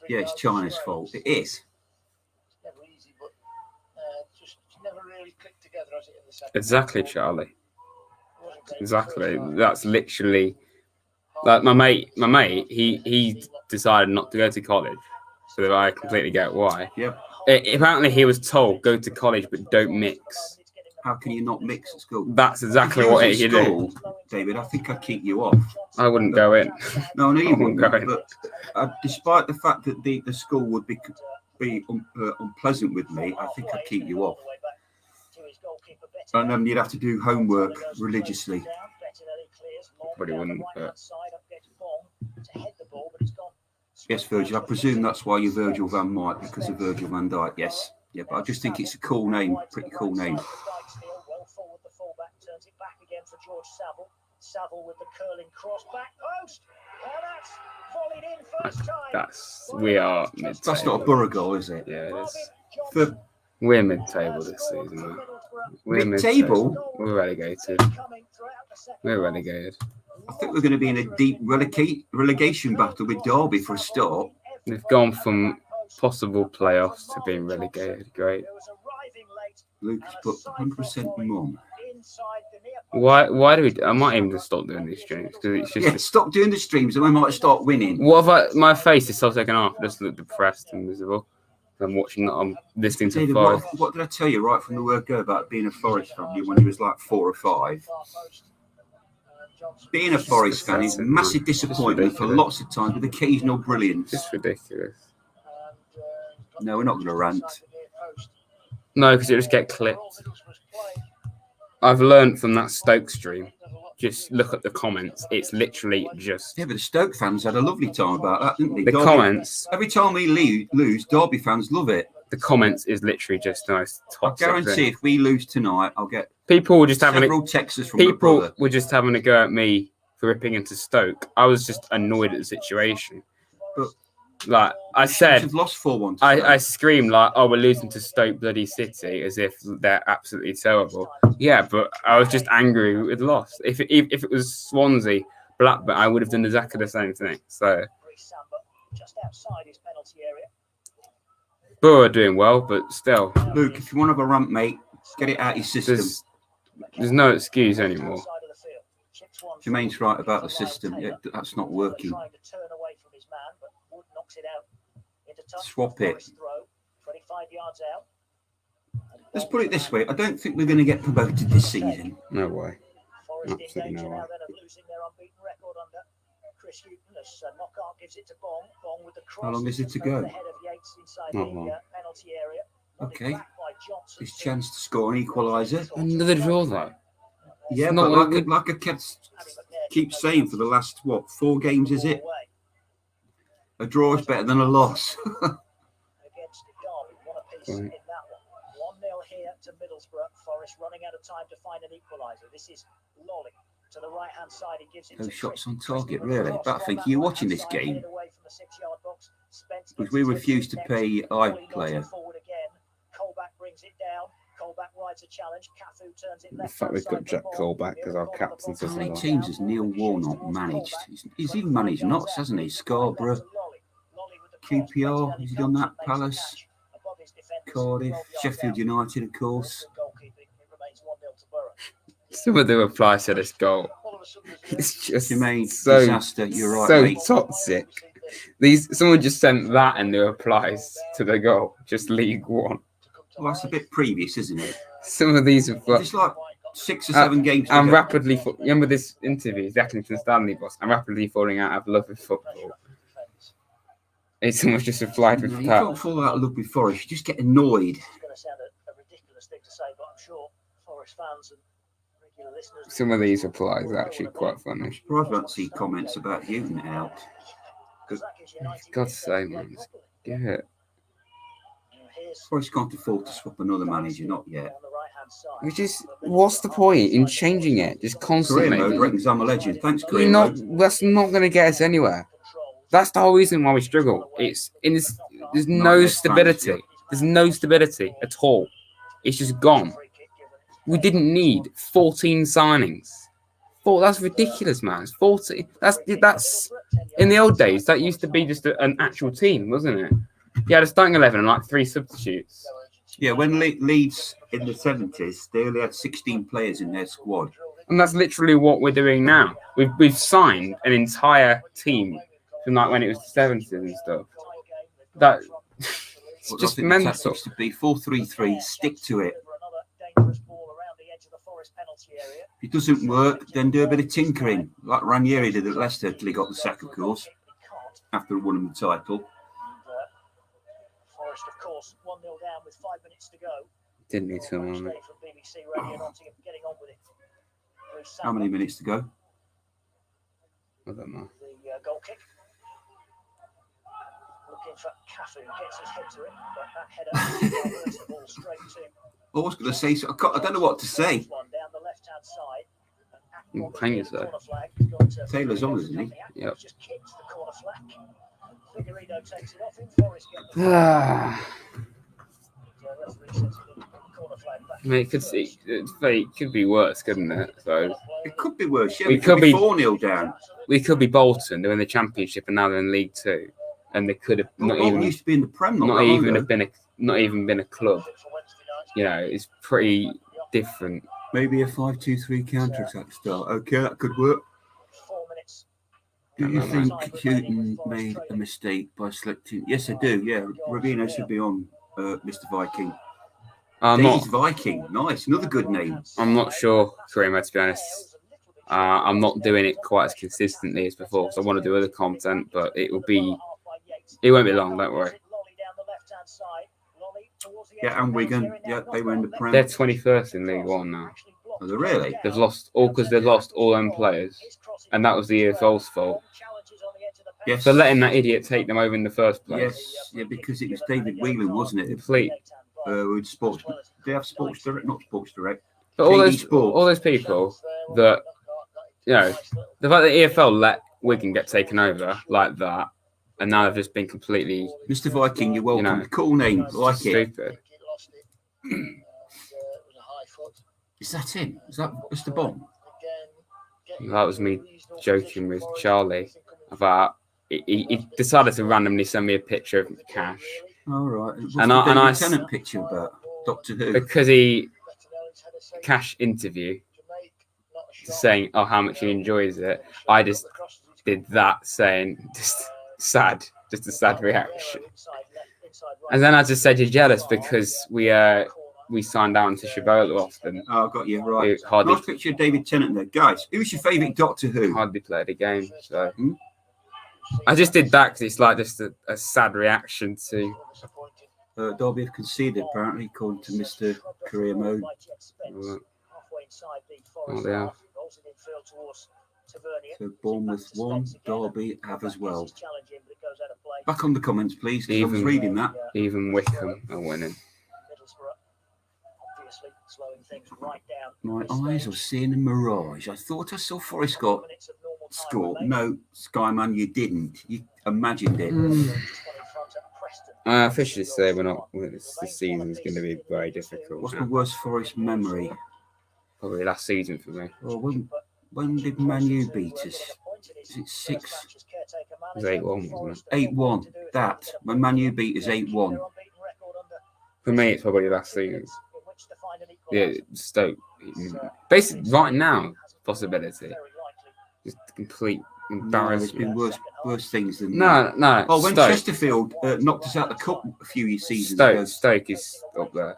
[SPEAKER 6] Yeah, it's China's fault. It is.
[SPEAKER 3] Never easy, but just never really clicked together, has it, in the second?
[SPEAKER 1] Exactly, Charlie. Exactly. That's literally like my mate. He decided not to go to college, so I completely get why.
[SPEAKER 6] Yep.
[SPEAKER 1] Apparently, he was told go to college, but don't mix.
[SPEAKER 6] How can you not mix at school?
[SPEAKER 1] That's exactly
[SPEAKER 6] If you
[SPEAKER 1] what
[SPEAKER 6] was
[SPEAKER 1] he
[SPEAKER 6] at
[SPEAKER 1] did.
[SPEAKER 6] school, David, I think I'd keep you off.
[SPEAKER 1] I wouldn't go in.
[SPEAKER 6] No, no, you
[SPEAKER 1] I wouldn't
[SPEAKER 6] wouldn't.
[SPEAKER 1] go in.
[SPEAKER 6] But despite the fact that the school would be unpleasant with me, I think I'd keep you off. And then you'd have to do homework religiously.
[SPEAKER 1] Probably wouldn't. But
[SPEAKER 6] Yes, Virgil. I presume that's why you're Virgil van Dijk, because of Virgil van Dijk. Yes. Yeah, but I just think it's a cool name. Pretty cool name.
[SPEAKER 1] we are mid-table.
[SPEAKER 6] That's not a Boro goal, is it?
[SPEAKER 1] Yeah, it is.
[SPEAKER 6] For
[SPEAKER 1] We're mid-table this season. Though. We're
[SPEAKER 6] Mid-table?
[SPEAKER 1] We're relegated. We're relegated.
[SPEAKER 6] I think we're going to be in a deep relegation battle with Derby for a start.
[SPEAKER 1] We've gone from possible playoffs to being relegated. Great.
[SPEAKER 6] Lucas put 100% mum.
[SPEAKER 1] Why do we? I might even just stop doing these streams because it's just.
[SPEAKER 6] Yeah, stop doing the streams and we might start winning.
[SPEAKER 1] What if my face is so second half? I just look depressed and miserable. I'm watching that. I'm listening to
[SPEAKER 6] David,
[SPEAKER 1] Forest.
[SPEAKER 6] what did I tell you right from the word go about being a Forest fan when you was like 4 or 5? Being a Forest fan is massive disappointment for lots of times with occasional brilliance.
[SPEAKER 1] It's ridiculous.
[SPEAKER 6] No, we're not going to rant.
[SPEAKER 1] No, because it just get clipped. I've learned from that Stoke stream. Just look at the comments. It's literally just
[SPEAKER 6] Yeah, but the Stoke fans had a lovely time about that, didn't they?
[SPEAKER 1] the
[SPEAKER 6] Derby-
[SPEAKER 1] comments.
[SPEAKER 6] Every time we lose, Derby fans love it.
[SPEAKER 1] The comments is literally just the most
[SPEAKER 6] I
[SPEAKER 1] toxic
[SPEAKER 6] guarantee
[SPEAKER 1] thing.
[SPEAKER 6] if we lose tonight, I'll get
[SPEAKER 1] People were just having
[SPEAKER 6] several texts from my
[SPEAKER 1] people
[SPEAKER 6] brother.
[SPEAKER 1] were just having a go at me for ripping into Stoke. I was just annoyed at the situation.
[SPEAKER 6] But
[SPEAKER 1] like I said,
[SPEAKER 6] We've lost 4-1.
[SPEAKER 1] I screamed like, "Oh, we're losing to Stoke bloody City," as if they're absolutely terrible. Yeah, but I was just angry with loss. If it was Swansea, Blackburn, I would have done exactly the same thing. So Boro are doing well, but still,
[SPEAKER 6] Luke, if you want to have a rant, mate, get it out your system.
[SPEAKER 1] there's no excuse anymore.
[SPEAKER 6] Jermaine's right about the system. Yeah, that's not working. Swap it. Let's put it this way. I don't think we're going to get promoted this season.
[SPEAKER 1] No way. Absolutely no way.
[SPEAKER 6] How long is it to go?
[SPEAKER 1] Not long.
[SPEAKER 6] Okay. His chance to score an equaliser.
[SPEAKER 1] Another draw, though.
[SPEAKER 6] Yeah,
[SPEAKER 1] not
[SPEAKER 6] but
[SPEAKER 1] like
[SPEAKER 6] like I keep saying for the last, 4 games, is it? A draw is better than a loss.
[SPEAKER 3] Against Derby, one apiece
[SPEAKER 1] Right.
[SPEAKER 3] in that one. 1-0 here to Middlesbrough. Forest running out of time to find an equaliser. This is Lolly to the right hand side. He gives it
[SPEAKER 6] No
[SPEAKER 3] to
[SPEAKER 6] shots
[SPEAKER 3] Chris.
[SPEAKER 6] on target,
[SPEAKER 3] Chris
[SPEAKER 6] really.
[SPEAKER 3] across
[SPEAKER 6] But I
[SPEAKER 3] from
[SPEAKER 6] think
[SPEAKER 3] that
[SPEAKER 6] you're
[SPEAKER 3] right-hand
[SPEAKER 6] watching this
[SPEAKER 3] side,
[SPEAKER 6] game
[SPEAKER 3] headed away from the 6-yard box. Spence
[SPEAKER 6] because
[SPEAKER 3] gets
[SPEAKER 6] we
[SPEAKER 3] it
[SPEAKER 6] refuse to
[SPEAKER 3] next.
[SPEAKER 6] pay
[SPEAKER 3] Lolly
[SPEAKER 6] eye
[SPEAKER 3] nudging
[SPEAKER 6] player.
[SPEAKER 3] forward again. Colback brings it down. Colback rides a challenge. Cafu turns it
[SPEAKER 1] The
[SPEAKER 3] left
[SPEAKER 1] fact
[SPEAKER 3] hand
[SPEAKER 1] we've
[SPEAKER 3] side
[SPEAKER 1] got
[SPEAKER 3] for
[SPEAKER 1] Jack
[SPEAKER 3] Boro.
[SPEAKER 1] Colback as our captain
[SPEAKER 6] How
[SPEAKER 1] says a
[SPEAKER 6] many
[SPEAKER 1] lot.
[SPEAKER 6] teams has Neil Warnock managed? He's even managed Notts, hasn't he? Scarborough, QPR, has he done that? Palace, Cardiff, Sheffield United, of course.
[SPEAKER 1] Some of the replies to this goal. It's just
[SPEAKER 6] Jermaine,
[SPEAKER 1] so
[SPEAKER 6] disaster. You're right,
[SPEAKER 1] so
[SPEAKER 6] mate.
[SPEAKER 1] toxic. Someone just sent that in the replies to the goal. Just League One.
[SPEAKER 6] Well, that's a bit previous, isn't it?
[SPEAKER 1] Some of these are.
[SPEAKER 6] It's like 6 or 7 games.
[SPEAKER 1] I'm
[SPEAKER 6] to go.
[SPEAKER 1] rapidly. Remember this interview, the Accrington Stanley boss. I'm rapidly falling out of love with football. And someone's just replied with
[SPEAKER 6] No, you
[SPEAKER 1] that.
[SPEAKER 6] can't fall out of love with Forest. You just get annoyed.
[SPEAKER 3] It's going to sound a ridiculous thing to say, but I'm sure Forest fans and regular listeners.
[SPEAKER 1] Some of these replies are actually quite funny.
[SPEAKER 6] Surprised I don't see comments about Hughton out.
[SPEAKER 1] God's sake, man. Just get it.
[SPEAKER 6] Forest can't afford to swap another manager, not yet.
[SPEAKER 1] Which is, what's the point in changing it? Just
[SPEAKER 6] Career
[SPEAKER 1] constantly.
[SPEAKER 6] mode reckons I'm a legend. Thanks,
[SPEAKER 1] We're
[SPEAKER 6] career
[SPEAKER 1] not.
[SPEAKER 6] mode.
[SPEAKER 1] That's not going to get us anywhere. That's the whole reason why we struggle. It's in this. There's no stability. There's no stability at all. It's just gone. We didn't need 14 signings. That's ridiculous, man. It's 14. That's in the old days. That used to be just an actual team, wasn't it? You had a starting 11 and like 3 substitutes.
[SPEAKER 6] Yeah, when Leeds in the 70s, they only had 16 players in their squad.
[SPEAKER 1] And that's literally what we're doing now. We've signed an entire team from like when it was the 70s and stuff. That it's
[SPEAKER 6] But I
[SPEAKER 1] just
[SPEAKER 6] think the
[SPEAKER 1] mental.
[SPEAKER 6] tactics to be 4-3-3, stick to it. If it doesn't work, then do a bit of tinkering, like Ranieri did at Leicester till he got the sack, of course, after winning the title.
[SPEAKER 3] Forest, of course, 1-0 down with 5 minutes to go.
[SPEAKER 1] Didn't need to, man.
[SPEAKER 6] How many minutes to go?
[SPEAKER 1] I don't know.
[SPEAKER 3] The goal kick. Looking for Cafu, gets his head to it, but that header diverts the ball straight to.
[SPEAKER 6] I was going to say, so I don't know what to say.
[SPEAKER 3] One down the left-hand side.
[SPEAKER 1] Hang it there.
[SPEAKER 6] Taylor's on, isn't he?
[SPEAKER 1] Yep.
[SPEAKER 3] Just kicks the corner flag. Figueiredo takes it off him. Forest get the referee says the corner flag back.
[SPEAKER 1] I mean, it could be worse, couldn't it? So
[SPEAKER 6] It could be worse. Yeah,
[SPEAKER 1] We
[SPEAKER 6] we could
[SPEAKER 1] could
[SPEAKER 6] be
[SPEAKER 1] be-
[SPEAKER 6] 4-0 down.
[SPEAKER 1] we could be Bolton doing the Championship and now they're in League Two, and they could have not
[SPEAKER 6] Bolton
[SPEAKER 1] even
[SPEAKER 6] used to be in the Prem,
[SPEAKER 1] not
[SPEAKER 6] that long
[SPEAKER 1] even
[SPEAKER 6] ago.
[SPEAKER 1] have been a club. You know, it's pretty different.
[SPEAKER 6] Maybe a 5-2-3 counter-attack style. Okay, that could work.
[SPEAKER 3] 4 minutes.
[SPEAKER 6] Do you
[SPEAKER 1] No,
[SPEAKER 6] think Hughton made a mistake by selecting? Yes, I do. Yeah, Ravino should be on Mr. Viking.
[SPEAKER 1] I'm
[SPEAKER 6] Days
[SPEAKER 1] not.
[SPEAKER 6] Viking. Nice. Another good name.
[SPEAKER 1] I'm not sure, Kareem, to be honest. I'm not doing it quite as consistently as before. So I want to do other content, but it won't be long. Don't worry.
[SPEAKER 6] Yeah, and Wigan. Yeah, they were in the Prem.
[SPEAKER 1] They're 21st in League One now.
[SPEAKER 6] Are they really?
[SPEAKER 1] They've lost all them players, and that was the EFL's fault
[SPEAKER 6] Yes.
[SPEAKER 1] for letting that idiot take them over in the first place.
[SPEAKER 6] Yes. Yeah, because it was David Whelan, wasn't it?
[SPEAKER 1] Complete.
[SPEAKER 6] With Sports. They have Sports Direct, not Sports Direct.
[SPEAKER 1] But all
[SPEAKER 6] KD Sport.
[SPEAKER 1] those people that, you know, the fact that EFL let Wigan get taken over like that, and now they've just been completely
[SPEAKER 6] Mr. Viking, you're welcome.
[SPEAKER 1] You know,
[SPEAKER 6] Cool name. Like it.
[SPEAKER 1] stupid.
[SPEAKER 6] Is that him? Is that Mr. Bomb?
[SPEAKER 1] That was me joking with Charlie about he decided to randomly send me a picture of Cash
[SPEAKER 6] All right. What's
[SPEAKER 1] And
[SPEAKER 6] the
[SPEAKER 1] I- and I
[SPEAKER 6] David Tennant picture about? Doctor Who.
[SPEAKER 1] because he Cash interview saying, "Oh, how much he enjoys it." I just did that, saying just a sad reaction. And then I just said, "You're jealous because we signed down to Shibboleth often.
[SPEAKER 6] Oh, I got you right.
[SPEAKER 1] We hardly
[SPEAKER 6] Nice picture of David Tennant there, guys. Who's your favourite Doctor Who?
[SPEAKER 1] hardly played a game." So I just did that because it's like just a sad reaction to
[SPEAKER 6] Derby have conceded, apparently, according to Mr. Career Mode.
[SPEAKER 1] Oh, they are.
[SPEAKER 6] So Bournemouth won, Derby have as well. Back on the comments, please, because I was reading that.
[SPEAKER 1] Even Wickham are winning.
[SPEAKER 6] My eyes are seeing a mirage. I thought I saw Forest score. No, Skyman, you didn't. You imagined it.
[SPEAKER 1] Officially say we're not. This season is going to be very difficult.
[SPEAKER 6] What's my worst Forest memory?
[SPEAKER 1] Probably last season for me.
[SPEAKER 6] Well, when did Man U beat us? Is it 6?
[SPEAKER 1] It was 8-1, wasn't it?
[SPEAKER 6] 8-1. That. When Man U beat us 8-1.
[SPEAKER 1] For me, it's probably last season. Yeah, Stoke. Basically, right now, possibility. Just complete embarrassment.
[SPEAKER 6] There's been worse things than
[SPEAKER 1] No.
[SPEAKER 6] Oh, when
[SPEAKER 1] Stoke.
[SPEAKER 6] Chesterfield knocked us out the cup a few seasons ago.
[SPEAKER 1] Stoke is up there.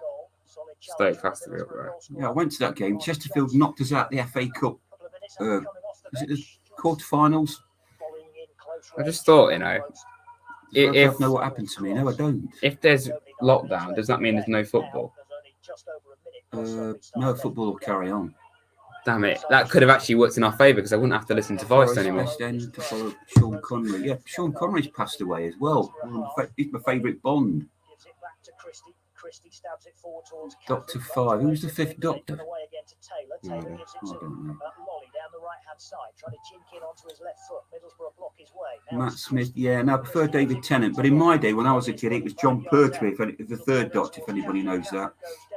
[SPEAKER 1] Stoke has to be up there.
[SPEAKER 6] Yeah, I went to that game. Chesterfield knocked us out the FA Cup. Is it the quarterfinals?
[SPEAKER 1] I just thought,
[SPEAKER 6] I don't know what happened to me. No, I don't.
[SPEAKER 1] if there's lockdown, does that mean there's no football?
[SPEAKER 6] No, football will carry on.
[SPEAKER 1] Damn it. That could have actually worked in our favour because I wouldn't have to listen to voice anymore.
[SPEAKER 6] Best end to follow Sean Connery. Yeah, Sean Connery's passed away as well. He's my favourite Bond. Dr. 5. Who's the 5th Doctor? I don't know. Matt Smith. Yeah, no, I prefer David Tennant. But in my day, when I was a kid, it was John Pertwee, the 3rd Doctor, if anybody knows that,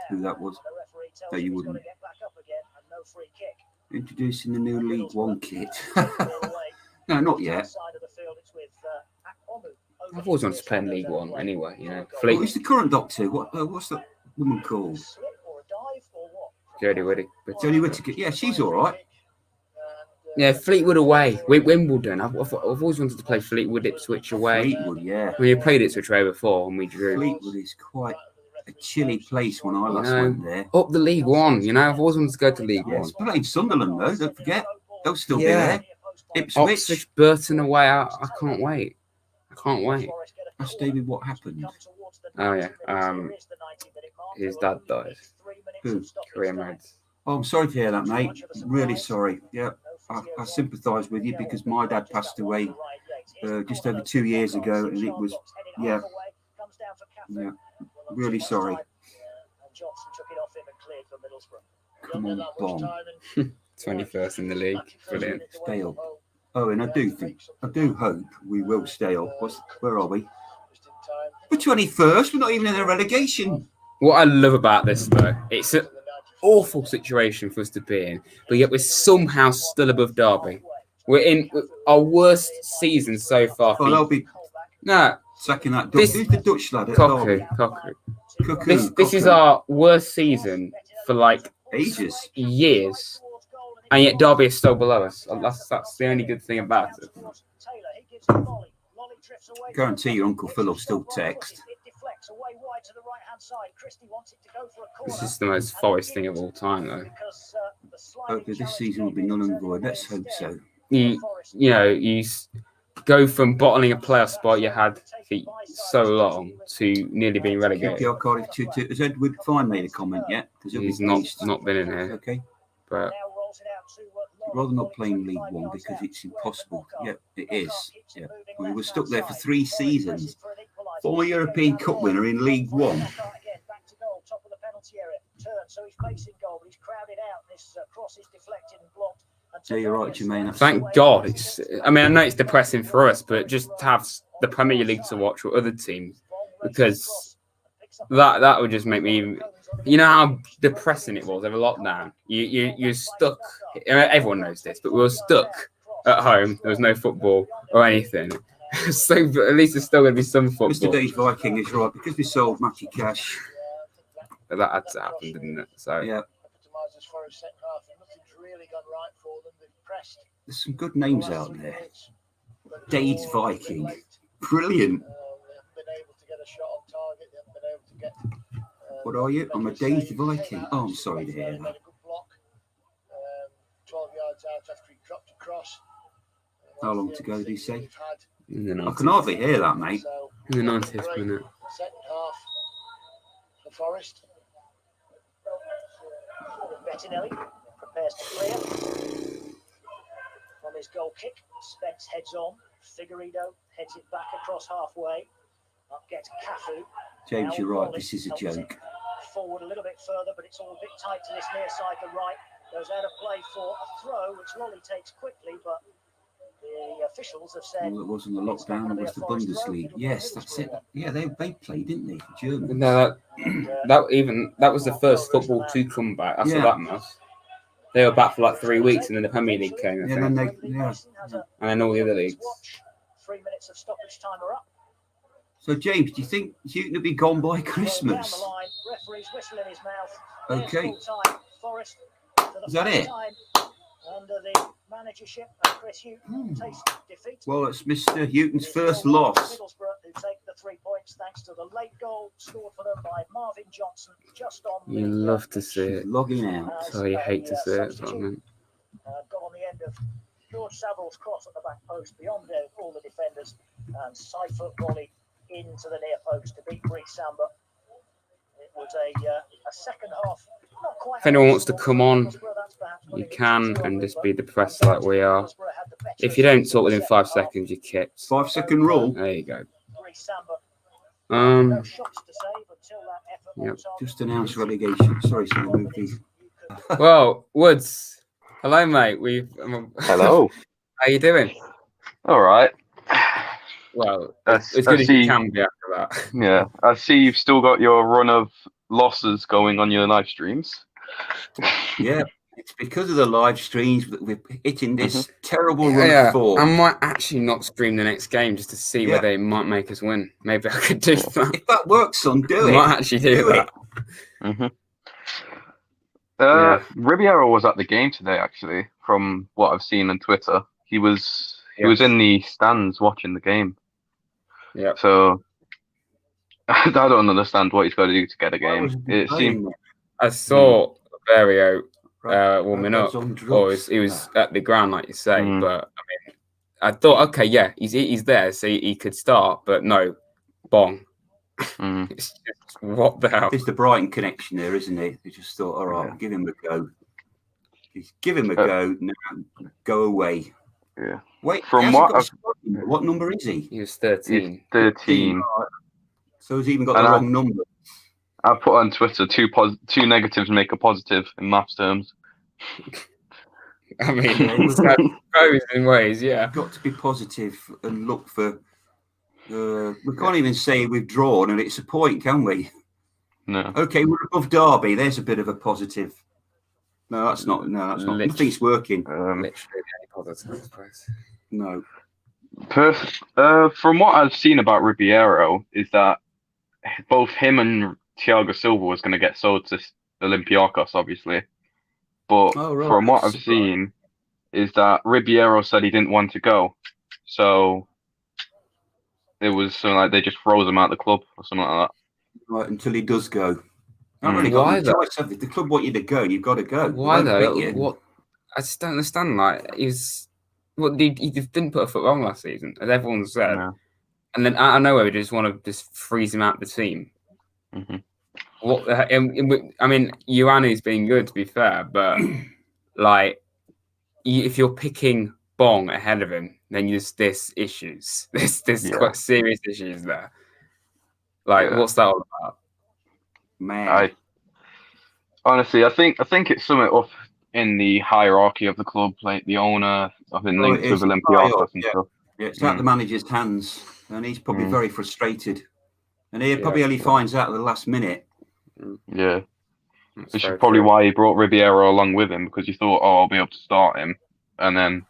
[SPEAKER 6] who that was. No, you wouldn't. Introducing the new League One kit. No, not yet.
[SPEAKER 1] I've always wanted to play in League One anyway,
[SPEAKER 6] Who's the current Doctor? What's that woman called?
[SPEAKER 1] Jodie Whittaker.
[SPEAKER 6] Jodie Whittaker. Yeah, she's all right.
[SPEAKER 1] Yeah, Fleetwood away. Wimbledon. I've always wanted to play Fleetwood Ipswich away.
[SPEAKER 6] Fleetwood, yeah.
[SPEAKER 1] We played Ipswich away before and we drew.
[SPEAKER 6] Fleetwood is quite a chilly place when I last went there.
[SPEAKER 1] Up the League One, I've always wanted to go to League One.
[SPEAKER 6] It's played Sunderland though, don't forget. They'll still be there.
[SPEAKER 1] Ipswich, Burton away. I can't wait.
[SPEAKER 6] Ask David what happened.
[SPEAKER 1] Oh yeah. His dad died.
[SPEAKER 6] Who?
[SPEAKER 1] Career Mode.
[SPEAKER 6] Oh, I'm sorry to hear that, mate. Really sorry. Yeah, I sympathise with you because my dad passed away just over 2 years ago, and it was, yeah, really sorry. Come on, Bomb.
[SPEAKER 1] 21st in the league. Brilliant.
[SPEAKER 6] Stay up. Oh, and I do hope we will stay up. Where are we? We're 21st. We're not even in a relegation.
[SPEAKER 1] What I love about this, though, it's an awful situation for us to be in, but yet we're somehow still above Derby. We're in our worst season so far.
[SPEAKER 6] Oh, they'll be sacking that. Who's the Dutch lad at Derby?
[SPEAKER 1] Cocu. This is our worst season for like
[SPEAKER 6] ages,
[SPEAKER 1] years, and yet Derby is still below us. That's the only good thing about it.
[SPEAKER 6] I guarantee your Uncle Phil will still text.
[SPEAKER 1] This is the most Forest thing of all time, though.
[SPEAKER 6] Hopefully this season will be null and void. Let's hope so.
[SPEAKER 1] You go from bottling a playoff spot you had for so long to nearly being relegated.
[SPEAKER 6] QPR Cardiff 2-2. Has Edward Fine made a comment yet?
[SPEAKER 1] He's not been in here.
[SPEAKER 6] Okay. But I'd rather not play in League One because it's impossible. Yeah, it is. Yeah. We were stuck there for 3 seasons. Former European Cup winner in League One. Yeah, you're right, Jermaine.
[SPEAKER 1] Thank God. I know it's depressing for us, but just to have the Premier League to watch or other teams, because that would just make me even. You know how depressing it was over lockdown. You're stuck. Everyone knows this, but we were stuck at home. There was no football or anything. So at least there's still going to be some football.
[SPEAKER 6] Mr. D's Viking is right because we sold Matty Cash.
[SPEAKER 1] But that had to happen, didn't it? So
[SPEAKER 6] yeah. There's some good names out there. Dades Viking, brilliant. What are you? I'm a Dades Viking. Oh, I'm sorry to hear that.
[SPEAKER 3] 12 yards out after he dropped across.
[SPEAKER 6] How long to go, did he say?
[SPEAKER 1] I
[SPEAKER 6] can hardly hear that, mate.
[SPEAKER 1] In the 90th minute.
[SPEAKER 3] Second half, for Forest. Bettinelli prepares to clear from his goal kick. Spence heads on. Figueiredo heads it back across halfway. Up gets Cafu.
[SPEAKER 6] James,
[SPEAKER 3] Now
[SPEAKER 6] you're right.
[SPEAKER 3] Rolly
[SPEAKER 6] This is a
[SPEAKER 3] helps it
[SPEAKER 6] joke.
[SPEAKER 3] forward a little bit further, but it's all a bit tight to this near side, the right. Goes out of play for a throw, which Rolly takes quickly, but the officials have said...
[SPEAKER 6] Well, it wasn't the lockdown, it was the Bundesliga. Yes, that's it. Yeah, they played, didn't they? The Germans.
[SPEAKER 1] No, that was the first football to come back. That's what that was. They were back for like 3 weeks, and then the Premier League came.
[SPEAKER 6] Yeah,
[SPEAKER 1] And then all the other leagues.
[SPEAKER 3] 3 minutes of stoppage time are up.
[SPEAKER 6] So, James, do you think Hughton will be gone by Christmas?
[SPEAKER 3] Down the line, referee's whistle in his mouth.
[SPEAKER 6] Okay.
[SPEAKER 3] Forest
[SPEAKER 6] Is that it?
[SPEAKER 3] Under the managership of Chris Hughton, taste defeat.
[SPEAKER 6] Well, it's Mr. Hughton's first loss.
[SPEAKER 3] Middlesbrough, who take the 3 points thanks to the late goal scored for them by Marvin Johnson just on
[SPEAKER 1] You
[SPEAKER 3] the
[SPEAKER 1] love to see it.
[SPEAKER 6] Logging out.
[SPEAKER 1] So you hate to see it. That's what I meant.
[SPEAKER 3] Got on the end of George Savile's cross at the back post beyond all the defenders, and side-foot volley into the near post to beat Reece Samba. It was a second half. Not quite.
[SPEAKER 1] If anyone wants to come on, you can, and just be depressed like we are. If you don't talk within 5 seconds, you're kicked.
[SPEAKER 6] 5 second rule.
[SPEAKER 1] There you go. Yep.
[SPEAKER 6] Just announced relegation. Sorry, someone moved these.
[SPEAKER 1] Well, Woods. Hello, mate.
[SPEAKER 7] Hello.
[SPEAKER 1] How you doing?
[SPEAKER 7] All right.
[SPEAKER 1] Well, as good as you can be after that.
[SPEAKER 7] Yeah, I see you've still got your run of losses going on your live streams.
[SPEAKER 6] Yeah, it's because of the live streams that we're hitting this terrible run of form.
[SPEAKER 1] I might actually not stream the next game just to see whether it might make us win. Maybe I could do that.
[SPEAKER 6] If that works, son, do it.
[SPEAKER 1] I might actually do that.
[SPEAKER 7] Ribeiro was at the game today, actually, from what I've seen on Twitter. He was in the stands watching the game.
[SPEAKER 1] Yeah.
[SPEAKER 7] So I don't understand what he's got to do to get a game. It seemed.
[SPEAKER 1] I saw Vario warming up, or he was at the ground, like you say. But I mean, I thought, okay, yeah, he's there, so he could start. But no, bong. It's just, what the hell?
[SPEAKER 6] It's the Brighton connection there, isn't it? They just thought, all right, give him a go. Give him a go. Now go away.
[SPEAKER 7] Yeah.
[SPEAKER 6] Wait,
[SPEAKER 7] from
[SPEAKER 6] what number is he?
[SPEAKER 1] He was 13.
[SPEAKER 7] He's 13.
[SPEAKER 6] So he's even got the wrong number.
[SPEAKER 7] I put on Twitter two negatives make a positive in maths terms.
[SPEAKER 1] I mean, goes in ways, yeah.
[SPEAKER 6] You've got to be positive and look for. We can't even say we've drawn and it's a point, can we?
[SPEAKER 7] No.
[SPEAKER 6] Okay, we're above Derby. There's a bit of a positive. No, that's not. No, that's not. Nothing's working.
[SPEAKER 1] Literally positive, I suppose.
[SPEAKER 6] No.
[SPEAKER 7] From what I've seen about Ribeiro, is that both him and Thiago Silva was going to get sold to Olympiacos, obviously. But from what I've seen, is that Ribeiro said he didn't want to go. So it was something like they just froze him out of the club or something like that.
[SPEAKER 6] Right, until he does go. Why though? If the club want you to go, you've got to go.
[SPEAKER 1] Why though? What? I just don't understand. Like, he didn't put a foot wrong last season, as everyone said. No. And then out of nowhere, we just want to just freeze him out of the team. What? I mean, Ioanni's been good, to be fair, but like, if you're picking Bong ahead of him, then there's issues. There's quite serious issues there. Like, what's that all about?
[SPEAKER 6] Man,
[SPEAKER 7] honestly, I think it's something up in the hierarchy of the club, like the owner, I've been linked with Olympiacos and stuff.
[SPEAKER 6] Yeah, it's out the manager's hands, and he's probably very frustrated. And he probably only finds out at the last minute.
[SPEAKER 7] Yeah. Which is probably why he brought Ribeiro along with him, because he thought, I'll be able to start him. And then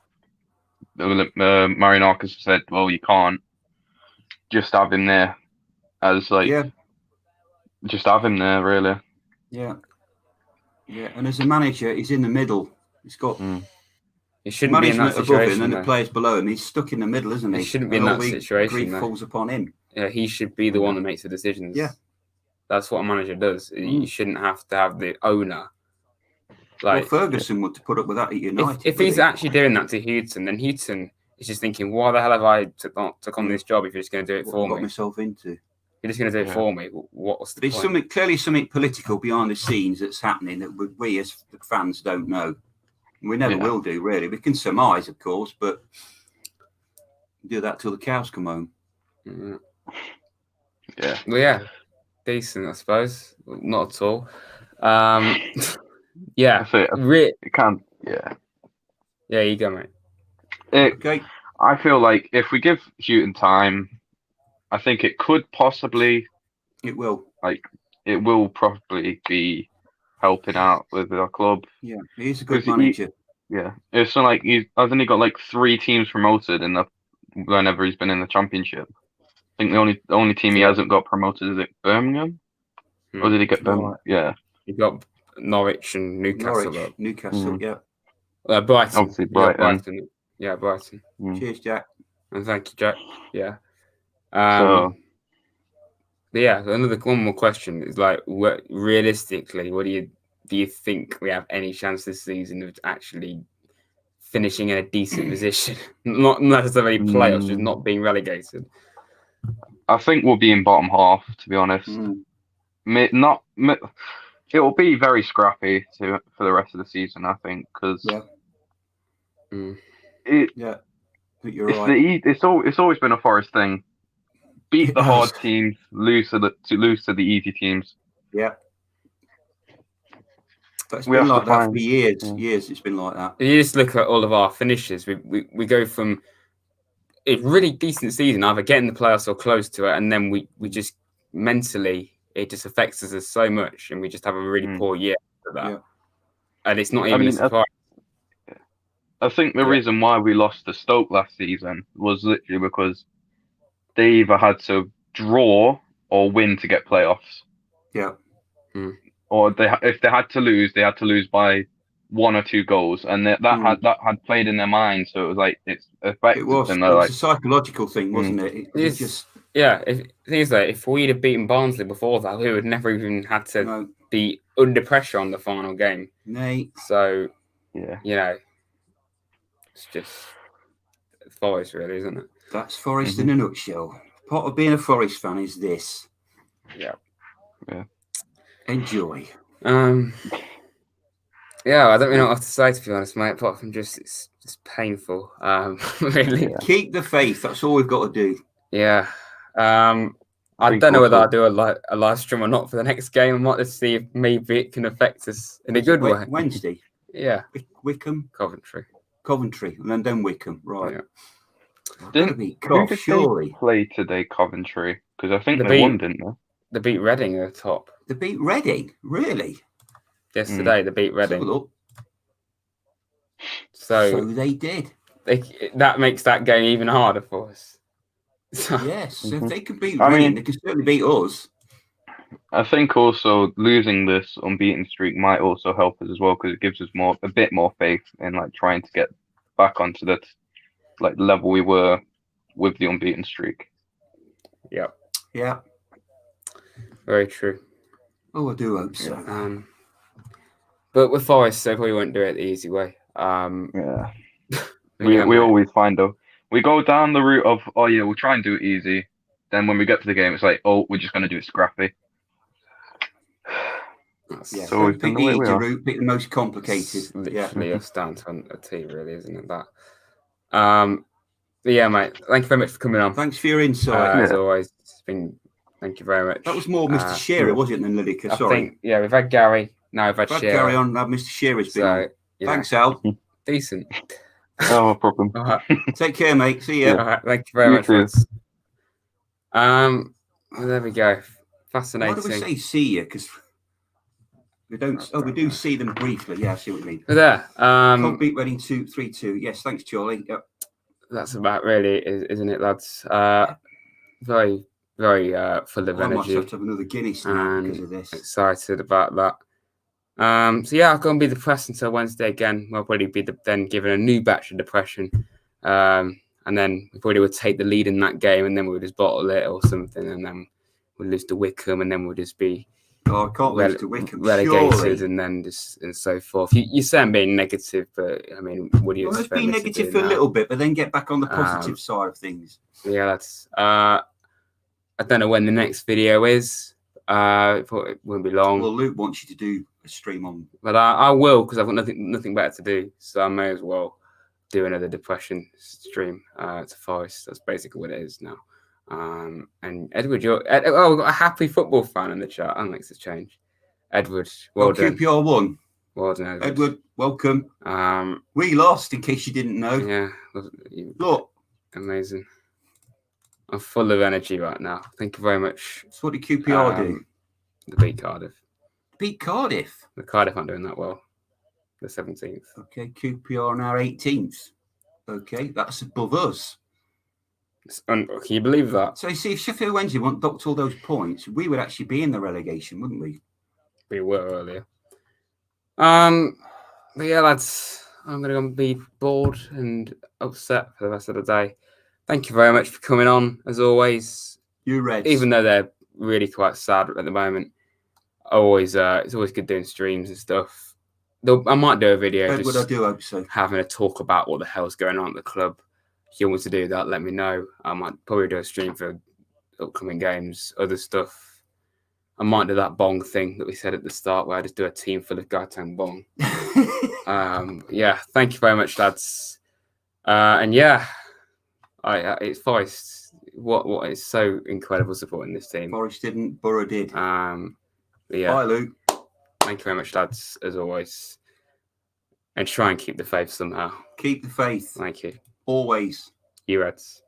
[SPEAKER 7] Marinakis said, well, you can't. Just have him there. Just have him there, really.
[SPEAKER 6] Yeah. Yeah, and as a manager, he's in the middle. He's got...
[SPEAKER 1] He shouldn't be in that situation.
[SPEAKER 6] And the players below him, he's stuck in the middle, isn't he?
[SPEAKER 1] He shouldn't be in that situation.
[SPEAKER 6] Grief falls upon him.
[SPEAKER 1] Yeah, he should be the one that makes the decisions.
[SPEAKER 6] Yeah.
[SPEAKER 1] That's what a manager does. You shouldn't have to have the owner.
[SPEAKER 6] Like, Ferguson would put up with that at United.
[SPEAKER 1] If he's actually doing that to Hughton, then Hughton is just thinking, why the hell have I took on this job if you're just going to do it for me?
[SPEAKER 6] What myself into?
[SPEAKER 1] you're just going to do it for me. What's the
[SPEAKER 6] There's
[SPEAKER 1] point?
[SPEAKER 6] clearly something political behind the scenes that's happening that we as fans don't know. We never will do, really. We can surmise, of course, but do that till the cows come home.
[SPEAKER 7] Yeah.
[SPEAKER 1] Well, yeah, decent, I suppose. Not at all. Yeah,
[SPEAKER 7] it can't. Yeah.
[SPEAKER 1] Yeah, you go, mate.
[SPEAKER 6] Okay.
[SPEAKER 7] I feel like if we give Hughton time, I think it could possibly.
[SPEAKER 6] It will.
[SPEAKER 7] It will probably be helping out with our club.
[SPEAKER 6] Yeah, he's a good manager.
[SPEAKER 7] It's so like he's only got like 3 teams promoted whenever he's been in the Championship. I think the only team he hasn't got promoted is it Birmingham, or did he get Birmingham? Yeah,
[SPEAKER 1] he got Norwich and Newcastle.
[SPEAKER 6] Newcastle, yeah.
[SPEAKER 1] Brighton.
[SPEAKER 7] Obviously, Brighton.
[SPEAKER 1] Yeah, Brighton.
[SPEAKER 6] Cheers, Jack.
[SPEAKER 1] And thank you, Jack. Yeah. One more question is like, realistically, what do you think we have any chance this season of actually finishing in a decent position? Not necessarily playoffs, just not being relegated.
[SPEAKER 7] I think we'll be in bottom half, to be honest. It will be very scrappy for the rest of the season, I think, because
[SPEAKER 6] you're right.
[SPEAKER 7] It's always been a Forest thing. Beat the hard teams, lose to the easy teams.
[SPEAKER 6] Yeah. But it's been like that for years. Years it's been like that.
[SPEAKER 1] You just look at all of our finishes. We go from a really decent season, either getting the playoffs or close to it, and then we just mentally it just affects us so much, and we just have a really poor year for that. Yeah. And it's not even a surprise.
[SPEAKER 7] I think the reason why we lost to Stoke last season was literally because they either had to draw or win to get playoffs.
[SPEAKER 6] Yeah.
[SPEAKER 7] Or if they had to lose, they had to lose by 1 or 2 goals, and that had played in their mind. So it was like it's affected them.
[SPEAKER 6] It was a psychological thing, wasn't it? It's just
[SPEAKER 1] if we'd have beaten Barnsley before that, we would never even had to be under pressure on the final game. So it's just Forest, really, isn't it?
[SPEAKER 6] That's Forest in a nutshell. Part of being a Forest fan is this.
[SPEAKER 1] Yeah.
[SPEAKER 6] Enjoy.
[SPEAKER 1] Yeah, I don't really know what to say, to be honest, mate. Apart from it's just painful. Really.
[SPEAKER 6] Keep the faith. That's all we've got to do.
[SPEAKER 1] Yeah. I don't know whether I'll do a live stream or not for the next game. I might just see if maybe it can affect us in a good way.
[SPEAKER 6] Wednesday.
[SPEAKER 1] Yeah.
[SPEAKER 6] Wickham.
[SPEAKER 1] Coventry,
[SPEAKER 6] and then Wickham. Right.
[SPEAKER 7] Yeah. Who did they play today, Coventry? Because I think they won, didn't they?
[SPEAKER 1] They beat Reading at the top.
[SPEAKER 6] They beat Reading? Really?
[SPEAKER 1] Yesterday, they beat Reading.
[SPEAKER 6] So they did.
[SPEAKER 1] That makes that game even harder for us.
[SPEAKER 6] Yes, if they can beat Reading, they can certainly beat us.
[SPEAKER 7] I think also losing this unbeaten streak might also help us as well, because it gives us a bit more faith in like trying to get back onto that like level we were with the unbeaten streak.
[SPEAKER 1] Yep.
[SPEAKER 6] Yeah. Very
[SPEAKER 1] true.
[SPEAKER 6] Oh, I do hope so.
[SPEAKER 1] But with Forest, they probably won't do it the easy way.
[SPEAKER 7] We always find we go down the route of we'll try and do it easy. Then when we get to the game, it's like we're just going to do it scrappy.
[SPEAKER 6] So pick the easy route, pick the most complicated.
[SPEAKER 1] It's literally a stand on a team, really, isn't it? That. But yeah, mate. Thank you very much for coming on.
[SPEAKER 6] Thanks for your insight.
[SPEAKER 1] As always, it's been. Thank you very much.
[SPEAKER 6] That was more Mr. Shearer, wasn't it, than Lineker? Sorry.
[SPEAKER 1] We've had Gary. Now we've had Shearer.
[SPEAKER 6] Gary on. Mr. Shearer's been on. Thanks, Al.
[SPEAKER 1] Decent.
[SPEAKER 7] No problem.
[SPEAKER 1] All right.
[SPEAKER 6] Take care, mate. See you.
[SPEAKER 1] All right. Thank you very much, friends. Well, there we go. Fascinating.
[SPEAKER 6] Why do we say see you? Because we don't. We do see them briefly. Yeah, I see what you mean.
[SPEAKER 1] We're there.
[SPEAKER 6] Can't beat Reading 3-2. Yes, thanks, Charlie. Yep.
[SPEAKER 1] That's about really, isn't it, lads? Very, very full of energy.
[SPEAKER 6] I might have to have another Guinness now because of this.
[SPEAKER 1] Excited about that. So yeah, I'm going to be depressed until Wednesday again. We'll probably be then given a new batch of depression. And then we probably would take the lead in that game, and then we'll just bottle it or something, and then we'll lose to Wickham, and then we'll just be
[SPEAKER 6] I can't lose to Wickham,
[SPEAKER 1] relegated,
[SPEAKER 6] surely.
[SPEAKER 1] and then just and so forth. You say I'm being negative, but I mean, what do you expect?
[SPEAKER 6] Let's be negative for a little bit, but then get back on the positive side of things.
[SPEAKER 1] Yeah, that's. I don't know when the next video is. It won't be long.
[SPEAKER 6] Well, Luke wants you to do a stream on,
[SPEAKER 1] but I will, because I've got nothing better to do. So I may as well do another depression stream to Forest. That's basically what it is now. And Edward, we've got a happy football fan in the chat. That makes a change. Edward, well done.
[SPEAKER 6] QPR won.
[SPEAKER 1] Well done, Edward.
[SPEAKER 6] Edward, welcome. We lost, in case you didn't know.
[SPEAKER 1] Yeah.
[SPEAKER 6] Look.
[SPEAKER 1] Amazing. I'm full of energy right now. Thank you very much.
[SPEAKER 6] So what did QPR do?
[SPEAKER 1] They beat Cardiff.
[SPEAKER 6] Beat Cardiff?
[SPEAKER 1] The Cardiff aren't doing that well. The 17th.
[SPEAKER 6] Okay, QPR now 18th. Okay, that's above us.
[SPEAKER 1] Can you believe that?
[SPEAKER 6] So you see, if Sheffield Wednesday docked all those points, we would actually be in the relegation, wouldn't we?
[SPEAKER 1] We were earlier. But yeah, lads, I'm going to be bored and upset for the rest of the day. Thank you very much for coming on, as always.
[SPEAKER 6] You Reds.
[SPEAKER 1] Even though they're really quite sad at the moment, it's always good doing streams and stuff. I might do a video
[SPEAKER 6] Edward, I do hope so.
[SPEAKER 1] Having a talk about what the hell's going on at the club. If you want to do that, let me know. I might probably do a stream for upcoming games, other stuff. I might do that bong thing that we said at the start, where I just do a team full of Gaetan bong. Yeah, thank you very much, lads. And yeah, it's Forest. What is so incredible supporting this team.
[SPEAKER 6] Forest didn't, Boro did.
[SPEAKER 1] Yeah.
[SPEAKER 6] Bye, Luke.
[SPEAKER 1] Thank you very much, lads, as always. And try and keep the faith somehow.
[SPEAKER 6] Keep the faith.
[SPEAKER 1] Thank you.
[SPEAKER 6] Always.
[SPEAKER 1] You Reds.